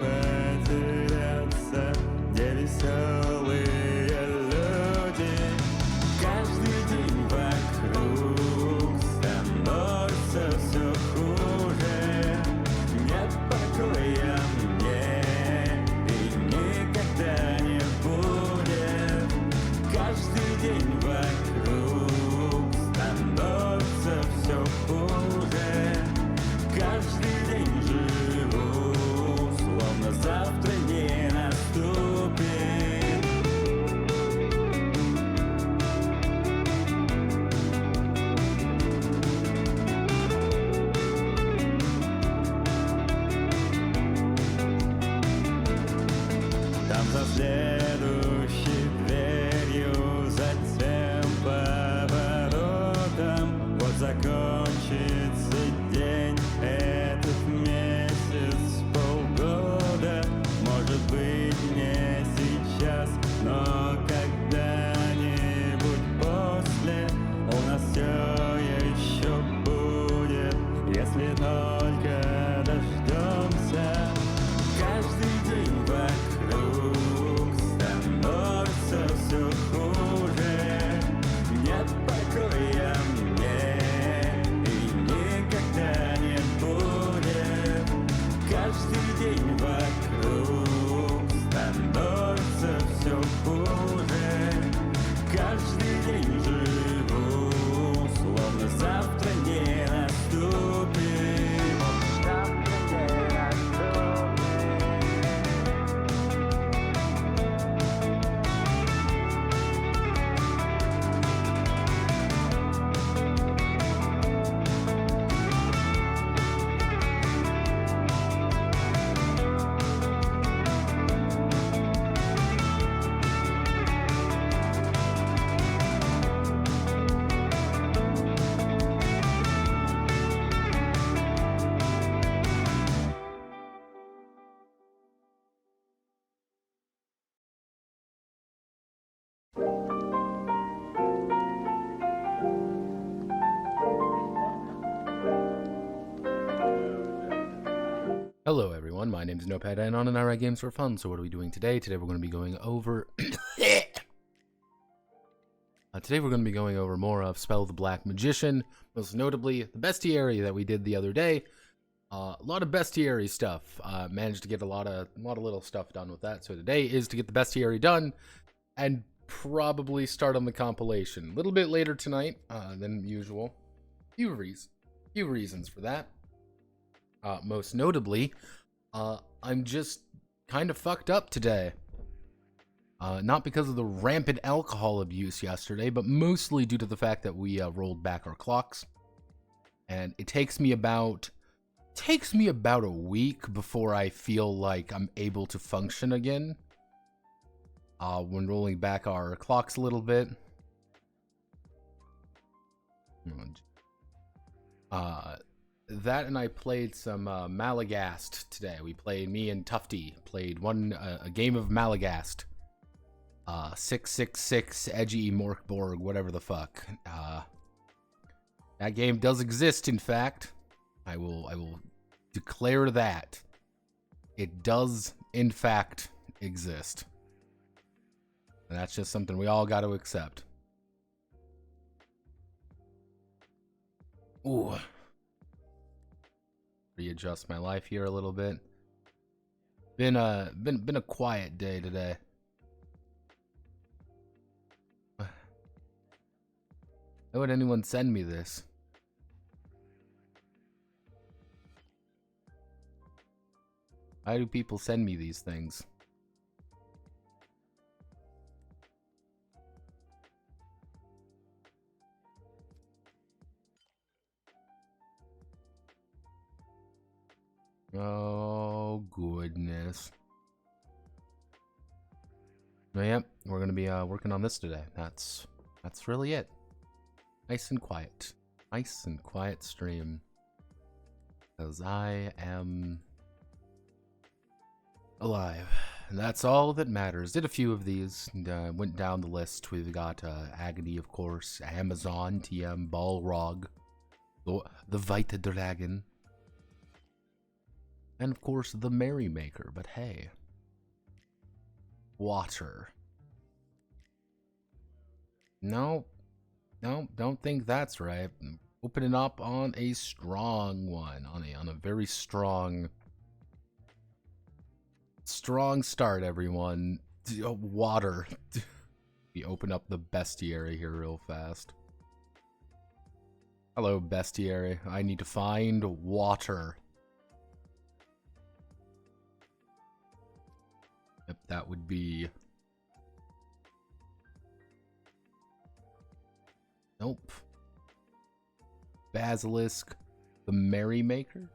потеряться, где веселые люди. Каждый день вокруг становится все хуже. Нет покоя мне и никогда не будет. Каждый день вокруг становится все хуже. Каждый день живу, словно завтра не наступит. Там за следующей дверью, затем поворотом. Вот закончится день, этот месяц, полгода. Может быть не сейчас, но когда-нибудь после у нас все еще будет, если только дождемся. Каждый день вокруг становится все хуже. Нет покоя мне и никогда не будет. Каждый день вокруг становится все хуже. Каждый день живу, словно завтра не наступит. Завтра не Hello everyone, my name is Notepad and on and I write games for fun. So what are we doing today? Today we're going to be going over more of Spell the Black Magician, most notably the bestiary that we did the other day. A lot of bestiary stuff. Managed to get a lot of little stuff done with that. So today is to get the bestiary done and probably start on the compilation a little bit later tonight than usual. Few reasons for that. Most notably, I'm just kind of fucked up today. Not because of the rampant alcohol abuse yesterday, but mostly due to the fact that we rolled back our clocks. And it takes me about a week before I feel like I'm able to function again. When rolling back our clocks a little bit. That and I played some Malagast today. Me and Tufty played a game of Malagast. 666 Edgy Morkborg, whatever the fuck. That game does exist, in fact. I will declare that. It does, in fact, exist. And that's just something we all got to accept. Ooh. Readjust my life here a little bit. Been a quiet day today. Why would anyone send me this? Why do people send me these things? Oh, goodness. Oh, yep, we're gonna be working on this today. That's really it. Nice and quiet. Nice and quiet stream. Because I am alive. And that's all that matters. Did a few of these. And, went down the list. We've got Agony, of course. Amazon, TM, Balrog. The White Dragon. And of course, the Merrymaker, but hey. Water. No, don't think that's right. Opening up on a strong one, on a very strong start, everyone. Water. We open up the bestiary here real fast. Hello, bestiary. I need to find water. Yep, that would be... Nope. Basilisk, the Merrymaker?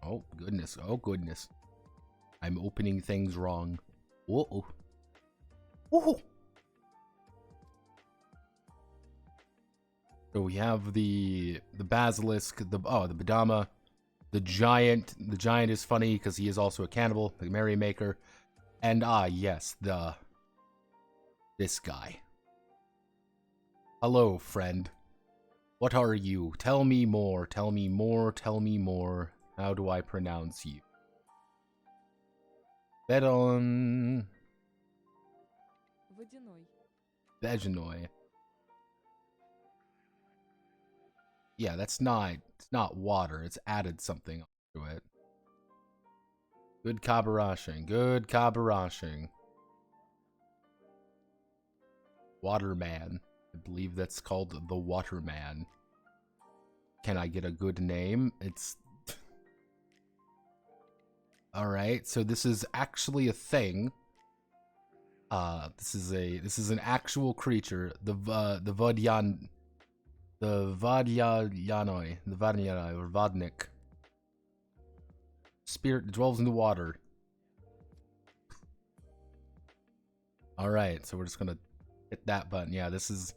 Oh, goodness. Oh, goodness. I'm opening things wrong. Whoa. Whoa. So we have the basilisk, the Badama, the giant. The giant is funny because he is also a cannibal, the Merrymaker, and yes, this guy. Hello, friend. What are you? Tell me more. Tell me more. Tell me more. How do I pronounce you? Bedon. Veginoy. Yeah, it's not water. It's added something to it. Good kabarashing. Good kabarashing. Waterman. I believe that's called the Waterman. Can I get a good name? It's... Alright, so this is actually a thing. This is an actual creature. The Vadyanoi, or Vodnik. Spirit dwells in the water. Alright, so we're just gonna hit that button. Yeah, this is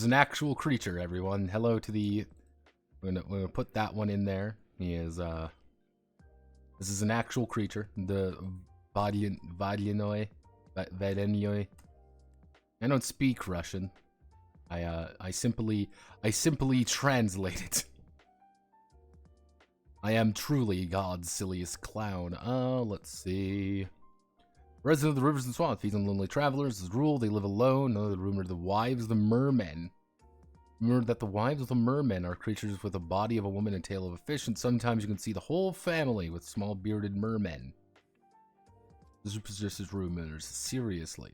an actual creature, everyone. Hello to the... We're gonna put that one in there. He is, this is an actual creature. The Vadyanoi. Vadenoi. I don't speak Russian. I simply translate it. I am truly God's silliest clown. Let's see. Resident of the rivers and swamps, feeds on lonely travelers. As a rule, they live alone. Another rumor: the wives of the mermen. Rumor that the wives of the mermen are creatures with a body of a woman and tail of a fish, and sometimes you can see the whole family with small bearded mermen. Superstitious rumors. Seriously.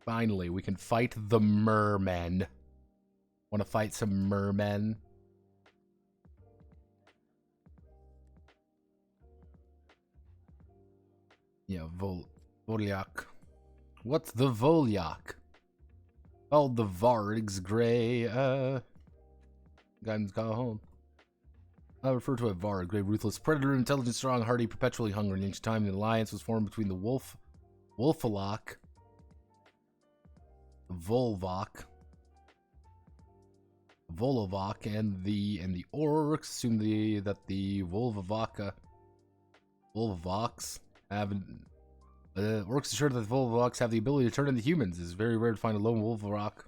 Finally, we can fight the mermen. Want to fight some mermen? Yeah, Volyak. What's the Volyak? Oh, the Vargs Grey, Guidance go home. I refer to a Varg, grey, ruthless predator, intelligent, strong, hardy, perpetually hungry. In ancient time, an alliance was formed between the Wolfalok, Volovok, and the orcs. Assume that the Volvovoks have orcs assure that the Volvovoks have the ability to turn into humans. It's very rare to find a lone Volvorok.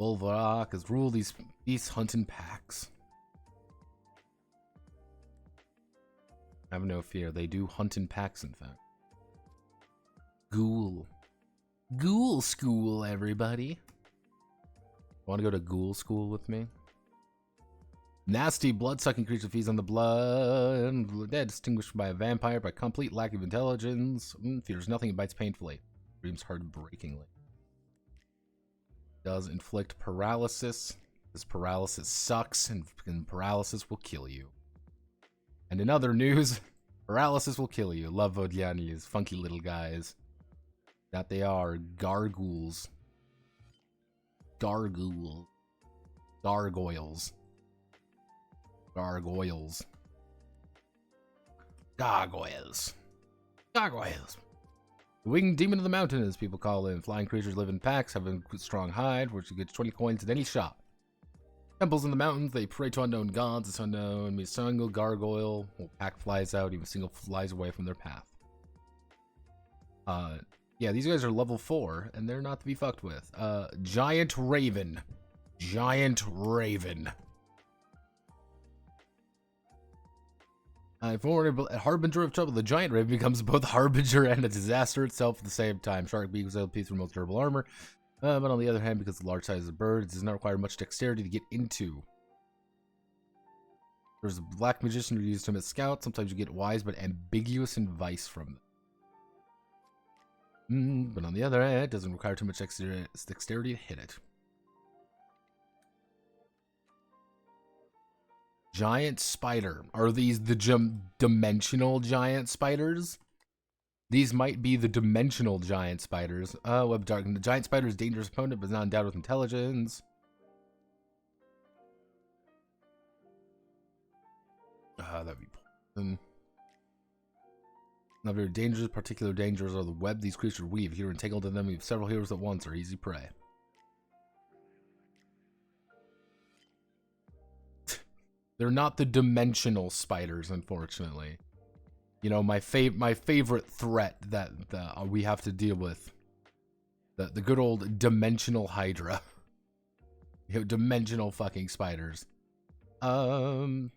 Volvorok has ruled these beasts hunt in packs. Have no fear, they do hunt in packs, in fact. Ghoul school, everybody. Want to go to ghoul school with me? Nasty blood-sucking creature feeds on the blood and the dead, distinguished by a vampire by complete lack of intelligence. Fears nothing and bites painfully. Screams heartbreakingly. Does inflict paralysis. This paralysis sucks, and paralysis will kill you. And in other news, paralysis will kill you. Love Vodyanis, funky little guys. That they are. Gargoyles. Gargoyles. Gargoyles. Gargoyles. Gargoyles. Gargoyles. The winged demon of the mountain, as people call him. Flying creatures live in packs, have a strong hide, which you get 20 coins at any shop. Temples in the mountains, they pray to unknown gods. It's unknown. A single gargoyle, pack flies out, even single flies away from their path. Yeah, these guys are level 4, and they're not to be fucked with. Giant Raven. Giant Raven. Harbinger of trouble. The Giant Raven becomes both a harbinger and a disaster itself at the same time. Shark beak was able to piece through most durable armor. But on the other hand, because of the large size of the bird, it does not require much dexterity to get into. There's a black magician who used him as scout. Sometimes you get wise but ambiguous advice from them. But on the other hand, it doesn't require too much dexterity to hit it. Giant spider. Are these the dimensional giant spiders? These might be the dimensional giant spiders. Web dark. The giant spider is a dangerous opponent, but is not endowed with intelligence. That'd be poison. Not very dangerous. Particular dangers are the web these creatures weave. If you're entangled in them, you have several heroes at once or easy prey. They're not the dimensional spiders, unfortunately. You know, my favorite threat that we have to deal with. The good old dimensional Hydra. You know, dimensional fucking spiders. One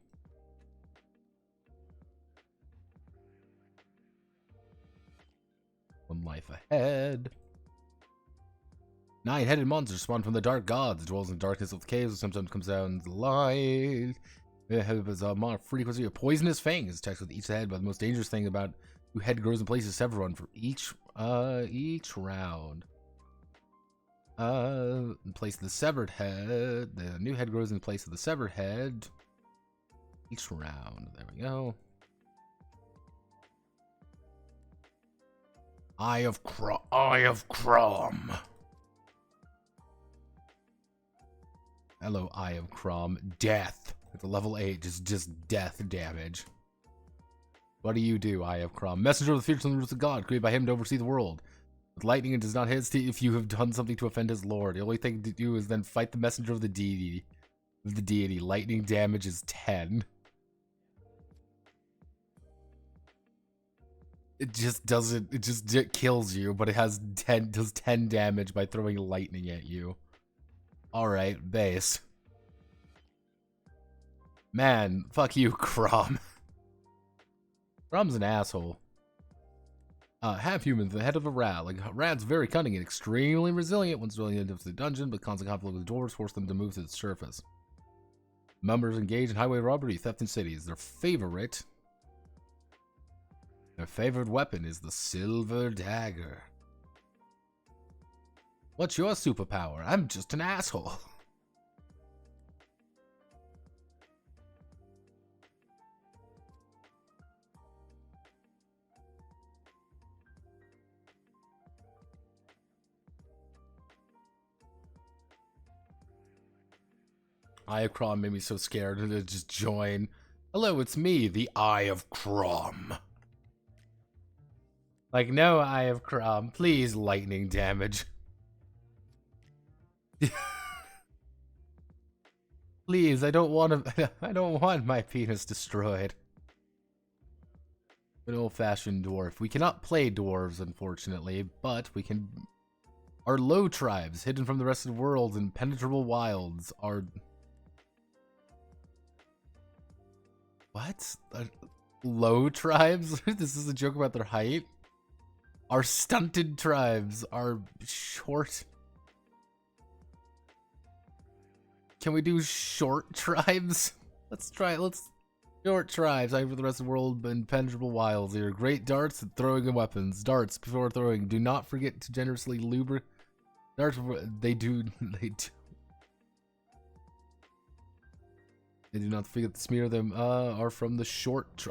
life ahead. 9-headed monsters spawn from the dark gods. Dwells in the darkness of the caves and sometimes comes out in the light. It has a frequency of poisonous fangs attacks with each head, but the most dangerous thing about new head grows in place of several one for each round. In place of the severed head, the new head grows in place of the severed head. Each round. There we go. Eye of Crom. Hello, Eye of Crom. Death. At the level 8, just death damage. What do you do, Eye of Crom? Messenger of the future from the roots of God, created by him to oversee the world. With lightning, it does not hesitate if you have done something to offend his lord. The only thing to do is then fight the messenger of the deity. Lightning damage is 10. It just doesn't. It kills you, but it does 10 damage by throwing lightning at you. All right, base. Man, fuck you, Crom. Crom's an asshole. Half human, the head of a rat. Like, a rat's very cunning and extremely resilient once dwelling into the dungeon, but constant conflict with dwarves force them to move to the surface. Members engage in highway robbery, theft in cities. Their favorite weapon is the silver dagger. What's your superpower? I'm just an asshole. Eye of Crom made me so scared to just join. Hello, it's me, the Eye of Crom. Like, no, Eye of Crom, please, lightning damage. Please, I don't want my penis destroyed. An old-fashioned dwarf. We cannot play dwarves, unfortunately, but we can. Our low tribes, hidden from the rest of the world in impenetrable wilds, are. What? Low tribes? This is a joke about their height? Our stunted tribes are short. Can we do short tribes? Let's try it. Short tribes, over the rest of the world, impenetrable wilds. They are great darts at throwing weapons. Darts before throwing. Do not forget to generously lubricate. Darts, they do not forget to smear them. Are from the short,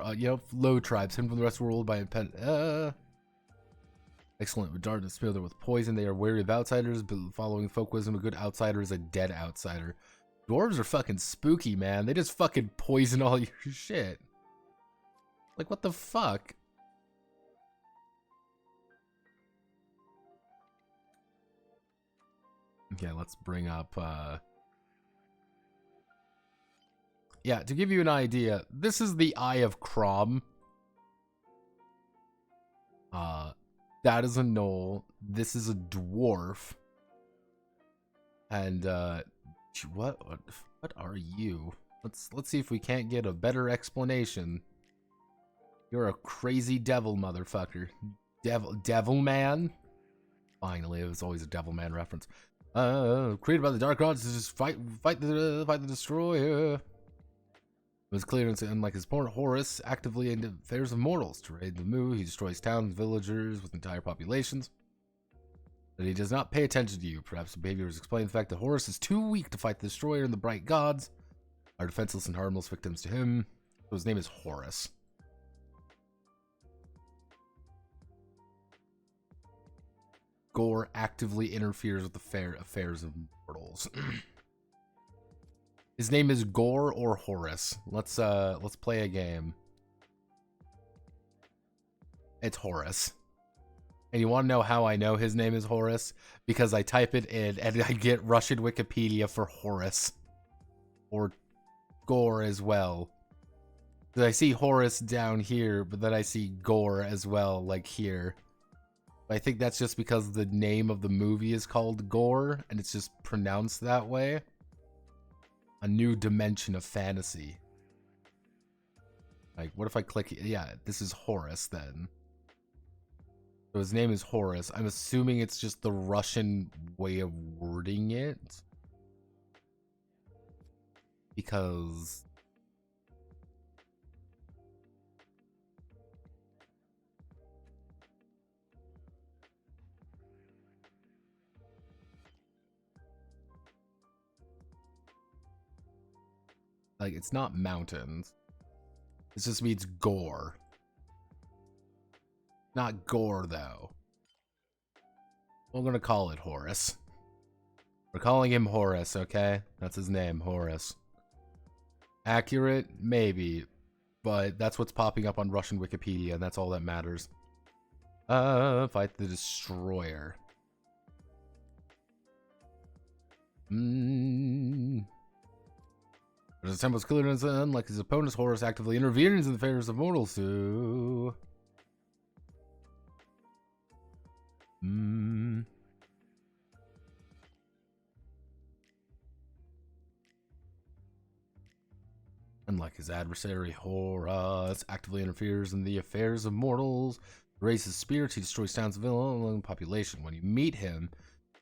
low tribes, hidden from the rest of the world by excellent with dart and smear them with poison. They are wary of outsiders, but following folk wisdom, a good outsider is a dead outsider. Dwarves are fucking spooky, man. They just fucking poison all your shit. Like, what the fuck? Okay, let's bring up, yeah, to give you an idea, this is the Eye of Crom. That is a gnoll. This is a dwarf. And what are you? Let's see if we can't get a better explanation. You're a crazy devil motherfucker. Devil man? Finally, it was always a devil man reference. Created by the dark gods to just fight the destroyer. It was clear, unlike his opponent Horus, actively into affairs of mortals. To raid the Mu, he destroys towns, villagers with entire populations. But he does not pay attention to you. Perhaps the behavior is explained the fact that Horus is too weak to fight the destroyer and the bright gods are defenseless and harmless victims to him. So his name is Horus. Gore actively interferes with the affairs of mortals. His name is Gore or Horus. Let's play a game. It's Horus. And you want to know how I know his name is Horus? Because I type it in and I get Russian Wikipedia for Horus. Or Gore as well. I see Horus down here, but then I see Gore as well, like here. I think that's just because the name of the movie is called Gore, and it's just pronounced that way. A new dimension of fantasy. Like, what if I click... Yeah, this is Horus, then. So his name is Horus. I'm assuming it's just the Russian way of wording it. Because... like, it's not mountains. It just means gore. Not gore, though. We're gonna call it Horus. We're calling him Horus, okay? That's his name, Horus. Accurate? Maybe. But that's what's popping up on Russian Wikipedia, and that's all that matters. Fight the Destroyer. His temple's clear and unlike his opponent's Horus actively intervenes in the affairs of mortals too. Unlike his adversary Horus actively interferes in the affairs of mortals, raises spirits, he destroys towns and population. When you meet him,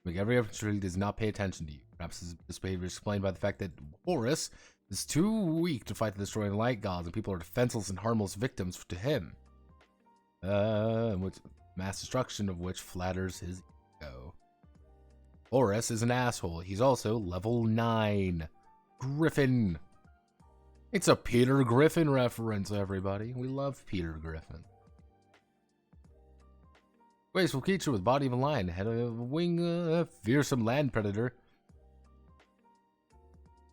make every effort to he does not pay attention to you. Perhaps this behavior is explained by the fact that Horus is too weak to fight the destroying light gods, and people are defenseless and harmless victims to him. Which mass destruction of which flatters his ego. Horus is an asshole. He's also level 9. Griffin. It's a Peter Griffin reference, everybody. We love Peter Griffin. Graceful creature with body of a lion, head of a wing, fearsome land predator.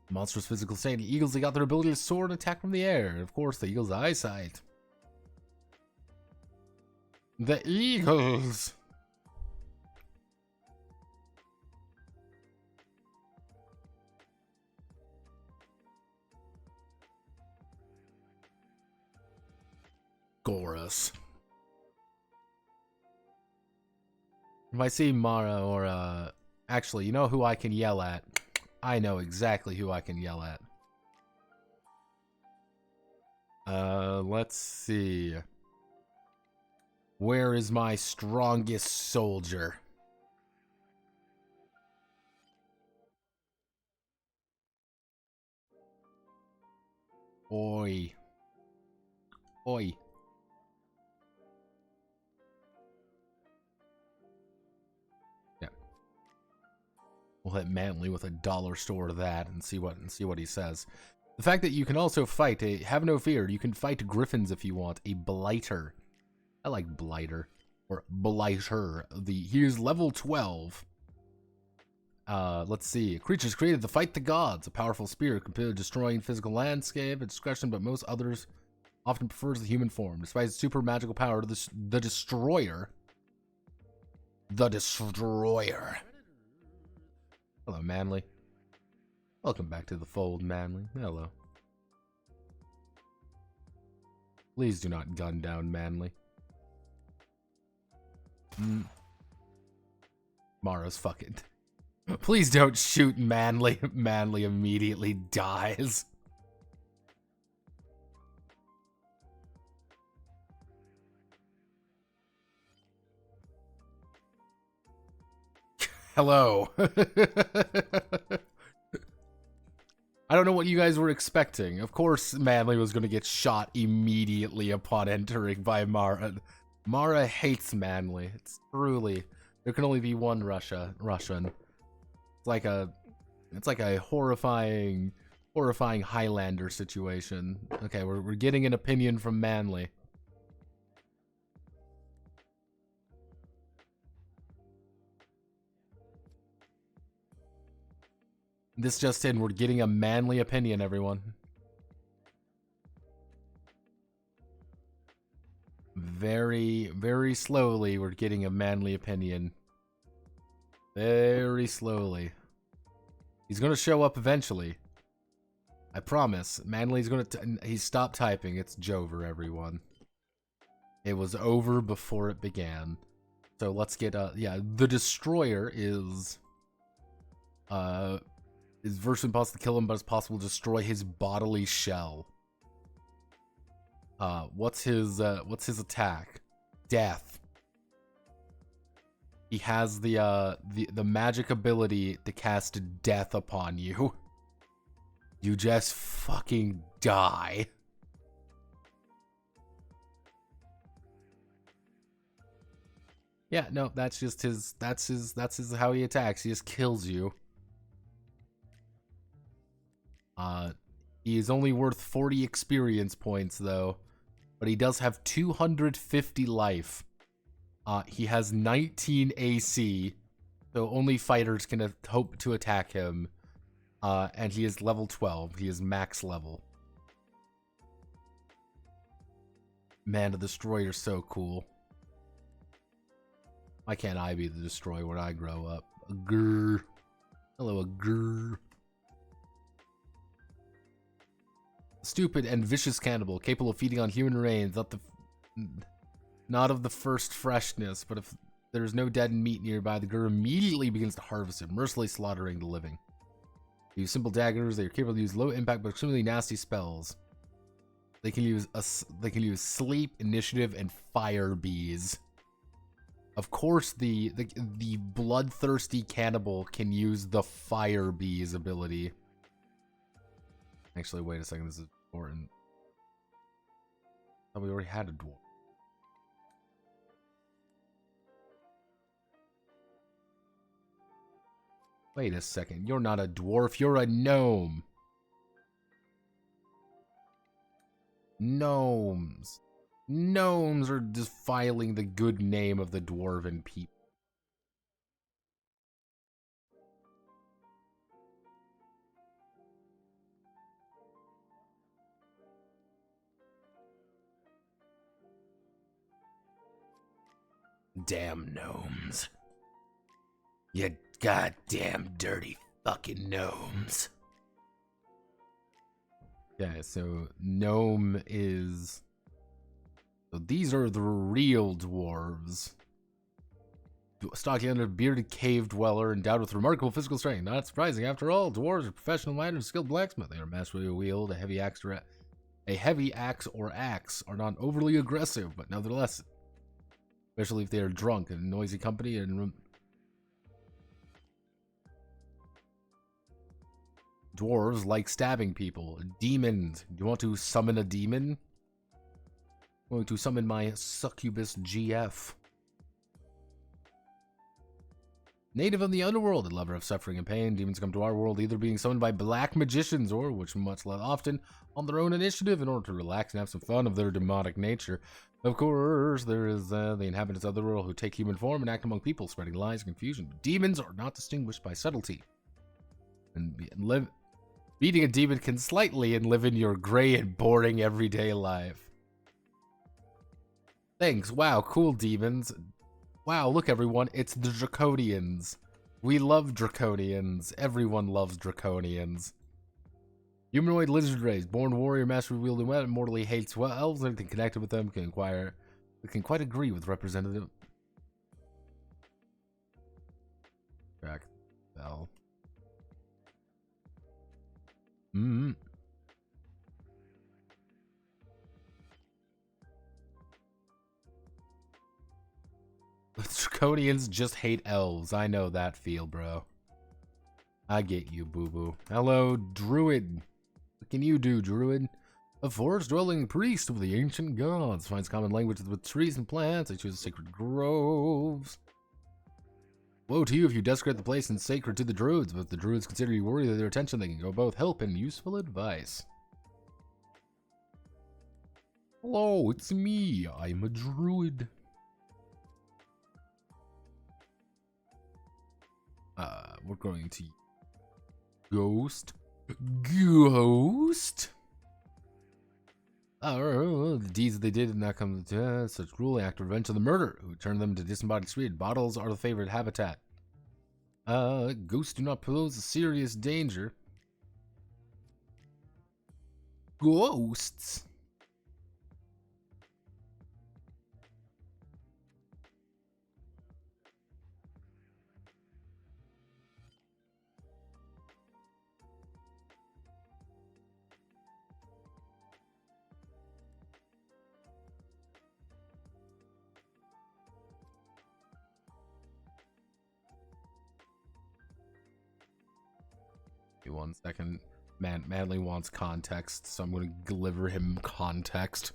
Monstrous physical state. The eagles, they got their ability to soar and attack from the air. And of course, the eagle's eyesight. The eagles! Gorus. If I see Mara or, actually, you know who I can yell at? I know exactly who I can yell at. Let's see. Where is my strongest soldier? Oi. Oi. We'll hit Manly with a dollar store to that and see what he says. The fact that you can also fight have no fear, you can fight griffins if you want. A blighter. I like blighter or blighter. He is level 12. Let's see. Creatures created to fight the gods. A powerful spirit compared to destroying physical landscape at discretion, but most others often prefers the human form. Despite its super magical power, the destroyer. The destroyer. Hello, Manly. Welcome back to the fold, Manly. Hello. Please do not gun down Manly. Mara's fucking... Please don't shoot Manly. Manly immediately dies. Hello. I don't know what you guys were expecting. Of course Manly was going to get shot immediately upon entering by Mara. Mara hates Manly. It's truly... There can only be one Russian. It's like a horrifying Highlander situation. Okay, we're getting an opinion from Manly. This just in, we're getting a Manly opinion, everyone. Very, very slowly, we're getting a Manly opinion. Very slowly. He's gonna show up eventually. I promise. Manly's gonna... He stopped typing. It's Jover, everyone. It was over before it began. So let's get... yeah, the Destroyer is... Is virtually impossible to kill him, but it's possible to destroy his bodily shell. What's his attack? Death. He has the magic ability to cast death upon you. You just fucking die. Yeah, no, that's just his how he attacks. He just kills you. He is only worth 40 experience points though, but he does have 250 life. He has 19 AC, so only fighters can hope to attack him. And he is level 12. He is max level. Man, the Destroyer's so cool. Why can't I be the Destroyer when I grow up? Grrr. Hello, grrr. Stupid and vicious cannibal, capable of feeding on human remains, not of the first freshness, but if there's no dead meat nearby, the Gur immediately begins to harvest it, mercilessly slaughtering the living. They use simple daggers. They are capable of using low impact but extremely nasty spells. They can use sleep, initiative, and fire bees. Of course, the bloodthirsty cannibal can use the fire bees ability. Actually, wait a second. This is important. Oh, we already had a dwarf. Wait a second. You're not a dwarf. You're a gnome. Gnomes. Gnomes are defiling the good name of the dwarven people. Damn gnomes. You goddamn dirty fucking gnomes. Yeah, so gnome is... So these are the real dwarves. Stocky under bearded cave dweller, endowed with remarkable physical strength. Not surprising, after all, dwarves are professional miners, skilled blacksmith. They are masterfully wield a heavy axe or axe are not overly aggressive, but nevertheless, especially if they are drunk and noisy company and dwarves like stabbing people. Demons. Do you want to summon a demon? I'm going to summon my succubus GF. Native of the underworld, a lover of suffering and pain, demons come to our world either being summoned by black magicians or, which much less often, on their own initiative in order to relax and have some fun of their demonic nature. Of course, there is the inhabitants of the world who take human form and act among people, spreading lies and confusion. But demons are not distinguished by subtlety. Beating a demon can slightly and live in your gray and boring everyday life. Thanks. Wow, cool demons. Wow, look everyone, it's the Draconians. We love Draconians. Everyone loves Draconians. Humanoid lizard race, born warrior, master wielding weapon, mortally hates elves. Anything connected with them can quite agree with representative. spell. Hmm. The Draconians just hate elves. I know that feel, bro. I get you, boo-boo. Hello, Druid. What can you do, Druid? A forest-dwelling priest of the ancient gods finds common language with trees and plants. I choose sacred groves. Woe to you if you desecrate the place and sacred to the druids, but if the druids consider you worthy of their attention, they can go both help and useful advice. Hello, it's me. I'm a druid. We're going to Ghost. The deeds they did not come to such cruel act of revenge of the murder, who turned them to disembodied spirit. Bottles are the favorite habitat. Ghosts do not pose a serious danger. Ghosts? One second. Manly wants context, so I'm going to deliver him context.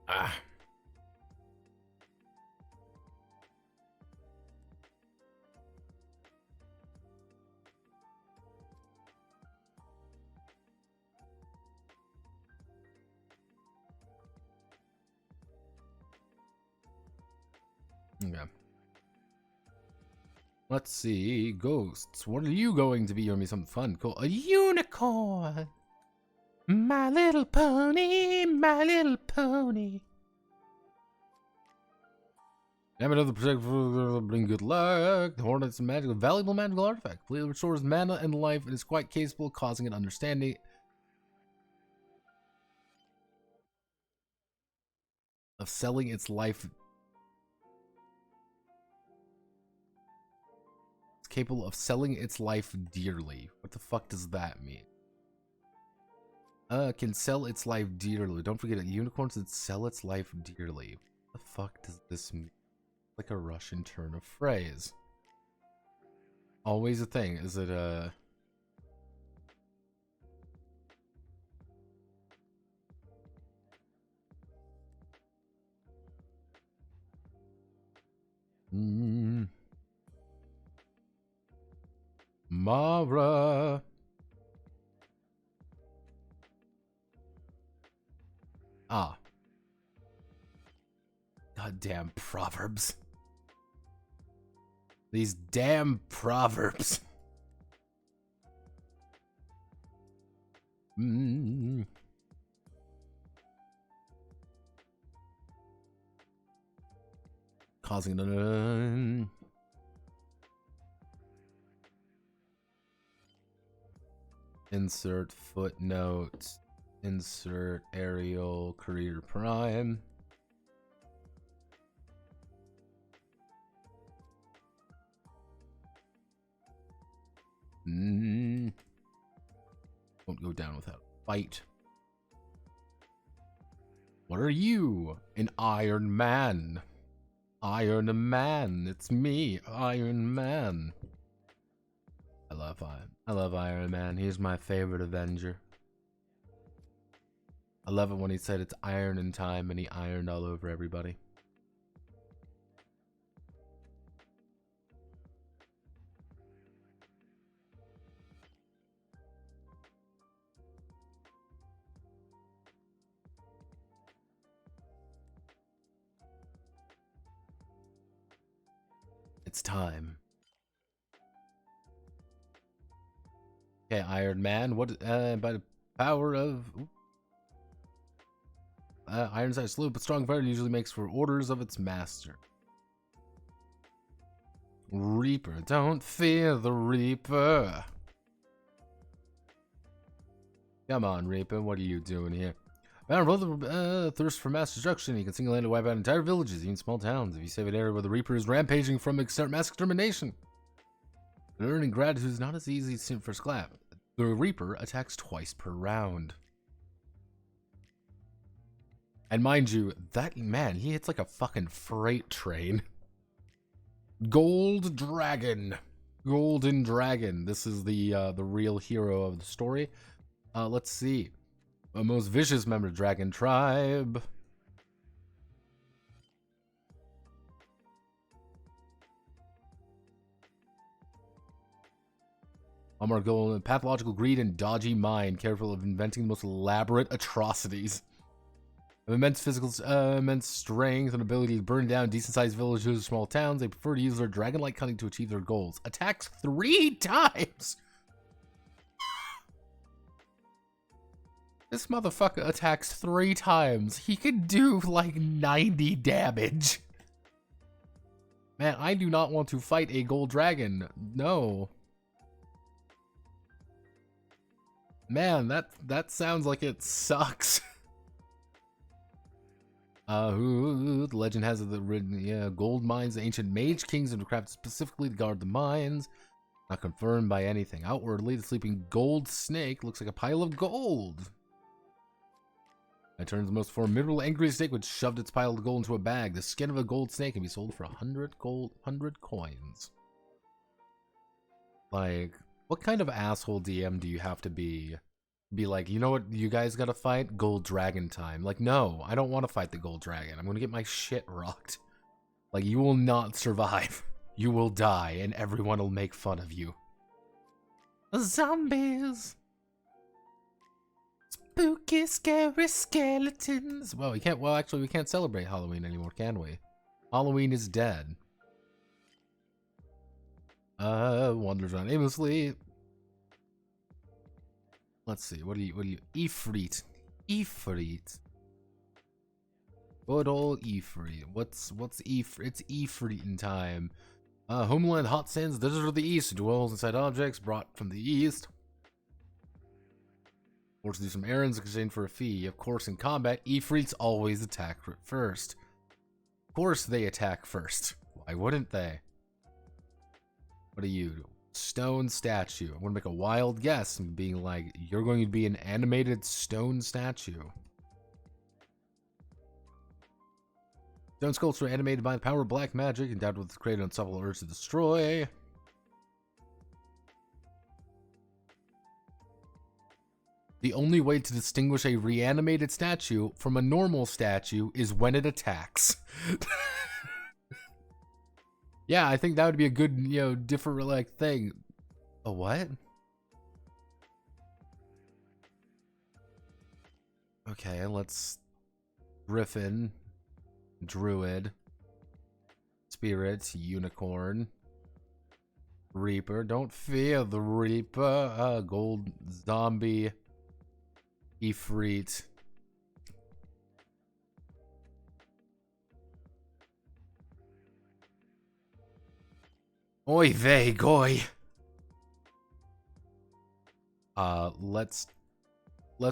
Ah. Okay. Let's see. Ghosts. What are you going to be? You're me something fun. Cool. A unicorn. My little pony. My little pony. Damn it, of the protector bring good luck. The hornet's a magical, valuable magical artifact. It restores mana and life and is quite capable of causing an understanding of selling its life. Capable of selling its life dearly. What the fuck does that mean? Can sell its life dearly. Don't forget it. Unicorns that sell its life dearly. What the fuck does this mean? Like a Russian turn of phrase. Always a thing. Is it Mara. Ah. Goddamn proverbs. These damn proverbs. Causing an insert footnote, insert Ariel career prime. Won't go down without a fight. What are you? An Iron Man. Iron Man. It's me, Iron Man. I love Iron Man. He's my favorite Avenger. I love it when he said it's iron in time and he ironed all over everybody. It's time. Okay, Iron Man. What? By the power of Iron's eye slow but strong fire usually makes for orders of its master. Reaper, don't fear the Reaper. Come on, Reaper. What are you doing here? Man, brother, thirst for mass destruction. You can single-handedly wipe out entire villages, even small towns, if you save an area where the Reaper is rampaging from mass extermination. Earning gratitude is not as easy as first clap. The Reaper attacks twice per round. And mind you, that man, he hits like a fucking freight train. Gold Dragon. Golden Dragon. This is the real hero of the story. Let's see. A most vicious member of Dragon Tribe. Hallmark goal: pathological greed and dodgy mind, careful of inventing the most elaborate atrocities. Of immense immense strength and ability to burn down decent-sized villages or small towns, they prefer to use their dragon-like cunning to achieve their goals. Attacks 3 times! This motherfucker attacks 3 times. He can do like 90 damage. Man, I do not want to fight a gold dragon. No. Man, that sounds like it sucks. The legend has the gold mines, the ancient mage kings, and crafted specifically to guard the mines. Not confirmed by anything. Outwardly, the sleeping gold snake looks like a pile of gold. It turns the most formidable angry snake, which shoved its pile of gold into a bag. The skin of a gold snake can be sold for 100 coins. Like, what kind of asshole DM do you have to be? Be like, you know what, you guys gotta fight? Gold dragon time. Like, no, I don't want to fight the gold dragon. I'm gonna get my shit rocked. Like, you will not survive. You will die, and everyone will make fun of you. Zombies! Spooky, scary skeletons! Well, actually, we can't celebrate Halloween anymore, can we? Halloween is dead. Wanders around aimlessly. Let's see, what are you? Ifrit. Ifrit. Good old Ifrit. What's Ifrit? It's Ifritin time. Homeland Hot Sands, Desert of the East, dwells inside objects brought from the East. Forced to do some errands in exchange for a fee. Of course, in combat, Ifrits always attack first. Of course they attack first. Why wouldn't they? What are you? Stone statue. I'm gonna make a wild guess and being like, you're going to be an animated stone statue. Stone sculpture animated by the power of black magic, endowed with the creative unstoppable urge to destroy. The only way to distinguish a reanimated statue from a normal statue is when it attacks. Yeah, I think that would be a good, different like thing. A what? Okay, let's Griffin, Druid, Spirit, Unicorn, Reaper. Don't fear the Reaper. Gold Zombie, Ifrit. Oy vey, goy. Let's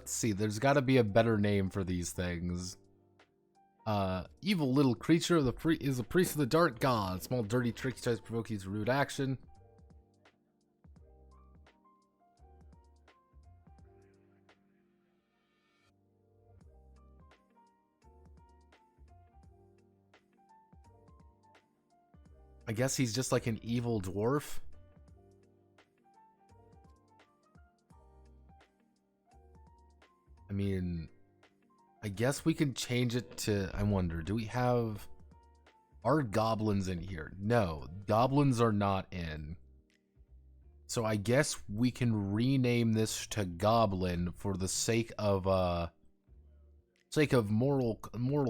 see. There's got to be a better name for these things. Evil little creature is a priest of the dark god. Small dirty trick he tries to provoke you to rude action. I guess he's just like an evil dwarf. I mean, I guess we can change it to, I wonder, do we have, are goblins in here? No, goblins are not in. So I guess we can rename this to Goblin for the sake of moral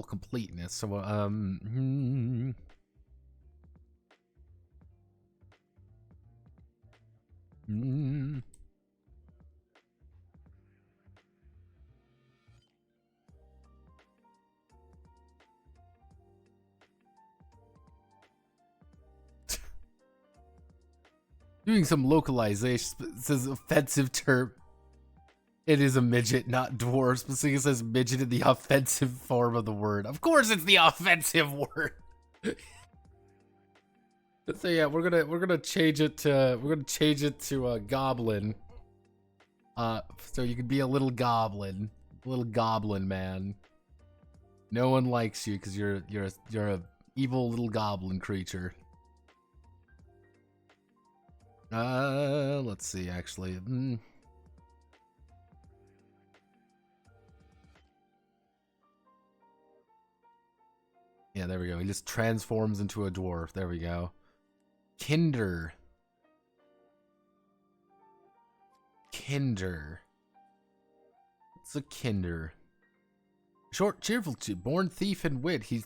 completeness. So doing some localization. It says offensive term. It is a midget, not dwarves. But seeing it says midget in the offensive form of the word. Of course it's the offensive word. So yeah, we're gonna change it to a goblin. So you can be a little goblin man. No one likes you because you're a evil little goblin creature. Let's see, actually. Yeah, there we go. He just transforms into a dwarf. There we go. Kinder. What's a kinder? Short, cheerful, born thief and wit. He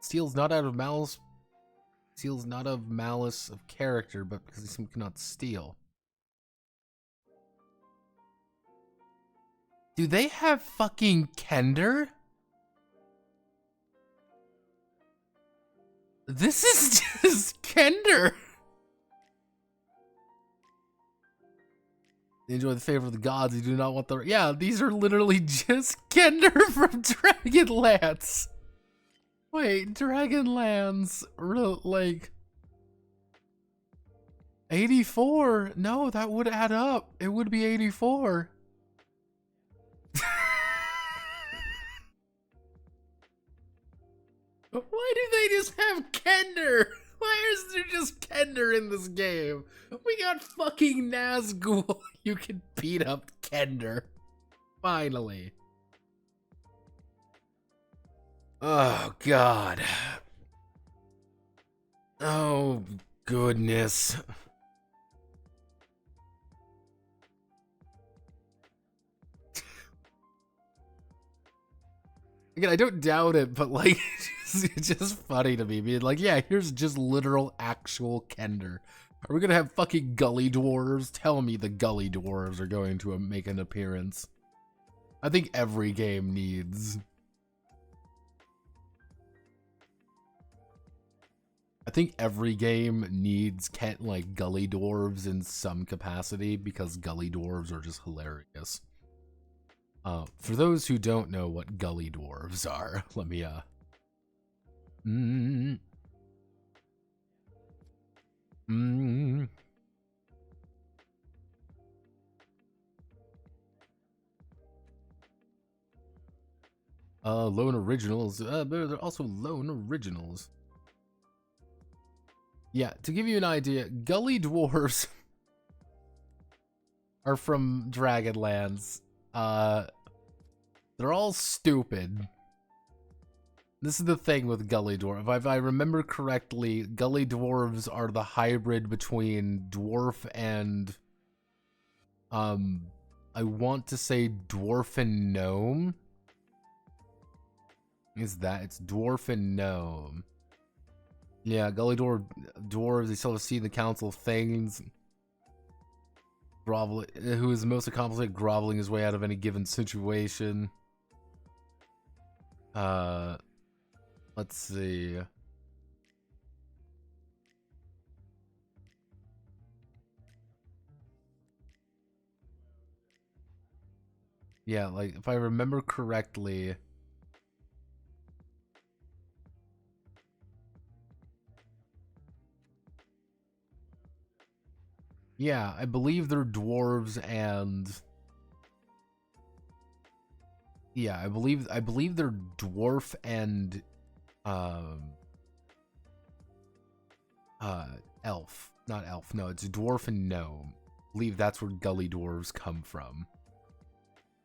steals not out of malice. Steals not of malice of character, but because he cannot steal. Do they have fucking Kender? This is just Kender. They enjoy the favor of the gods. They do not want the... Yeah, these are literally just Kender from Dragonlance. Wait, Dragonlance, like... 84? No, that would add up. It would be 84. Why do they just have Kender? Why is there just Kender in this game? We got fucking Nazgul. You can beat up Kender. Finally. Oh, God. Oh, goodness. Again, I don't doubt it, but like, it's just funny to me being like, yeah, here's just literal actual Kender. Are we gonna have fucking gully dwarves? Tell me the gully dwarves are going to make an appearance. I think every game needs... I think every game needs like gully dwarves in some capacity because gully dwarves are just hilarious. For those who don't know what gully dwarves are, let me lone originals. They're also lone originals. Yeah, to give you an idea, gully dwarves are from Dragonlance. They're all stupid. This is the thing with gully dwarf. If I remember correctly, gully dwarves are the hybrid between dwarf and I want to say dwarf and gnome. Is that it's dwarf and gnome? Yeah, gully dwarves. They still have seen the council of things. Who is most accomplished at groveling his way out of any given situation. Let's see. Yeah, like if I remember correctly. Yeah, I believe they're dwarves and yeah, I believe they're dwarf and elf. Not elf. No, it's dwarf and gnome. I believe that's where gully dwarves come from.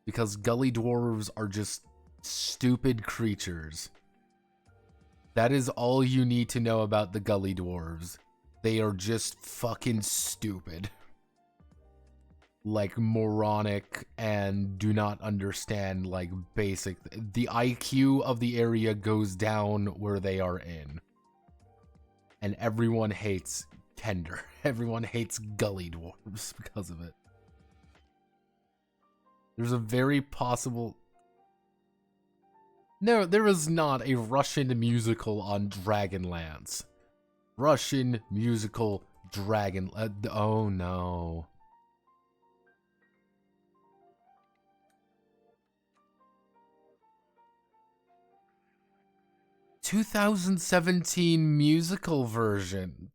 Because gully dwarves are just stupid creatures. That is all you need to know about the gully dwarves. They are just fucking stupid. Like moronic and do not understand like basic. The IQ of the area goes down where they are in. And everyone hates Kender. Everyone hates gully dwarves because of it. There's a very possible... No, there is not a Russian musical on Dragonlance. Russian musical Dragon... oh no. 2017 musical version.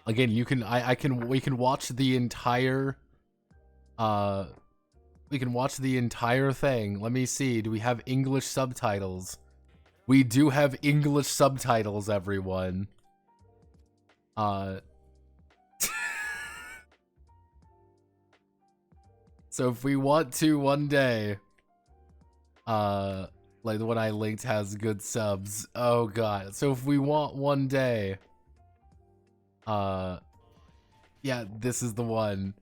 Again, we can watch the entire thing. Let me see. Do we have English subtitles? We do have English subtitles, everyone. So if we want to one day, like the one I linked has good subs. Oh god. So if we want one day, yeah, this is the one.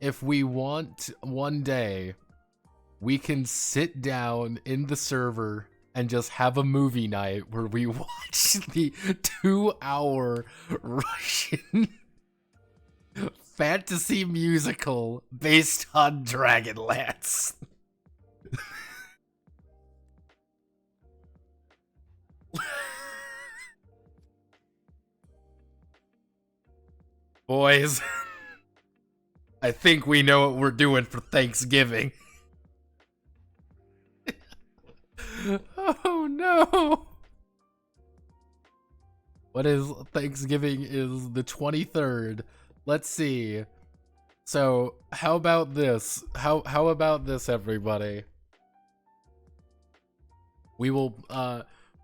If we want one day, we can sit down in the server and just have a movie night where we watch the 2-hour Russian fantasy musical based on Dragonlance. Boys, I think we know what we're doing for Thanksgiving. Oh no! What is Thanksgiving? Is the 23rd. Let's see. So, how about this? How about this, everybody? We will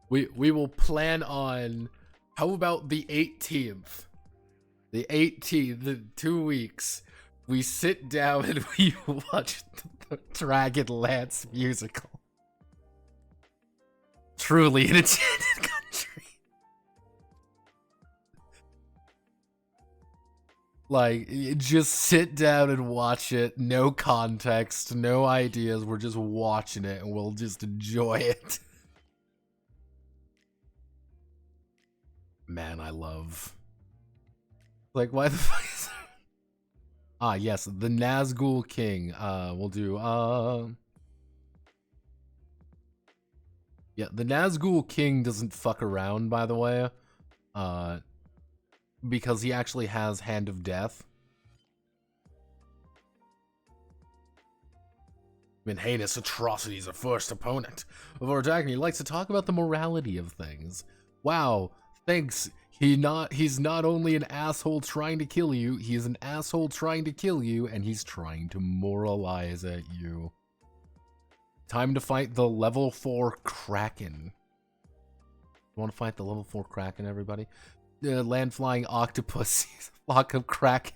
we will plan on, how about the 18th? The 18th, the 2 weeks, we sit down and we watch the Dragonlance musical. Truly an enchanted country. Like, just sit down and watch it. No context, no ideas. We're just watching it and we'll just enjoy it. Man, I love... Like, why the fuck is that? Ah, yes, the Nazgul King. We'll do, yeah, the Nazgul King doesn't fuck around, by the way. Because he actually has Hand of Death. In heinous atrocities, a first opponent of our dragon, he likes to talk about the morality of things. Wow, thanks. He's not only an asshole trying to kill you, he's an asshole trying to kill you, and he's trying to moralize at you. Time to fight the level 4 Kraken. You want to fight the level 4 Kraken, everybody? Land flying octopus, flock of Kraken.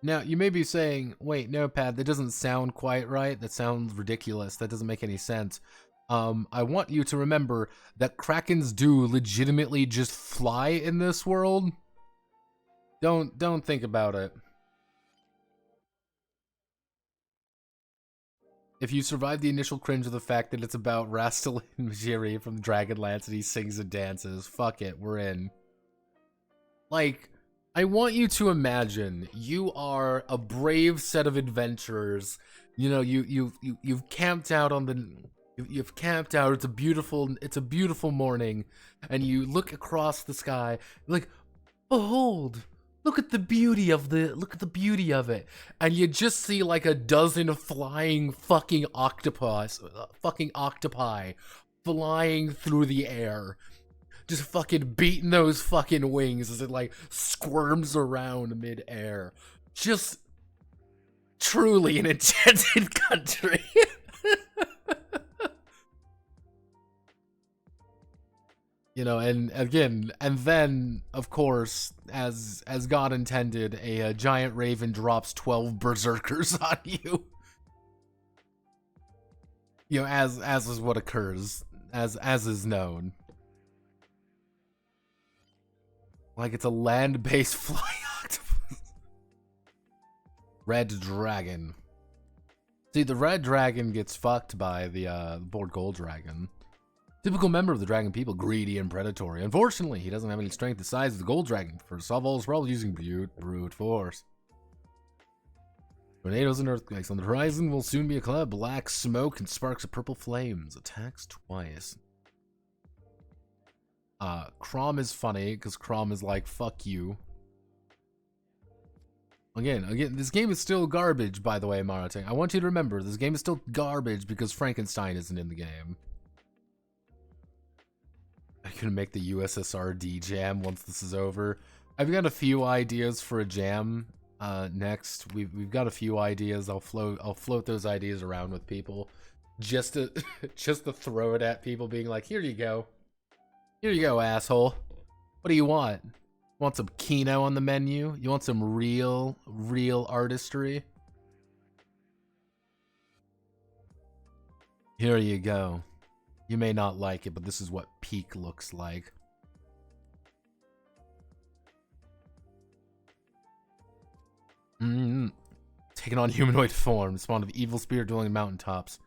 Now, you may be saying, wait, no, Pat, that doesn't sound quite right. That sounds ridiculous. That doesn't make any sense. I want you to remember that Krakens do legitimately just fly in this world. Don't think about it. If you survive the initial cringe of the fact that it's about Rastalin Majiri from Dragonlance and he sings and dances, fuck it, we're in. Like... I want you to imagine you are a brave set of adventurers. You know, you've camped out on the you've camped out. It's a beautiful morning, and you look across the sky like, behold, look at the beauty of it, and you just see like a dozen flying fucking octopi flying through the air. Just fucking beating those fucking wings as it like squirms around mid-air. Just Truly an enchanted country. You know, and again, and then, of course, as God intended, a giant raven drops 12 berserkers on you. You know, as is what occurs, as is known. Like it's a land-based flying octopus. Red dragon. See, the red dragon gets fucked by the board gold dragon. Typical member of the dragon people, greedy and predatory. Unfortunately, he doesn't have any strength the size of the gold dragon for to solve all his problems using brute force. Tornadoes and earthquakes on the horizon will soon be a cloud of black smoke and sparks of purple flames. Attacks twice. Crom is funny because Crom is like, fuck you. Again, this game is still garbage, by the way, Marate. I want you to remember, this game is still garbage because Frankenstein isn't in the game. I can make the USSRD jam once this is over. I've got a few ideas for a jam next. We've got a few ideas. I'll float those ideas around with people just to throw it at people, being like, here you go. Here you go, asshole. What do you want? Want some Kino on the menu? You want some real artistry? Here you go. You may not like it, but this is what peak looks like. Taking on humanoid form. Spawn of evil spirit dwelling in mountaintops.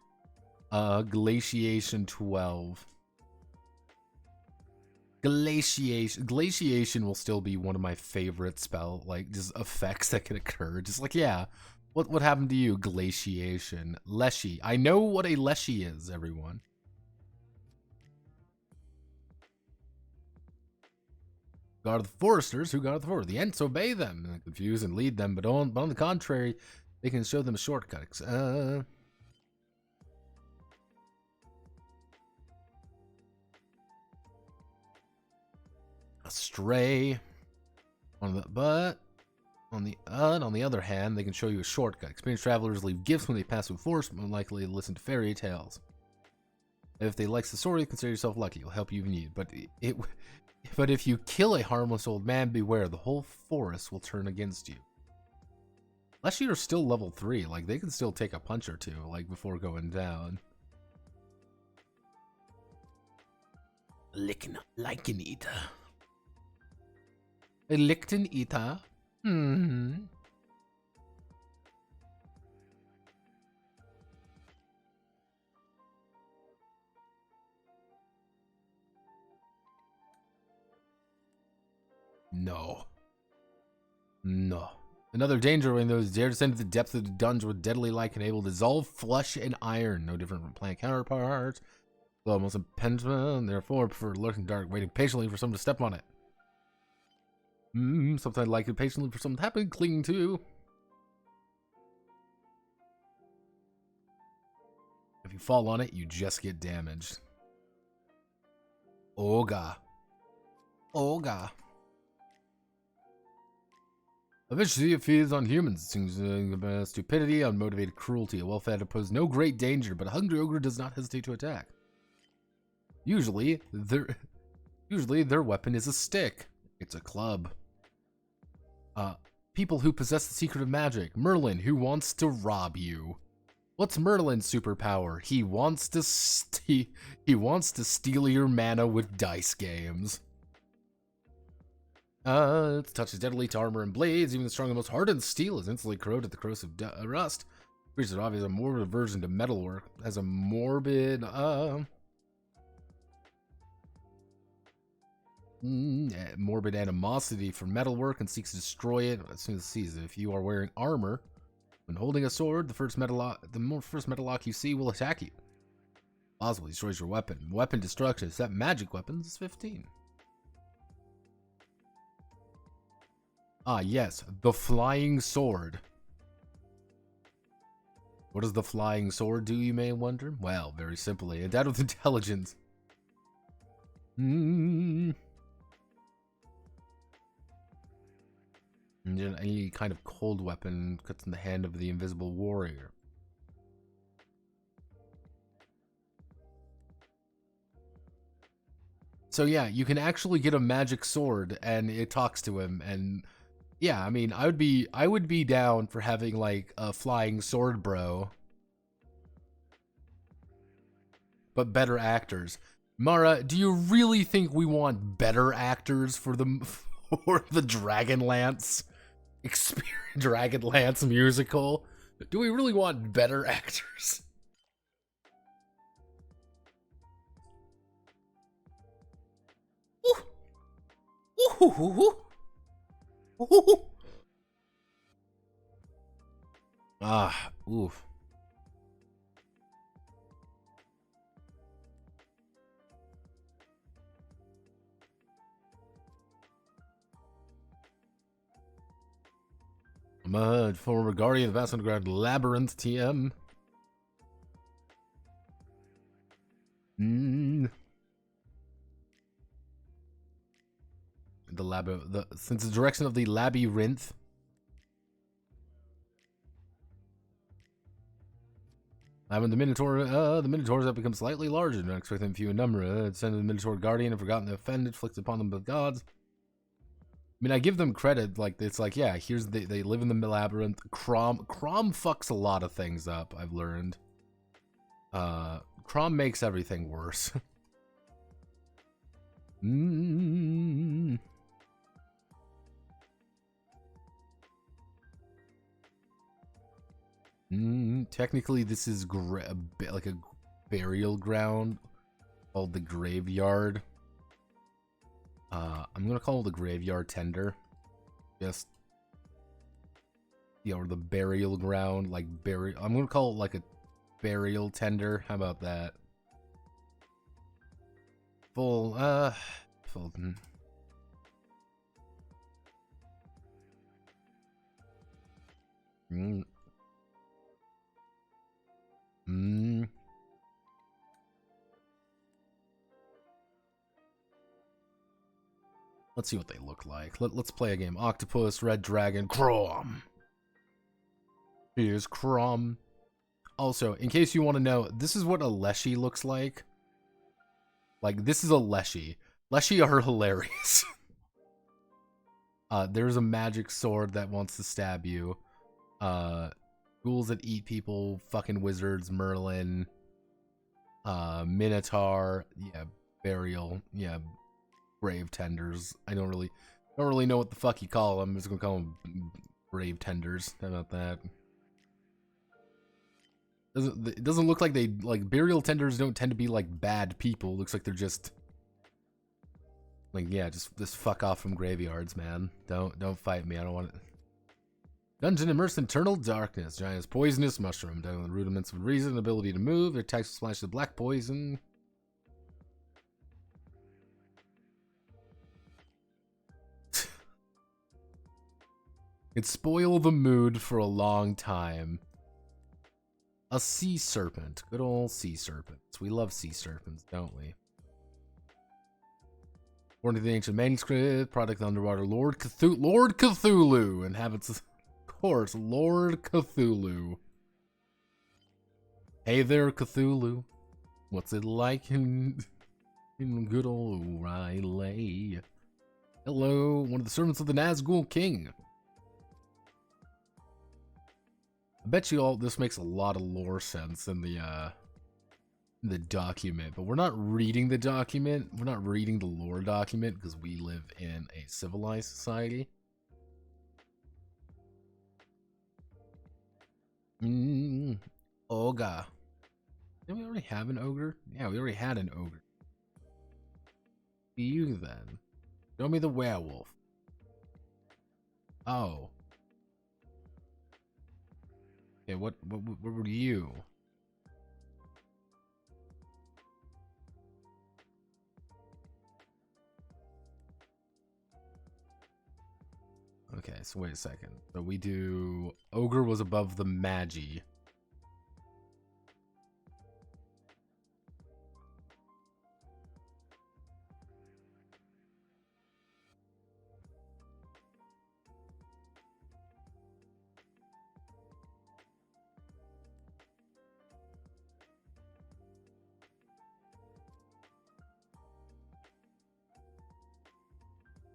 Glaciation 12. Glaciation will still be one of my favorite spell, like, just effects that can occur. Just like, yeah, what happened to you? Glaciation. Leshy. I know what a leshy is, everyone. Guard the foresters. Who guard the forest? The Ents obey them and confuse and lead them, but on the contrary, they can show them shortcuts. Stray. On the other hand, they can show you a shortcut. Experienced travelers leave gifts when they pass through forest, more likely to listen to fairy tales. If they like the story, consider yourself lucky. It'll help you if you need. But if you kill a harmless old man, beware. The whole forest will turn against you. Leshy are still level 3. Like, they can still take a punch or two, like, before going down. Lichen eater. A lichen eater? No. Another danger when those dare descend to the depth of the dungeon with deadly lichen able to dissolve flesh and iron. No different from plant counterparts. Though almost impediment, therefore prefer lurking dark, waiting patiently for someone to step on it. Sometimes lichen patiently for something to happen, cling to. If you fall on it, you just get damaged. Oga. Eventually, it feeds on humans. It seems stupidity, unmotivated cruelty. A well-fed poses no great danger, but a hungry ogre does not hesitate to attack. Usually, their weapon is a stick. It's a club. People who possess the secret of magic. Merlin, who wants to rob you. What's Merlin's superpower? He wants to steal your mana with dice games. It touches deadly to armor and blades. Even the strong and most hardened steel is instantly corroded at the corrosive rust. Creatures are obviously a morbid aversion to metalwork. Has a morbid morbid animosity for metalwork and seeks to destroy it as soon as it sees it. If you are wearing armor, when holding a sword, the first metal lock you see will attack you. Possibly destroys your weapon. Weapon destruction, except magic weapons, is 15. Ah, yes, the flying sword. What does the flying sword do, you may wonder? Well, very simply, endowed with intelligence. And then any kind of cold weapon cuts in the hand of the invisible warrior. So yeah, you can actually get a magic sword and it talks to him, and yeah, I mean, I would be down for having like a flying sword bro, but better actors. Mara, do you really think we want better actors for the Dragonlance Dragonlance musical? Do we really want better actors? Ah, oof. I'm a former guardian of the vast underground labyrinth, TM. Since the direction of the labyrinth. When the Minotaurs have become slightly larger, not expecting few in number. Descended the Minotaur Guardian and forgotten the offend inflicted upon them by the gods. I mean, I give them credit. Like, it's like, yeah, here's they live in the labyrinth. Crom fucks a lot of things up, I've learned. Crom makes everything worse. Technically, this is like a burial ground called the graveyard. I'm gonna call it the graveyard tender. Just, or the burial ground, like I'm gonna call it like a burial tender. How about that? Full. Let's see what they look like. Let's play a game. Octopus, Red Dragon, Crom. Here's Crom. Also, in case you want to know, this is what a Leshy looks like. Like, this is a Leshy. Leshy are hilarious. There's a magic sword that wants to stab you. Ghouls that eat people, fucking wizards, Merlin, Minotaur, yeah, burial, yeah, grave tenders. I don't really know what the fuck you call them. I'm just gonna call them grave tenders. How about that? It doesn't look like burial tenders don't tend to be like bad people. It looks like they're just like, yeah, just fuck off from graveyards, man. Don't fight me. I don't want it. Dungeon immersed in eternal darkness. Giant's poisonous mushroom. Down with the rudiments of reason, ability to move. Their attacks splash the black poison. It spoiled the mood for a long time. A sea serpent. Good old sea serpents. We love sea serpents, don't we? According to the ancient manuscript, product of underwater Lord Cthulhu inhabits, of course, Lord Cthulhu. Hey there, Cthulhu. What's it like in good old Riley? Hello, one of the servants of the Nazgul King. I bet you all this makes a lot of lore sense in the document, but we're not reading the document. We're not reading the lore document because we live in a civilized society. Ogre. Did we already have an ogre? Yeah, we already had an ogre. You then. Show me the werewolf. Oh. Okay, what were you? Okay, so wait a second. So we do ogre was above the magi.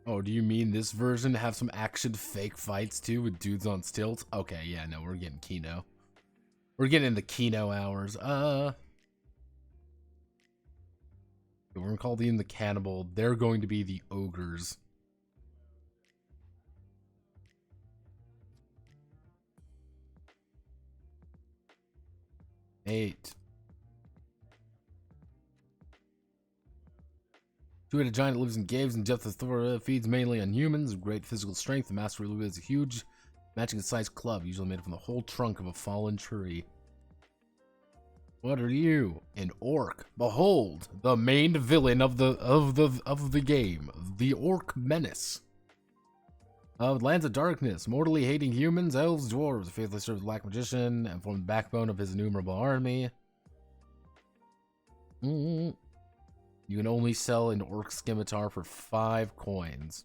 Oh, do you mean this version have some action fake fights too with dudes on stilts? Okay, yeah, no, we're getting Kino. We're getting in the Kino hours. We're gonna call them the cannibal. They're going to be the ogres. Eight. Two-headed giant lives in caves and depth of Thor feeds mainly on humans. Great physical strength. The master is a huge, matching-sized club, usually made from the whole trunk of a fallen tree. What are you? An orc. Behold, the main villain of the game, the Orc Menace. Of lands of darkness, mortally hating humans, elves, dwarves, faithfully serves Black Magician, and formed the backbone of his innumerable army. You can only sell an orc scimitar for 5 coins.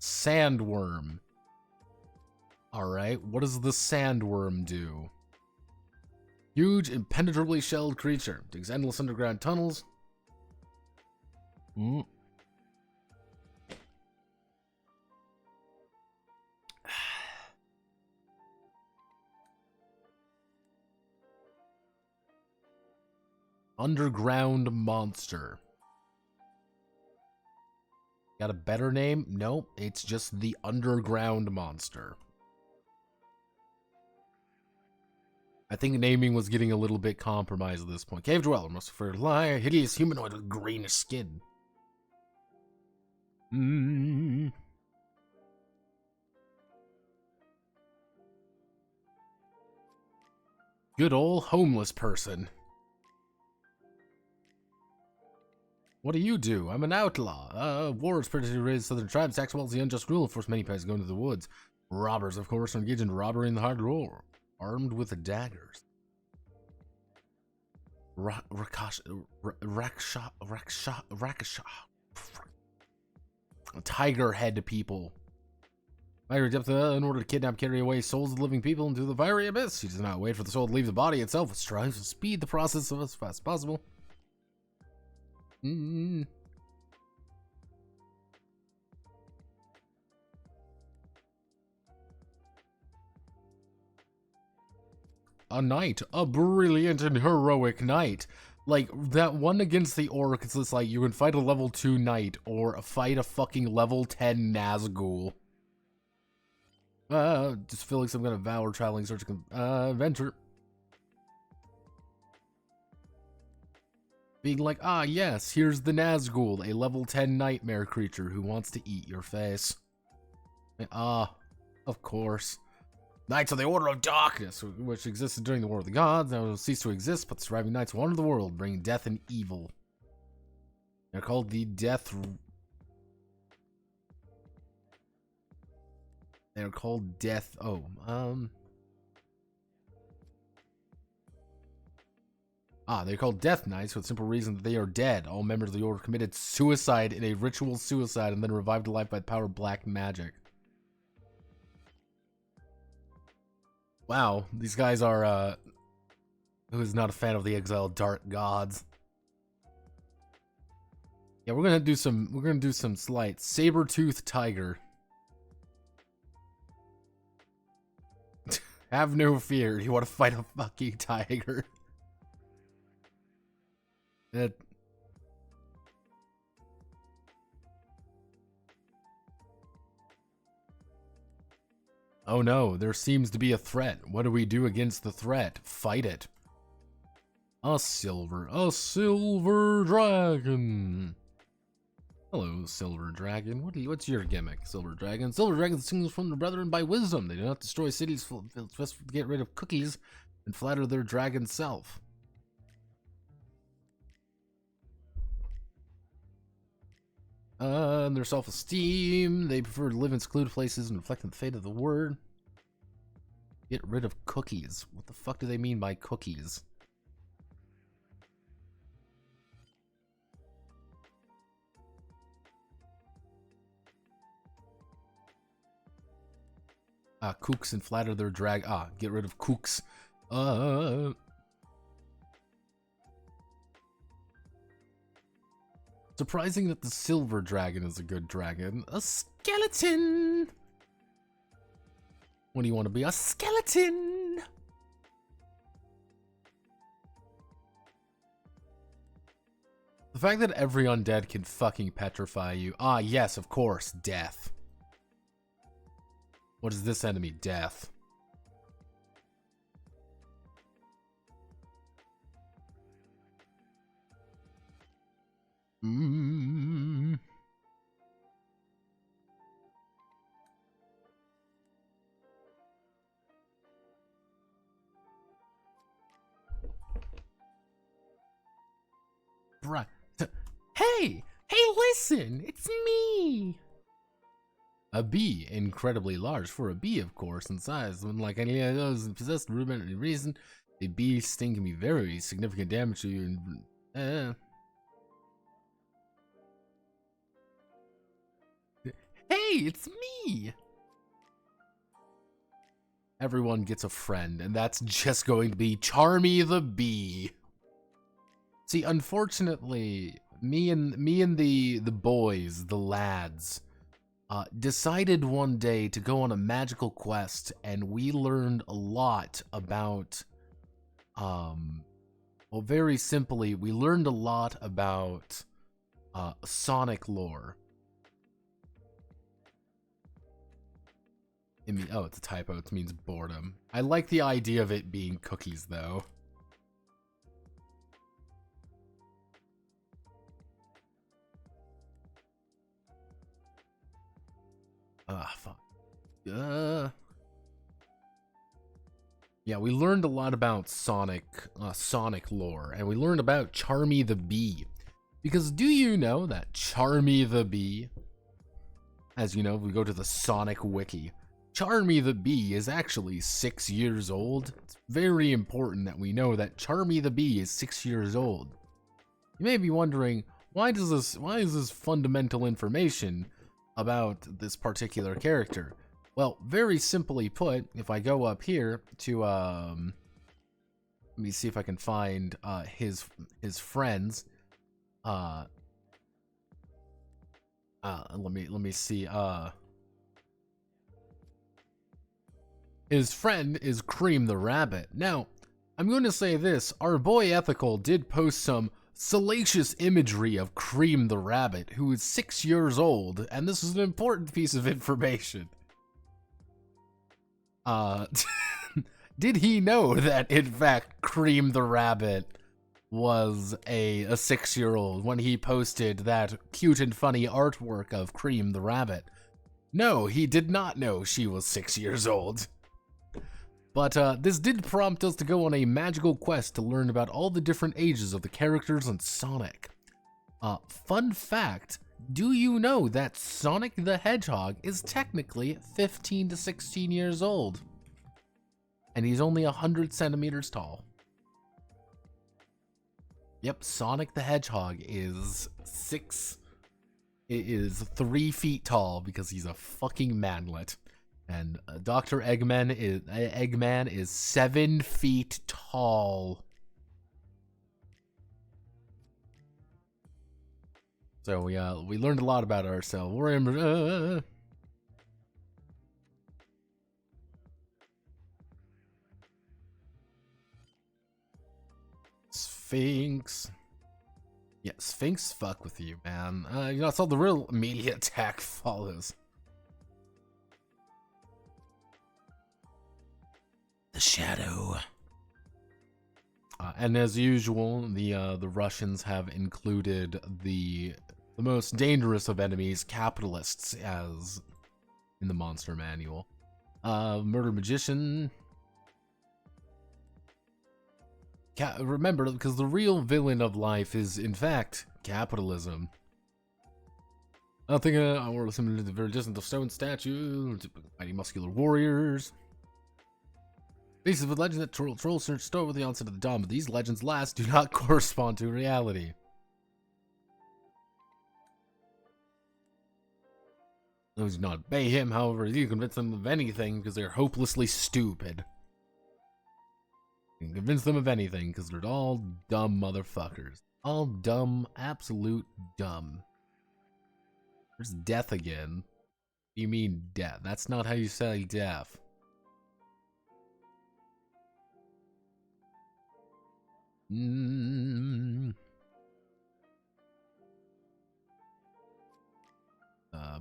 Sandworm. Alright, what does the sandworm do? Huge, impenetrably shelled creature. Digs endless underground tunnels. Underground monster. Got a better name? Nope, it's just the underground monster. I think naming was getting a little bit compromised at this point. Cave dweller, most preferred liar, hideous humanoid with greenish skin. Good old homeless person. What do? I'm an outlaw. Wars predatory raised southern tribes, tax walls, the unjust rule, and force many pets to go into the woods. Robbers, of course, engage in robbery in the hard roar, armed with daggers. Tiger head people. Fiery depth in order to kidnap, carry away souls of living people into the fiery abyss. He does not wait for the soul to leave the body itself, but strives to speed the process as fast as possible. A knight, a brilliant and heroic knight. Like, that one against the orc, it's just like, you can fight a level 2 knight, or fight a fucking level 10 Nazgul. Just feeling some kind of vow or traveling search adventure. Being like, ah yes, here's the Nazgul, a level 10 nightmare creature who wants to eat your face. And, of course. Knights of the Order of Darkness, which existed during the War of the Gods, now will cease to exist, but the surviving knights wander the world, bringing death and evil. They're called the Death... They're called Death... they're called Death Knights for the simple reason that they are dead. All members of the Order committed suicide in a ritual suicide and then revived to life by the power of black magic. Wow, these guys are, who is not a fan of the exiled dark gods? Yeah, we're gonna do some slight saber-toothed tiger. Have no fear, you want to fight a fucking tiger. Oh no, there seems to be a threat. What do we do against the threat? Fight it. A silver dragon. Hello, silver dragon. What's your gimmick, silver dragon? Silver dragon sings from the brethren by wisdom. They do not destroy cities just to get rid of cookies and flatter their dragon self. Their self-esteem. They prefer to live in secluded places and reflect on the fate of the word. Get rid of cookies. What the fuck do they mean by cookies? Kooks and flatter their drag. Get rid of kooks. Surprising that the silver dragon is a good dragon. A skeleton! What do you want to be? A skeleton! The fact that every undead can fucking petrify you. Ah, yes, of course. Death. What is this enemy? Death. Mm. Bruh. Hey! Hey, listen! It's me! A bee, incredibly large for a bee, of course, in size. When, like any of those possessed rudimentary reason, a bee's sting can be very significant damage to you. Hey, it's me! Everyone gets a friend, and that's just going to be Charmy the Bee. See, unfortunately, me and the boys, the lads, decided one day to go on a magical quest, and we learned a lot about, well, very simply, we learned a lot about Sonic lore. Oh, it's a typo. It means boredom. I like the idea of it being cookies, though. Ah, fuck. Yeah, we learned a lot about Sonic lore, and we learned about Charmy the Bee. Because do you know that Charmy the Bee, as you know, we go to the Sonic Wiki, Charmy the Bee is actually 6 years old. It's very important that we know that Charmy the Bee is 6 years old. You may be wondering, why is this fundamental information about this particular character? Well, very simply put, if I go up here to let me see if I can find his friends. Let me see. His friend is Cream the Rabbit. Now, I'm going to say this, our boy Ethical did post some salacious imagery of Cream the Rabbit, who is 6 years old, and this is an important piece of information. Did he know that, in fact, Cream the Rabbit was a 6-year-old when he posted that cute and funny artwork of Cream the Rabbit? No, he did not know she was 6 years old. But this did prompt us to go on a magical quest to learn about all the different ages of the characters in Sonic. Fun fact, do you know that Sonic the Hedgehog is technically 15 to 16 years old? And he's only 100 centimeters tall. Yep, Sonic the Hedgehog is 3 feet tall because he's a fucking manlet. And Dr. Eggman is 7 feet tall. So we learned a lot about ourselves. We're in Sphinx. Yeah, Sphinx fuck with you, man. You know, it's all the real immediate attack follows. The shadow. And as usual, the Russians have included the most dangerous of enemies, capitalists, as in the monster manual. Murder magician. Remember, because the real villain of life is, in fact, capitalism. Nothing or similar to the very distant of stone statue, mighty muscular warriors. Pieces of legend that trolls search store with the onset of the dawn, but these legends last do not correspond to reality. Those do not obey him, however, you convince them of anything because they're hopelessly stupid. You can convince them of anything because they're all dumb motherfuckers. All dumb, absolute dumb. There's death again. What do you mean death? That's not how you say death.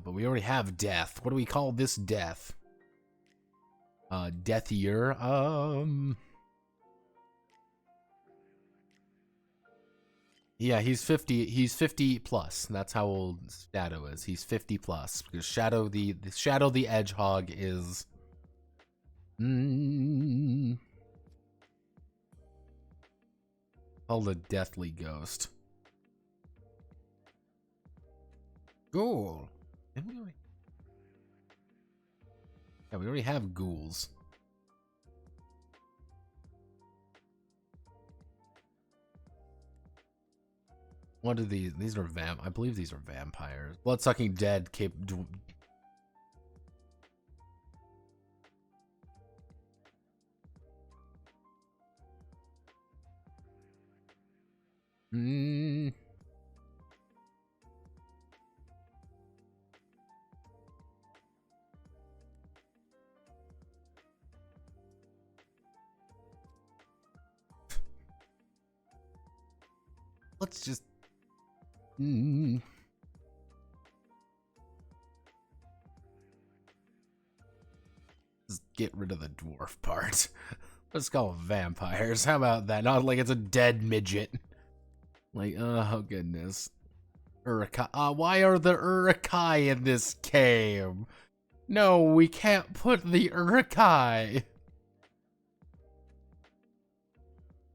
But we already have death. What do we call this death? Deathier. Yeah, he's 50. He's 50 plus. That's how old Shadow is. He's 50 plus because Shadow the Hedgehog is. Called a deathly ghost. Ghoul. Yeah, we already have ghouls. What are these? These are I believe these are vampires. Blood-sucking dead Let's just Just get rid of the dwarf part. Let's call them vampires. How about that? Not like it's a dead midget. Like, oh goodness. Urukai. Why are the Urukai in this cave? No, we can't put the Urukai.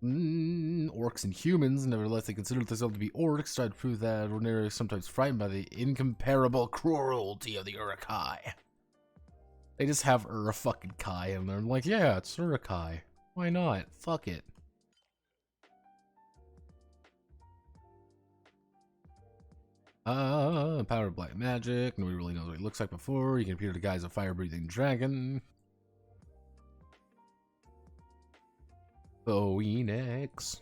Orcs and humans, nevertheless, they consider themselves to be orcs, try to prove that ordinarily sometimes frightened by the incomparable cruelty of the Urukai. They just have fucking Kai and they're like, yeah, it's Urukai. Why not? Fuck it. Power of black magic. Nobody really knows what he looks like before. He can appear to guise a fire-breathing dragon. Phoenix.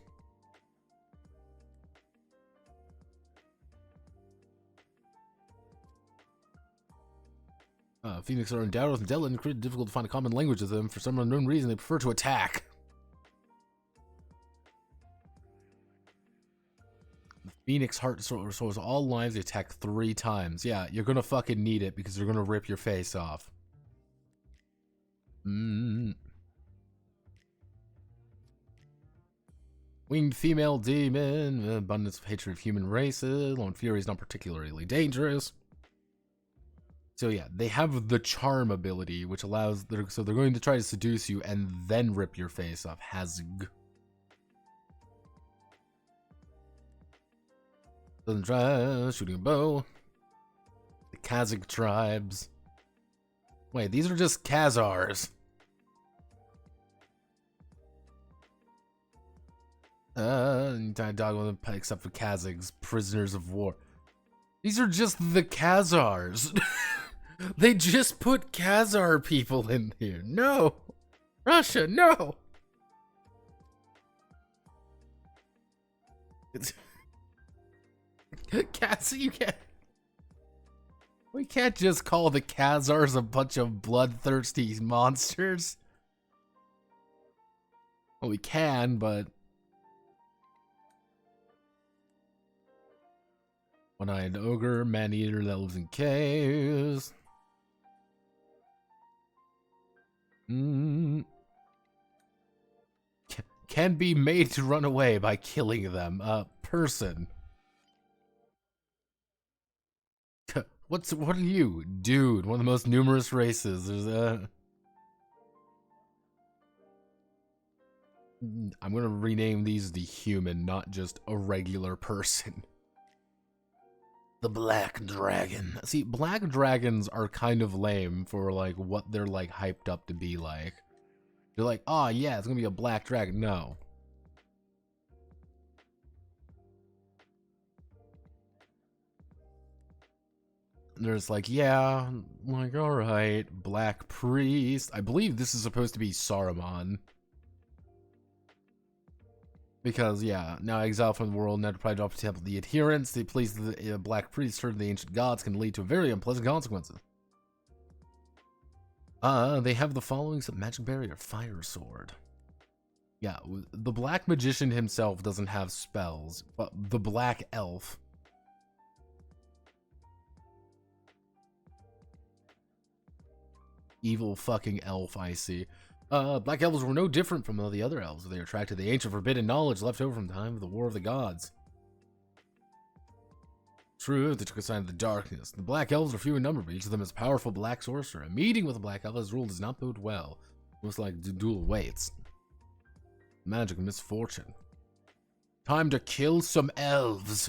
Phoenix are endowed with intelligence and create difficult to find a common language with them. For some unknown reason, they prefer to attack. The Phoenix heart restores all lives. They attack 3 times. Yeah, you're gonna fucking need it because they're gonna rip your face off. Winged female demon, abundance of hatred of human races. Lone Fury is not particularly dangerous. So yeah, they have the charm ability, which allows so they're going to try to seduce you and then rip your face off. Hazg. Doesn't try shooting a bow. The Kazakh tribes. Wait, these are just Khazars. Dog with a except for Kazakhs, prisoners of war. These are just the Khazars. They just put Khazar people in here. No, Russia, no. You can't. We can't just call the Khazars a bunch of bloodthirsty monsters. Well, we can, but. One-eyed ogre, man-eater that lives in caves. Can be made to run away by killing them. Person. What are you? Dude, one of the most numerous races. There's I'm gonna rename these the human, not just a regular person. The Black Dragon. See, Black Dragons are kind of lame for, like, what they're, like, hyped up to be like. They're like, oh, yeah, it's gonna be a Black Dragon. No. There's like, yeah, like, alright, Black Priest. I believe this is supposed to be Saruman. Because, yeah, now exiled from the world, now deprived of the adherents, they please the black priesthood of the ancient gods can lead to very unpleasant consequences. They have the following: magic barrier, fire sword. Yeah, the black magician himself doesn't have spells, but the black elf. Evil fucking elf, I see. Black elves were no different from all the other elves. They attracted the ancient forbidden knowledge left over from the time of the War of the Gods. True, they took a sign of the darkness. The black elves are few in number, but each of them is a powerful black sorcerer. A meeting with a black elf as rule does not bode well. Most like dual weights. Magic misfortune. Time to kill some elves.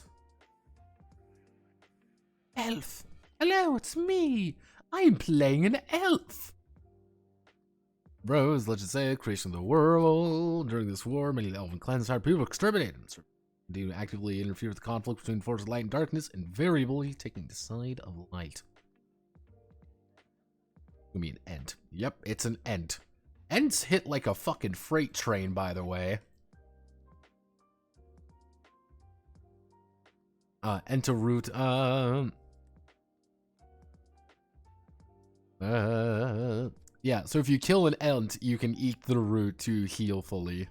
Elf. Hello, it's me. I'm playing an elf. Bros, legends say, creation of the world. During this war, many elven clans hired people exterminated. Do actively interfere with the conflict between forces of light and darkness, invariably taking the side of light. I mean, Ent. Yep, it's an Ent. Ents hit like a fucking freight train, by the way. Enter root. Yeah, so if you kill an Ent, you can eat the root to heal fully.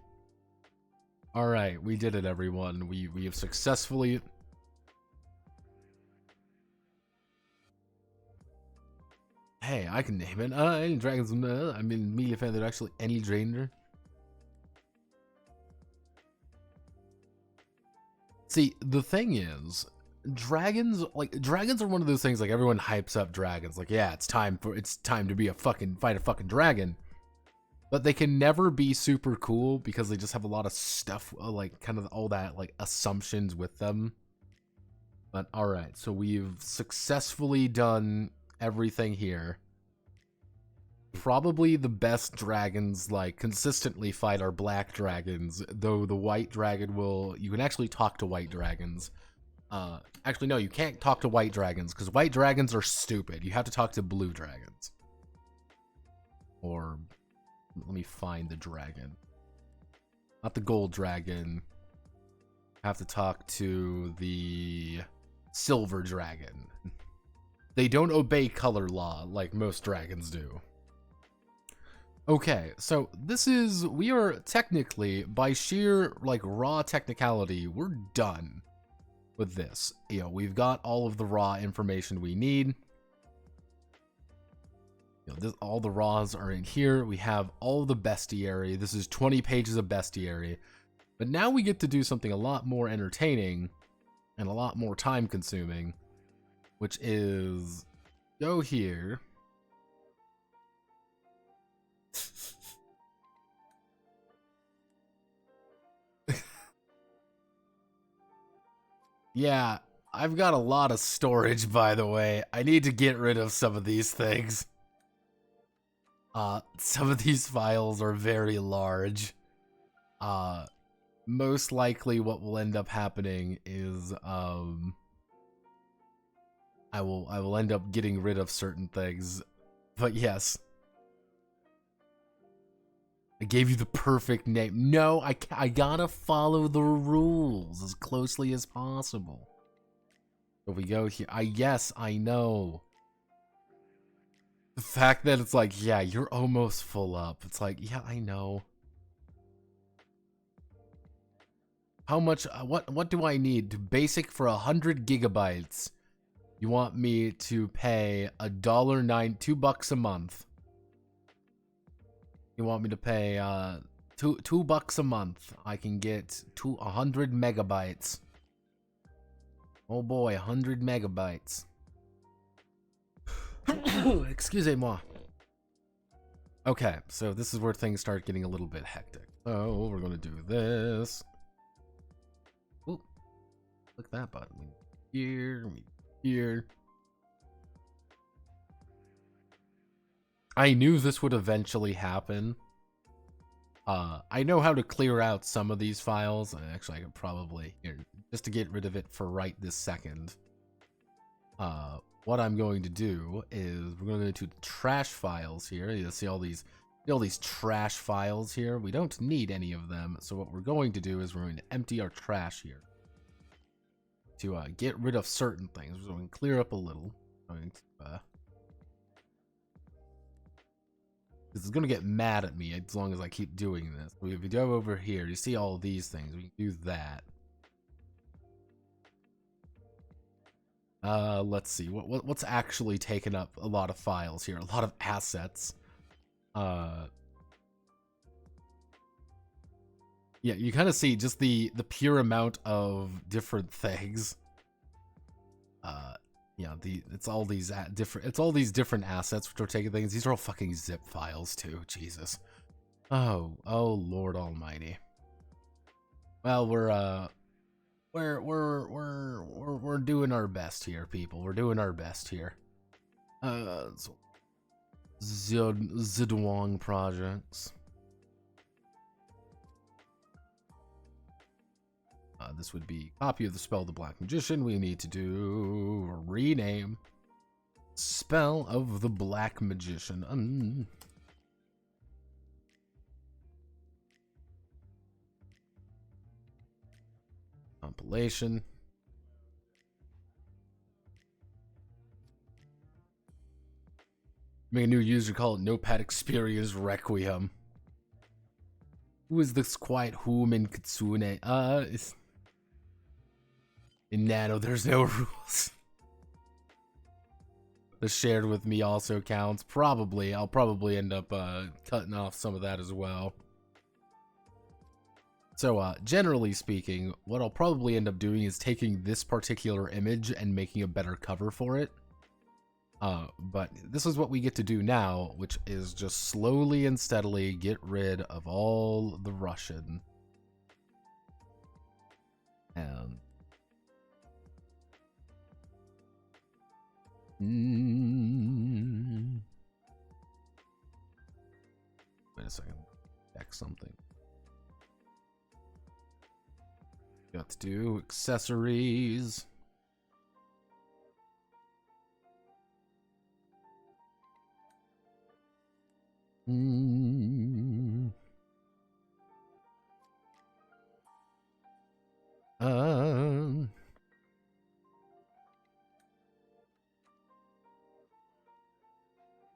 Alright, we did it, everyone. We have successfully... Hey, I can name it. Any dragons, I mean, media fan, there's actually any drainer. See, the thing is, dragons are one of those things, like, everyone hypes up dragons. Like, yeah, it's time to be fight a fucking dragon. But they can never be super cool because they just have a lot of stuff, like, kind of all that, like, assumptions with them. But, alright, so we've successfully done everything here. Probably the best dragons, like, consistently fight are black dragons, though the white dragon will... You can actually talk to white dragons. Actually, no, you can't talk to white dragons, because white dragons are stupid. You have to talk to blue dragons. Or... Let me find the dragon. Not the gold dragon. I have to talk to the silver dragon. They don't obey color law like most dragons do. Okay, so we are technically, by sheer, like, raw technicality, we're done with this. You know, we've got all of the raw information we need. You know, all the raws are in here. We have all the bestiary. This is 20 pages of bestiary. But now we get to do something a lot more entertaining and a lot more time consuming, which is go here. Yeah, I've got a lot of storage, by the way. I need to get rid of some of these things. Some of these files are very large. Most likely what will end up happening is, I will end up getting rid of certain things. But yes. I gave you the perfect name. No, I gotta follow the rules as closely as possible. So we go here. Yes, I know. The fact that it's like, yeah, you're almost full up. It's like, yeah, I know. How much, what do I need? Basic for 100 gigabytes. You want me to pay $2 a month. You want me to pay, $2 a month. I can get 100 megabytes. Oh boy, 100 megabytes. Excusez-moi. Okay, so this is where things start getting a little bit hectic. So we're gonna do this. Ooh, click that button. Here. I knew this would eventually happen. I know how to clear out some of these files. Actually, I could probably here just to get rid of it for right this second. What I'm going to do is we're going to go to trash files here. You'll see all these All these trash files here. We don't need any of them. So what we're going to do is we're going to empty our trash here to get rid of certain things. We're going to clear up a little. This is going to get mad at me as long as I keep doing this. If we go over here, you see all these things. We can do that. Let's see. What's actually taken up a lot of files here? A lot of assets. Yeah, you kind of see just the pure amount of different things. Yeah, it's all these different assets which are taking things. These are all fucking zip files too. Jesus. Oh Lord Almighty. Well, we're doing our best here, people. We're doing our best here. So DUWANG projects. This would be copy of the spell of the Black Magician. We need to do rename spell of the Black Magician. Compilation. Make a new user, call it Notepad Experience Requiem. Who is this quiet human Kitsune? In Nano, there's no rules. The shared with me also counts. Probably. I'll probably end up cutting off some of that as well. So, generally speaking, what I'll probably end up doing is taking this particular image and making a better cover for it. But this is what we get to do now, which is just slowly and steadily get rid of all the Russian. And wait a second. Check something. Got to do accessories.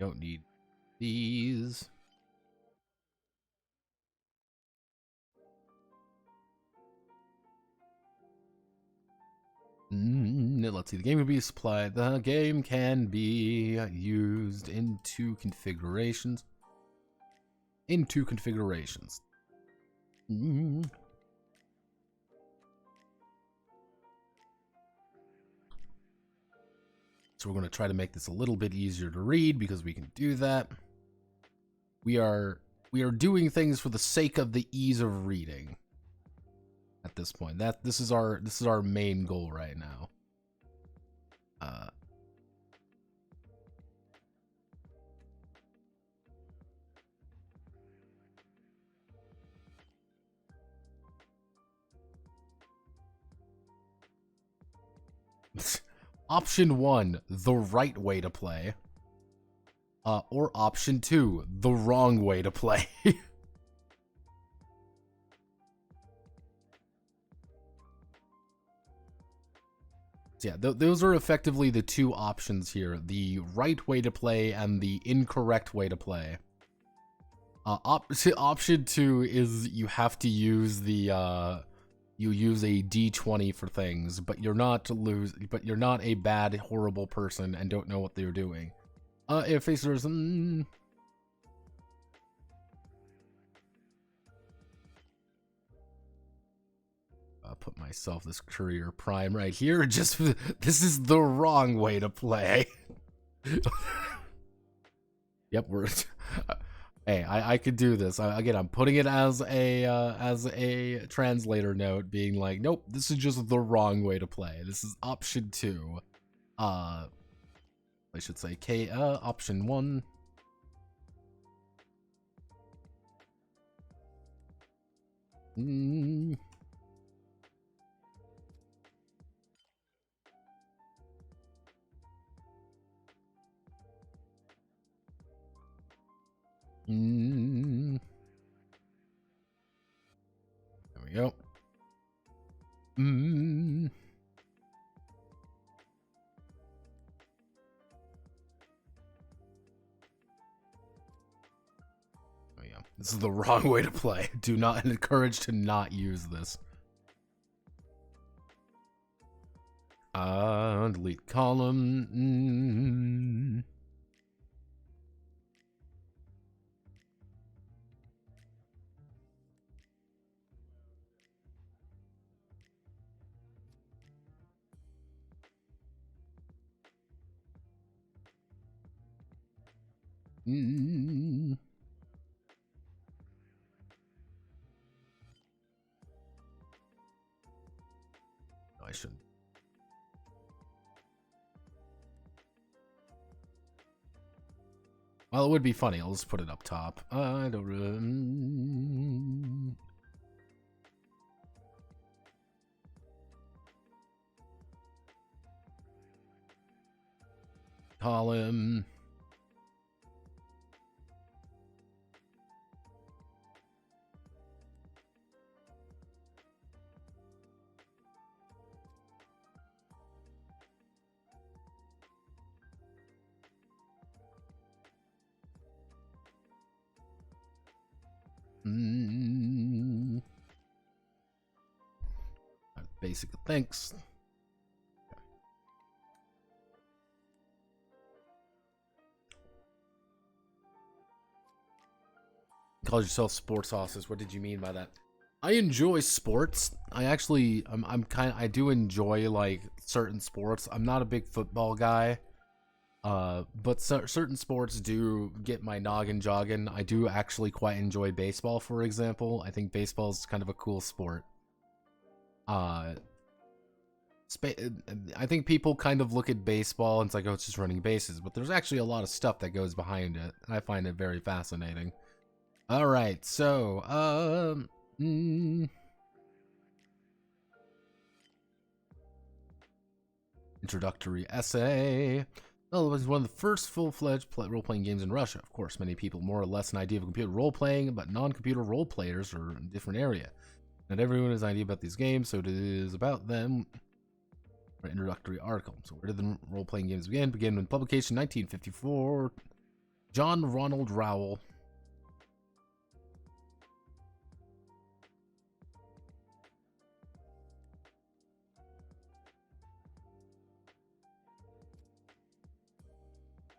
Don't need these. Let's see. The game can be supplied. The game can be used in two configurations. So we're going to try to make this a little bit easier to read because we can do that. We are doing things for the sake of the ease of reading. At this point, this is our main goal right now. Option 1, the right way to play. Or option 2, the wrong way to play. So yeah, those are effectively the two options here. The right way to play and the incorrect way to play. Option 2 is you have to use the, you use a D20 for things, but you're not a bad, horrible person and don't know what they're doing. Facers, put myself this career prime right here. Just this is the wrong way to play. Yep, we're. Hey, I could do this. Again, I'm putting it as a translator note, being like, nope, this is just the wrong way to play. This is option 2. I should say option 1. Mm. Oh yeah, this is the wrong way to play. Do not encourage to not use this. Delete column. I shouldn't. Well, it would be funny. I'll just put it up top. I don't really. Column. Basic thanks. Call yourself sports sauces. What did you mean by that? I enjoy sports. I do enjoy like certain sports. I'm not a big football guy. But certain sports do get my noggin jogging. I do actually quite enjoy baseball, for example. I think baseball is kind of a cool sport. I think people kind of look at baseball and it's like, oh, it's just running bases, but there's actually a lot of stuff that goes behind it, and I find it very fascinating. All right, so introductory essay. Well, it was one of the first full-fledged role-playing games in Russia. Of course, many people more or less an idea of computer role-playing, but non-computer role players are in a different area. Not everyone has an idea about these games, so it is about them. Our introductory article. So where did the role-playing games begin? Began in publication 1954. John Ronald Rowell.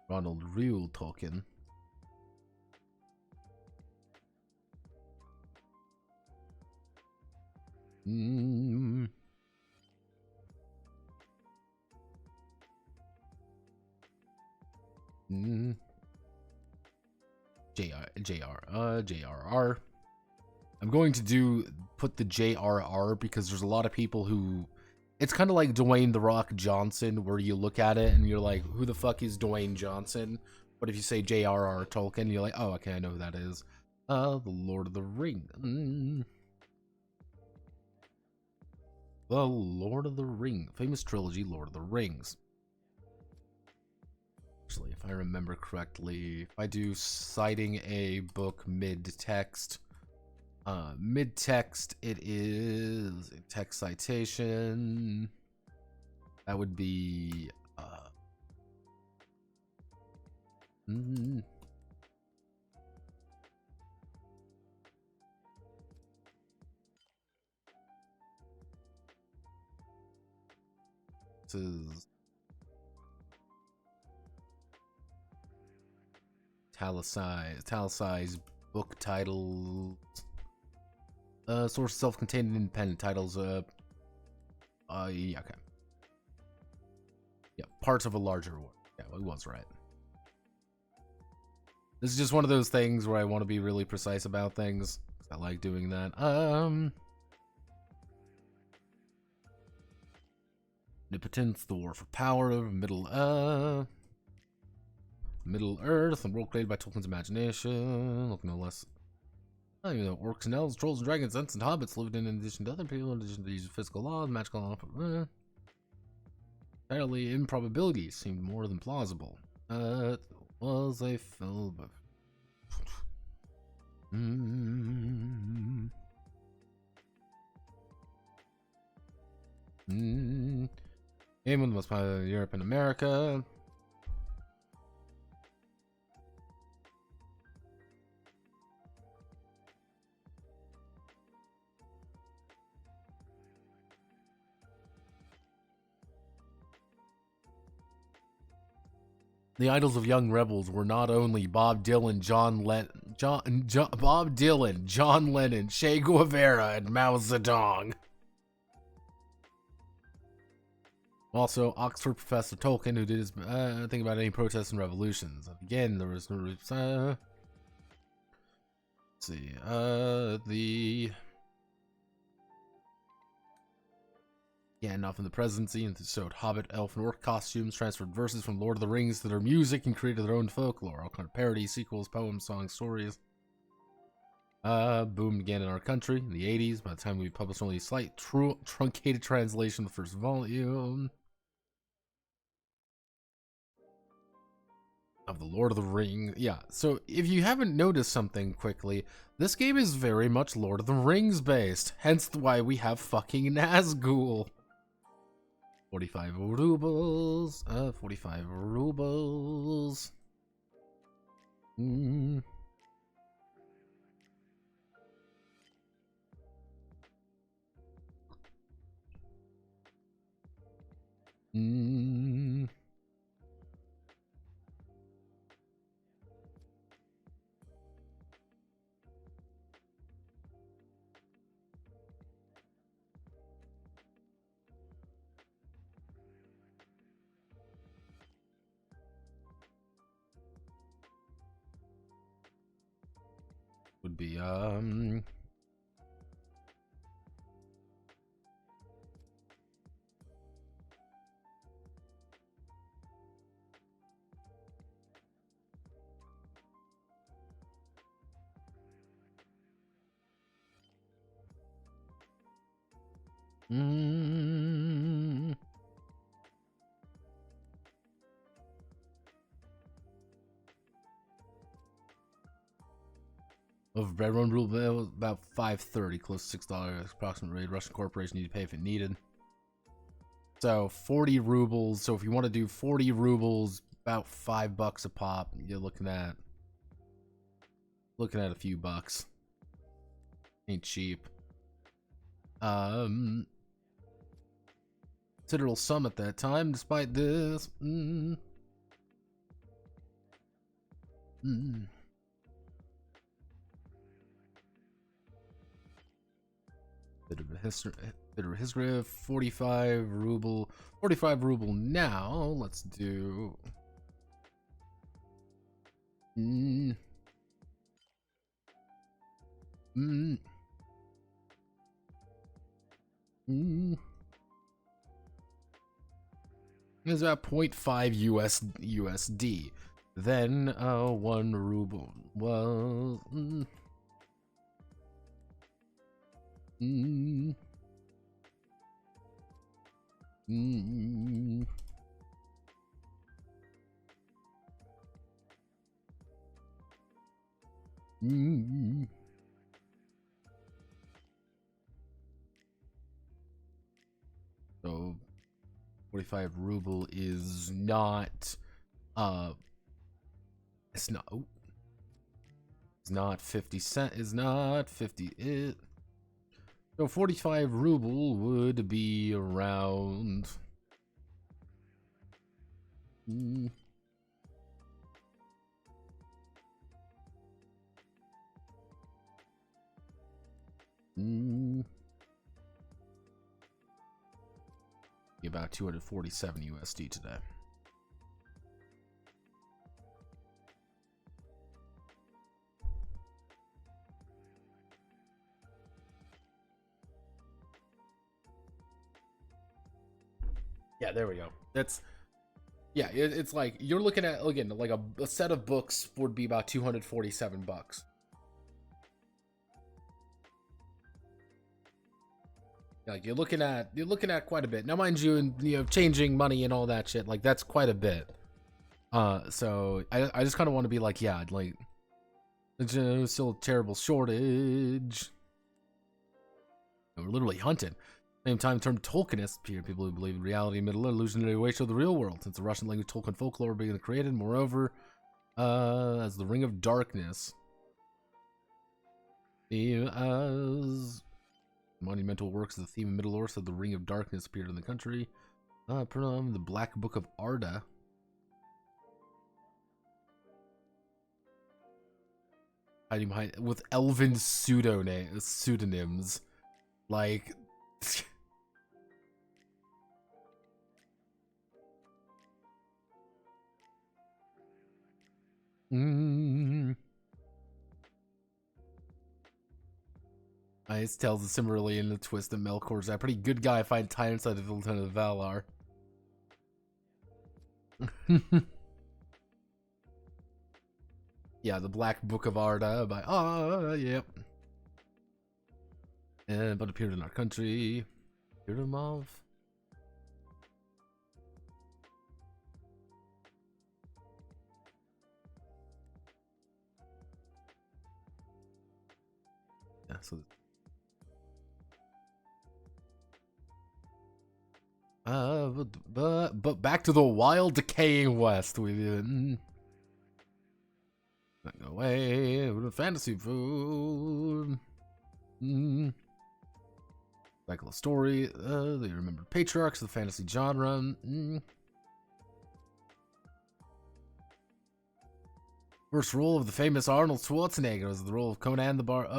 Ronald Reuel Tolkien. JRR. I'm going to put the JRR because there's a lot of people who, it's kind of like Dwayne "The Rock" Johnson, where you look at it and you're like, who the fuck is Dwayne Johnson? But if you say J.R.R. Tolkien, you're like, oh, okay, I know who that is. The Lord of the Ring. The Lord of the Ring. Famous trilogy, Lord of the Rings. Actually, if I remember correctly, if I do citing a book mid-text, it is a text citation. That would be this is italicized book title. Source self-contained independent titles. Yeah, okay. Yeah, parts of a larger work. Yeah, well, he was right. This is just one of those things where I want to be really precise about things. I like doing that. Omnipotence, the war for power, Middle Earth, and world created by Tolkien's imagination. Look no less. Oh, you know, orcs and elves, trolls and dragons, ents and hobbits lived in addition to other people, in addition to these physical laws, magical laws. Entirely improbabilities seemed more than plausible. Was a film of Game one of the most popular in Europe and America. The idols of young rebels were not only Bob Dylan, John Lennon, Che Guevara, and Mao Zedong. Also, Oxford professor Tolkien, who did his think about any protests and revolutions. Again, there was no. Let's see. Gandalf in the presidency, and sewed hobbit, elf, and orc costumes, transferred verses from Lord of the Rings to their music, and created their own folklore. All kind of parodies, sequels, poems, songs, stories. Boomed again in our country in the 80s. By the time we published only a slight truncated translation of the first volume of the Lord of the Rings. Yeah, so if you haven't noticed something quickly, this game is very much Lord of the Rings based. Hence why we have fucking Nazgul. 45 rubles. 45 rubles. Mm. Mm. Would be of Red Run rule about $5.30, close to $6 approximate rate. Russian corporation need to pay if it needed. So 40 rubles. So if you want to do 40 rubles, about $5 a pop, you're looking at a few bucks. Ain't cheap. Considerable sum at that time, despite this. Bit of a history of 45 ruble now. Let's do It's about 0.5 USD. Then 1 ruble. Well, So 45 ruble is not it's not 50 cent, is not 50 so 45 ruble would be around about 247 USD today. Yeah, there we go. That's it's like you're looking at again like a set of books would be about $247. Like you're looking at quite a bit. Now mind you, and changing money and all that shit, like that's quite a bit. So I just kind of want to be like, yeah, like it's still a terrible shortage. We're literally hunted. Same time, the term Tolkienist appeared. People who believe in reality and middle illusionary way show the real world, since the Russian language Tolkien folklore being created. Moreover, as the Ring of Darkness, as monumental works of the theme of Middle Earth of the Ring of Darkness appeared in the country. The Black Book of Arda. Hiding behind with elven pseudonyms, like. Ice tells us similarly in the twist that Melkor's a pretty good guy fighting tyrants out of the Lieutenant of Valar. Yeah, the Black Book of Arda by yep. But appeared in our country. Irumov. Yeah, so but back to the wild decaying west. We didn't go away with fantasy food. Cycle of story. They remembered patriarchs of the fantasy genre. First role of the famous Arnold Schwarzenegger was the role of Conan the Barbarian.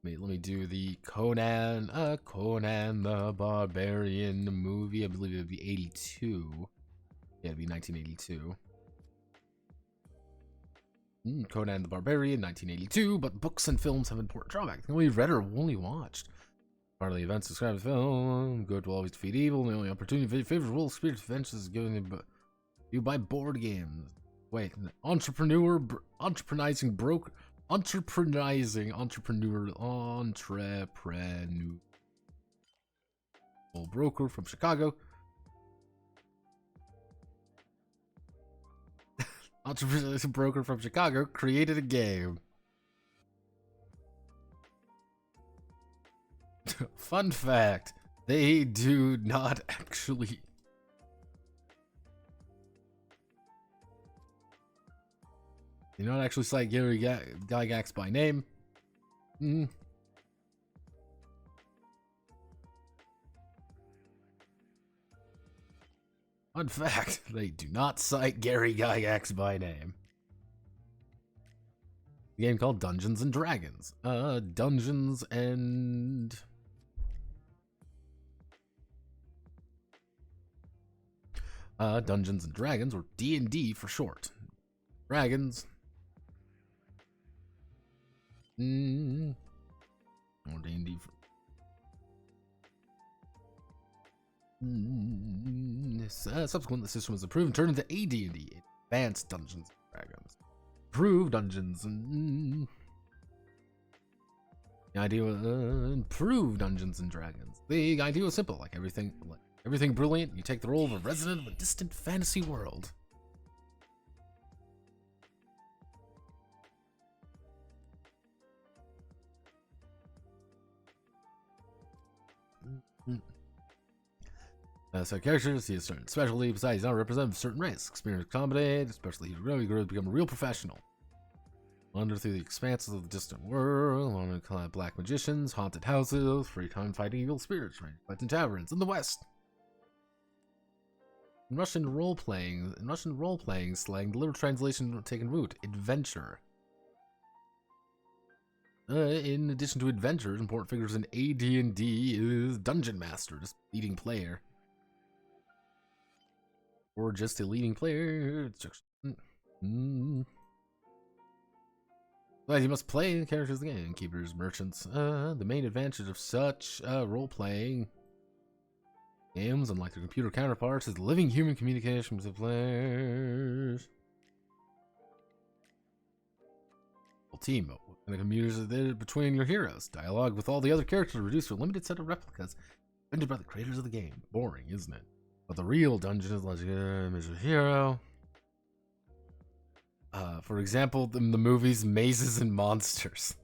Let me do the Conan the Barbarian movie. I believe it would be 82. Yeah, it'd be 1982. Conan the Barbarian, 1982. But books and films have important drawbacks. Only read or only watched. Part of the events described in the film. Good will always defeat evil. The only opportunity for favorite role spirit adventures is given you by board games. Wait, entrepreneur broker from Chicago. Entrepreneur broker from Chicago created a game. Fun fact, they do not actually. They don't actually cite Gary Gygax by name. Fun fact, they do not cite Gary Gygax by name. A game called Dungeons and Dragons. Dungeons and Dragons, or D&D for short. Dragons. Or D&D for... subsequently, the system was improved and turned into AD&D, Advanced Dungeons and Dragons. Improved Dungeons and... The idea was improved Dungeons and Dragons. The idea was simple, like everything brilliant. You take the role of a resident of a distant fantasy world. So characters, he has certain specialty. Besides, he's not represented a certain race. Experience accommodate, especially he grows to become a real professional. Wander through the expanses of the distant world, along with black magicians, haunted houses, free time fighting evil spirits, fighting taverns in the west. In Russian role-playing slang, the literal translation taken root, adventure. In addition to adventures, important figures in AD&D is Dungeon Master, just leading player. Or just a leading player. Well, you must play the characters of the game. Keepers, merchants. The main advantage of such role-playing games, unlike their computer counterparts, is living human communication with the players. Team mode. And the communication between your heroes. Dialogue with all the other characters reduced to a limited set of replicas invented by the creators of the game. Boring, isn't it? But the real dungeon is like as a hero. For example, in the movies Mazes and Monsters.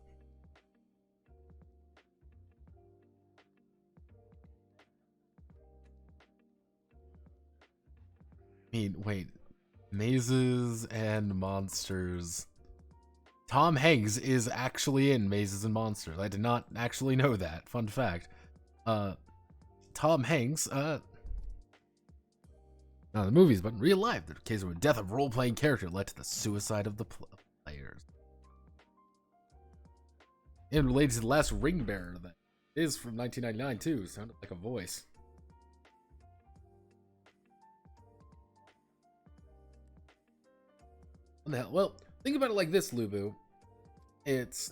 I mean, wait. Mazes and Monsters. Tom Hanks is actually in Mazes and Monsters. I did not actually know that. Fun fact. Tom Hanks, not in the movies, but in real life, the case of a death of role-playing character led to the suicide of the players. And related to the last Ring Bearer, that is from 1999 too. Sounded like a voice. What the hell? Well, think about it like this, Lubu. It's...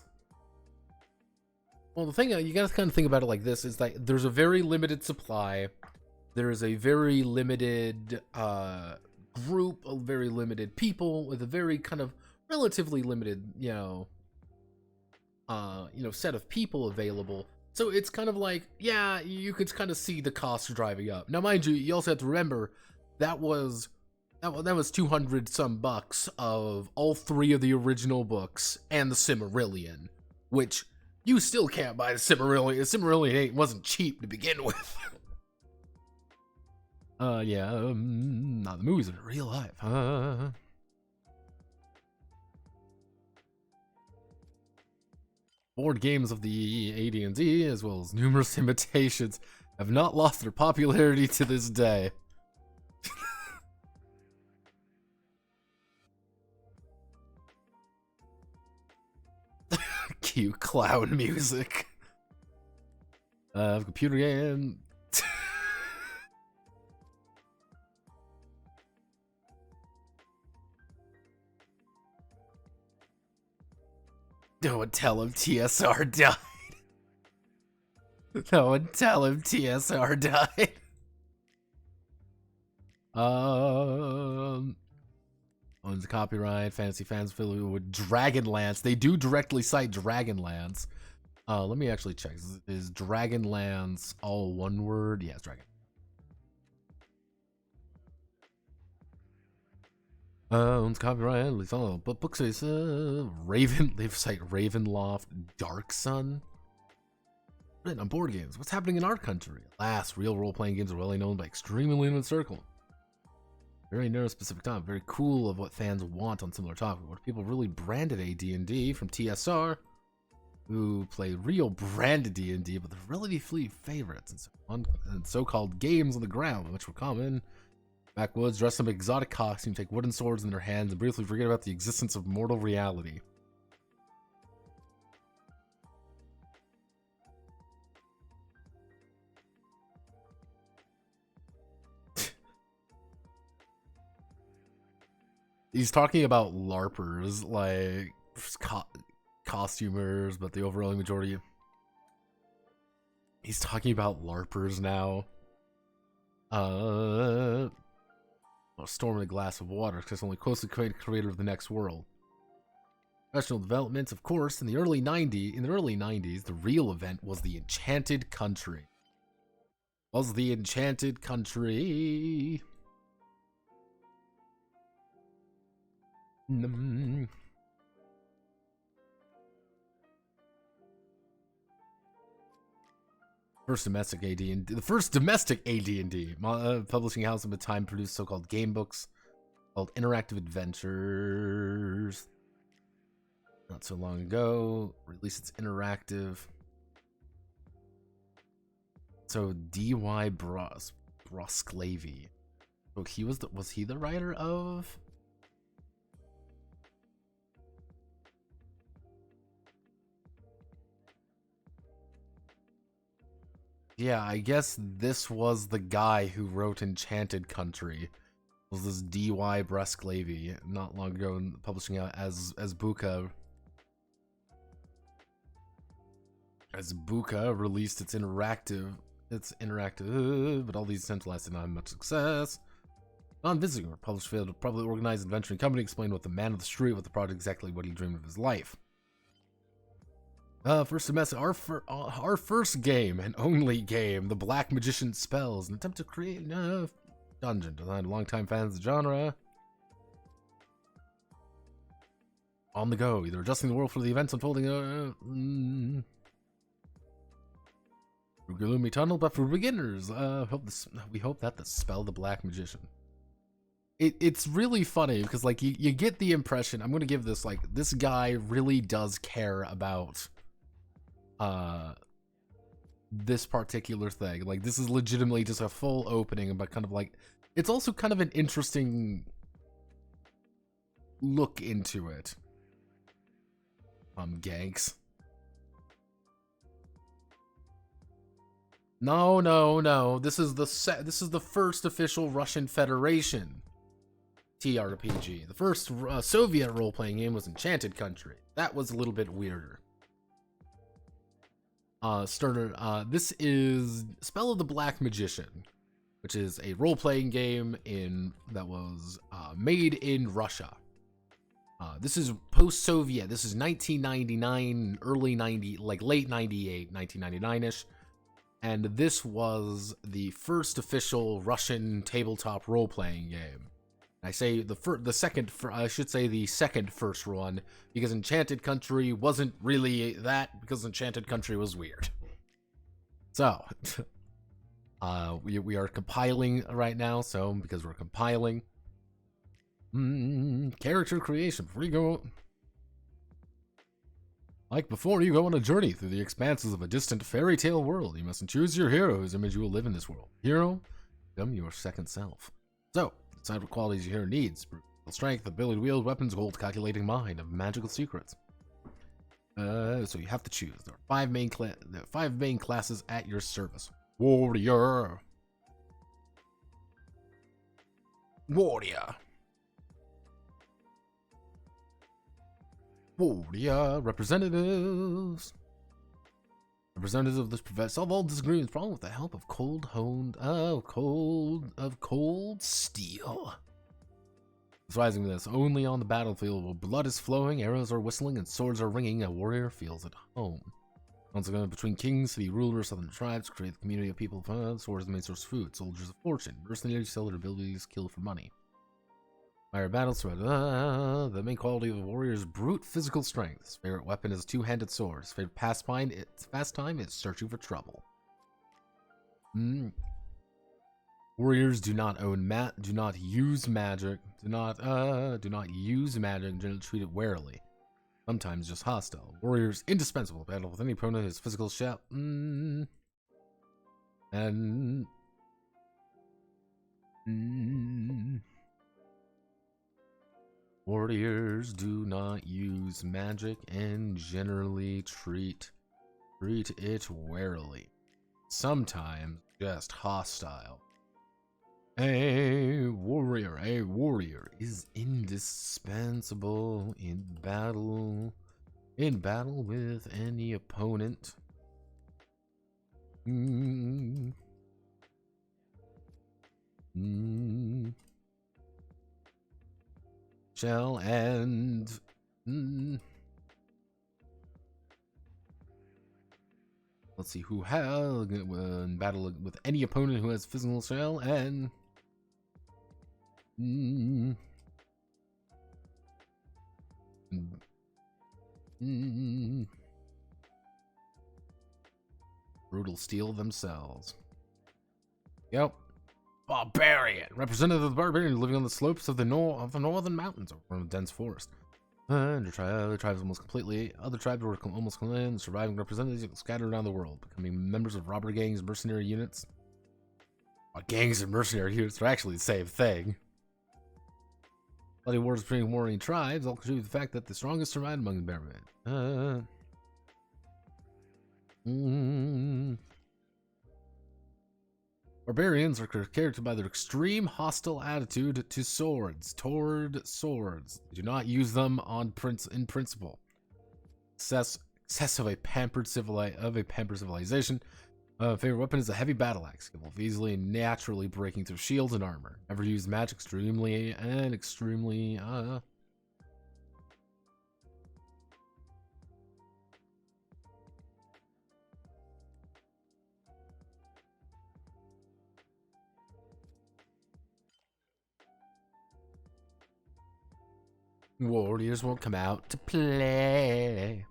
Well, the thing you gotta kind of think about it like this is that there's a very limited supply. There is a very limited group of very limited people with a very kind of relatively limited, set of people available. So it's kind of like, yeah, you could kind of see the cost driving up. Now, mind you, you also have to remember that was 200 some bucks of all 3 of the original books and the Silmarillion, which you still can't buy the Silmarillion. The Silmarillion wasn't cheap to begin with. Not the movies, but real life. Board games of the AD&D, as well as numerous imitations, have not lost their popularity to this day. Cue clown music. Computer game. No one tell him TSR died. No one tell him TSR died. Owns copyright. Fantasy fans affiliated with Dragonlance. They do directly cite Dragonlance. Let me actually check. Is Dragonlance all one word? Yeah, it's Dragon. Owns copyright. At least all but books is Raven. They cite Ravenloft, Dark Sun. Written on board games. What's happening in our country? Alas, real role-playing games are well known by extremely limited circle. Very narrow, specific time. Very cool of what fans want on similar topics. What people really branded AD&D from TSR, who play real branded D&D, but they're relatively favorites and so-called games on the ground, which were common. Backwoods, dress up exotic costumes, take wooden swords in their hands, and briefly forget about the existence of mortal reality. He's talking about LARPers, like costumers, but the overwhelming majority. He's talking about LARPers now. A storm in a glass of water, because only closely creator of the next world. Professional developments, of course, in the early 90s, the real event was the Enchanted Country. The first domestic AD&D. Publishing house at the time produced so-called game books called Interactive Adventures. Not so long ago, released its interactive. So D.Y. Brosclavy. So was he the writer of? Yeah, I guess this was the guy who wrote Enchanted Country. It was this D.Y. Brosclavy not long ago, publishing out as Buka. As Buka released its interactive, but all these centralized did not have much success. Non-visiting, published failed to properly organize adventuring company, explained what the man of the street with the product exactly what he dreamed of his life. First semester, our first game and only game, The Black Magician Spells, an attempt to create a dungeon designed by longtime fans of the genre. on the go, either adjusting the world for the events unfolding through gloomy tunnel, but for beginners. We hope that the spell the Black Magician. It's really funny because like you get the impression, I'm gonna give this, like, this guy really does care about this particular thing. Like, this is legitimately just a full opening, but kind of like, it's also kind of an interesting look into it. Ganks. No. This is the first official Russian Federation TRPG. The first Soviet role-playing game was Enchanted Country. That was a little bit weirder. This is Spell of the Black Magician, which is a role-playing game that was made in Russia. This is post-Soviet. This is 1999, early 90, like late 98, 1999-ish. And this was the first official Russian tabletop role-playing game. I say the second first one, because Enchanted Country wasn't really that, because Enchanted Country was weird. So, we are compiling right now, so because we're compiling, character creation, before you go on a journey through the expanses of a distant fairy tale world, you must choose your hero whose image you will live in this world. Hero, become your second self. So, decide what qualities your hero needs: strength, ability to wield weapons, gold, calculating mind, of magical secrets. So you have to choose. There are five main classes at your service. Warrior. Representatives. Representatives of this profession solve all disagreements, problem with the help of cold steel. Surprising this, only on the battlefield where blood is flowing, arrows are whistling, and swords are ringing, a warrior feels at home. Once again, between kings, city rulers, southern tribes, create the community of people. Swords the main source of food. Soldiers of fortune. Mercenaries sell their abilities, kill for money. Fire battles, the main quality of a warrior is brute physical strength. His favorite weapon is a two-handed sword. His favorite pastime is searching for trouble. Warriors do not use magic. Do not use magic and generally treat it warily. Sometimes just hostile. Warriors indispensable. Battle with any opponent. His physical shell. Warriors do not use magic and generally treat it warily. Sometimes just hostile. A warrior is indispensable in battle with any opponent. Shall end. Let's see who has in battle with any opponent who has physical shell and brutal steel themselves. Yep. Barbarian, representative of the barbarian living on the slopes of the northern mountains or from a dense forest. Other tribes almost completely. Other tribes were almost completely surviving representatives scattered around the world, becoming members of robber gangs, mercenary units. Gangs and mercenary units are actually the same thing. Bloody wars between warring tribes all contribute to the fact that the strongest survived among the barbarian. Barbarians are characterized by their extreme hostile attitude to swords. Toward swords, do not use them in principle. Excess of a pampered civilization. Favorite weapon is a heavy battle axe, capable of easily and naturally breaking through shields and armor. Never use magic. Extremely. Warriors won't come out to play.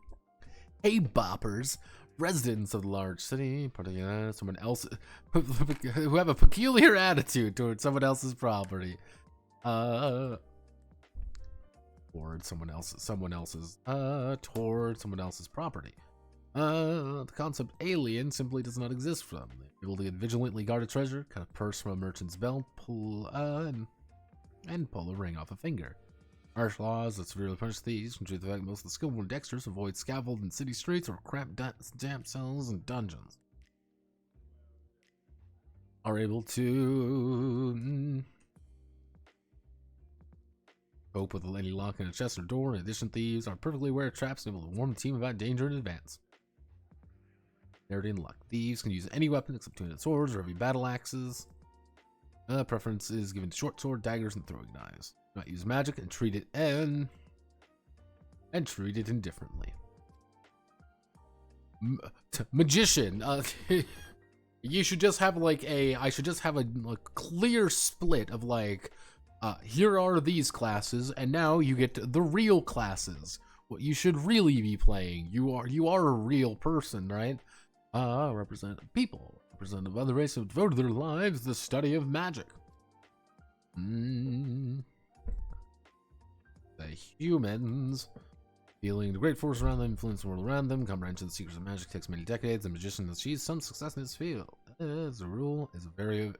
Hey, boppers. Residents of the large city, particularly someone else who have a peculiar attitude towards someone else's property. Towards someone else's property. The concept alien simply does not exist for them. They're able to vigilantly guard a treasure, cut a purse from a merchant's belt, pull a ring off a finger. Harsh laws that severely punish thieves, due to the fact most of the skillful and dexterous avoid scaffold in city streets or cramped damp cells and dungeons. Are able to cope with any lock in a chest or door. In addition, thieves are perfectly aware of traps and able to warn the team about danger in advance. Dexterity and luck. Thieves can use any weapon except two-handed swords or heavy battle axes. Preference is given to short sword, daggers, and throwing knives. Not use magic and treat it indifferently. Magician. You should just have like I should just have a clear split of like, here are these classes, and now you get the real classes. What you should really be playing. You are a real person, right? Represent people. Representative of other races who devoted their lives to the study of magic. The humans. Feeling the great force around them, influence the world around them, comprehension of the secrets of magic takes many decades. The magician has achieved some success in his field. As a rule, is a very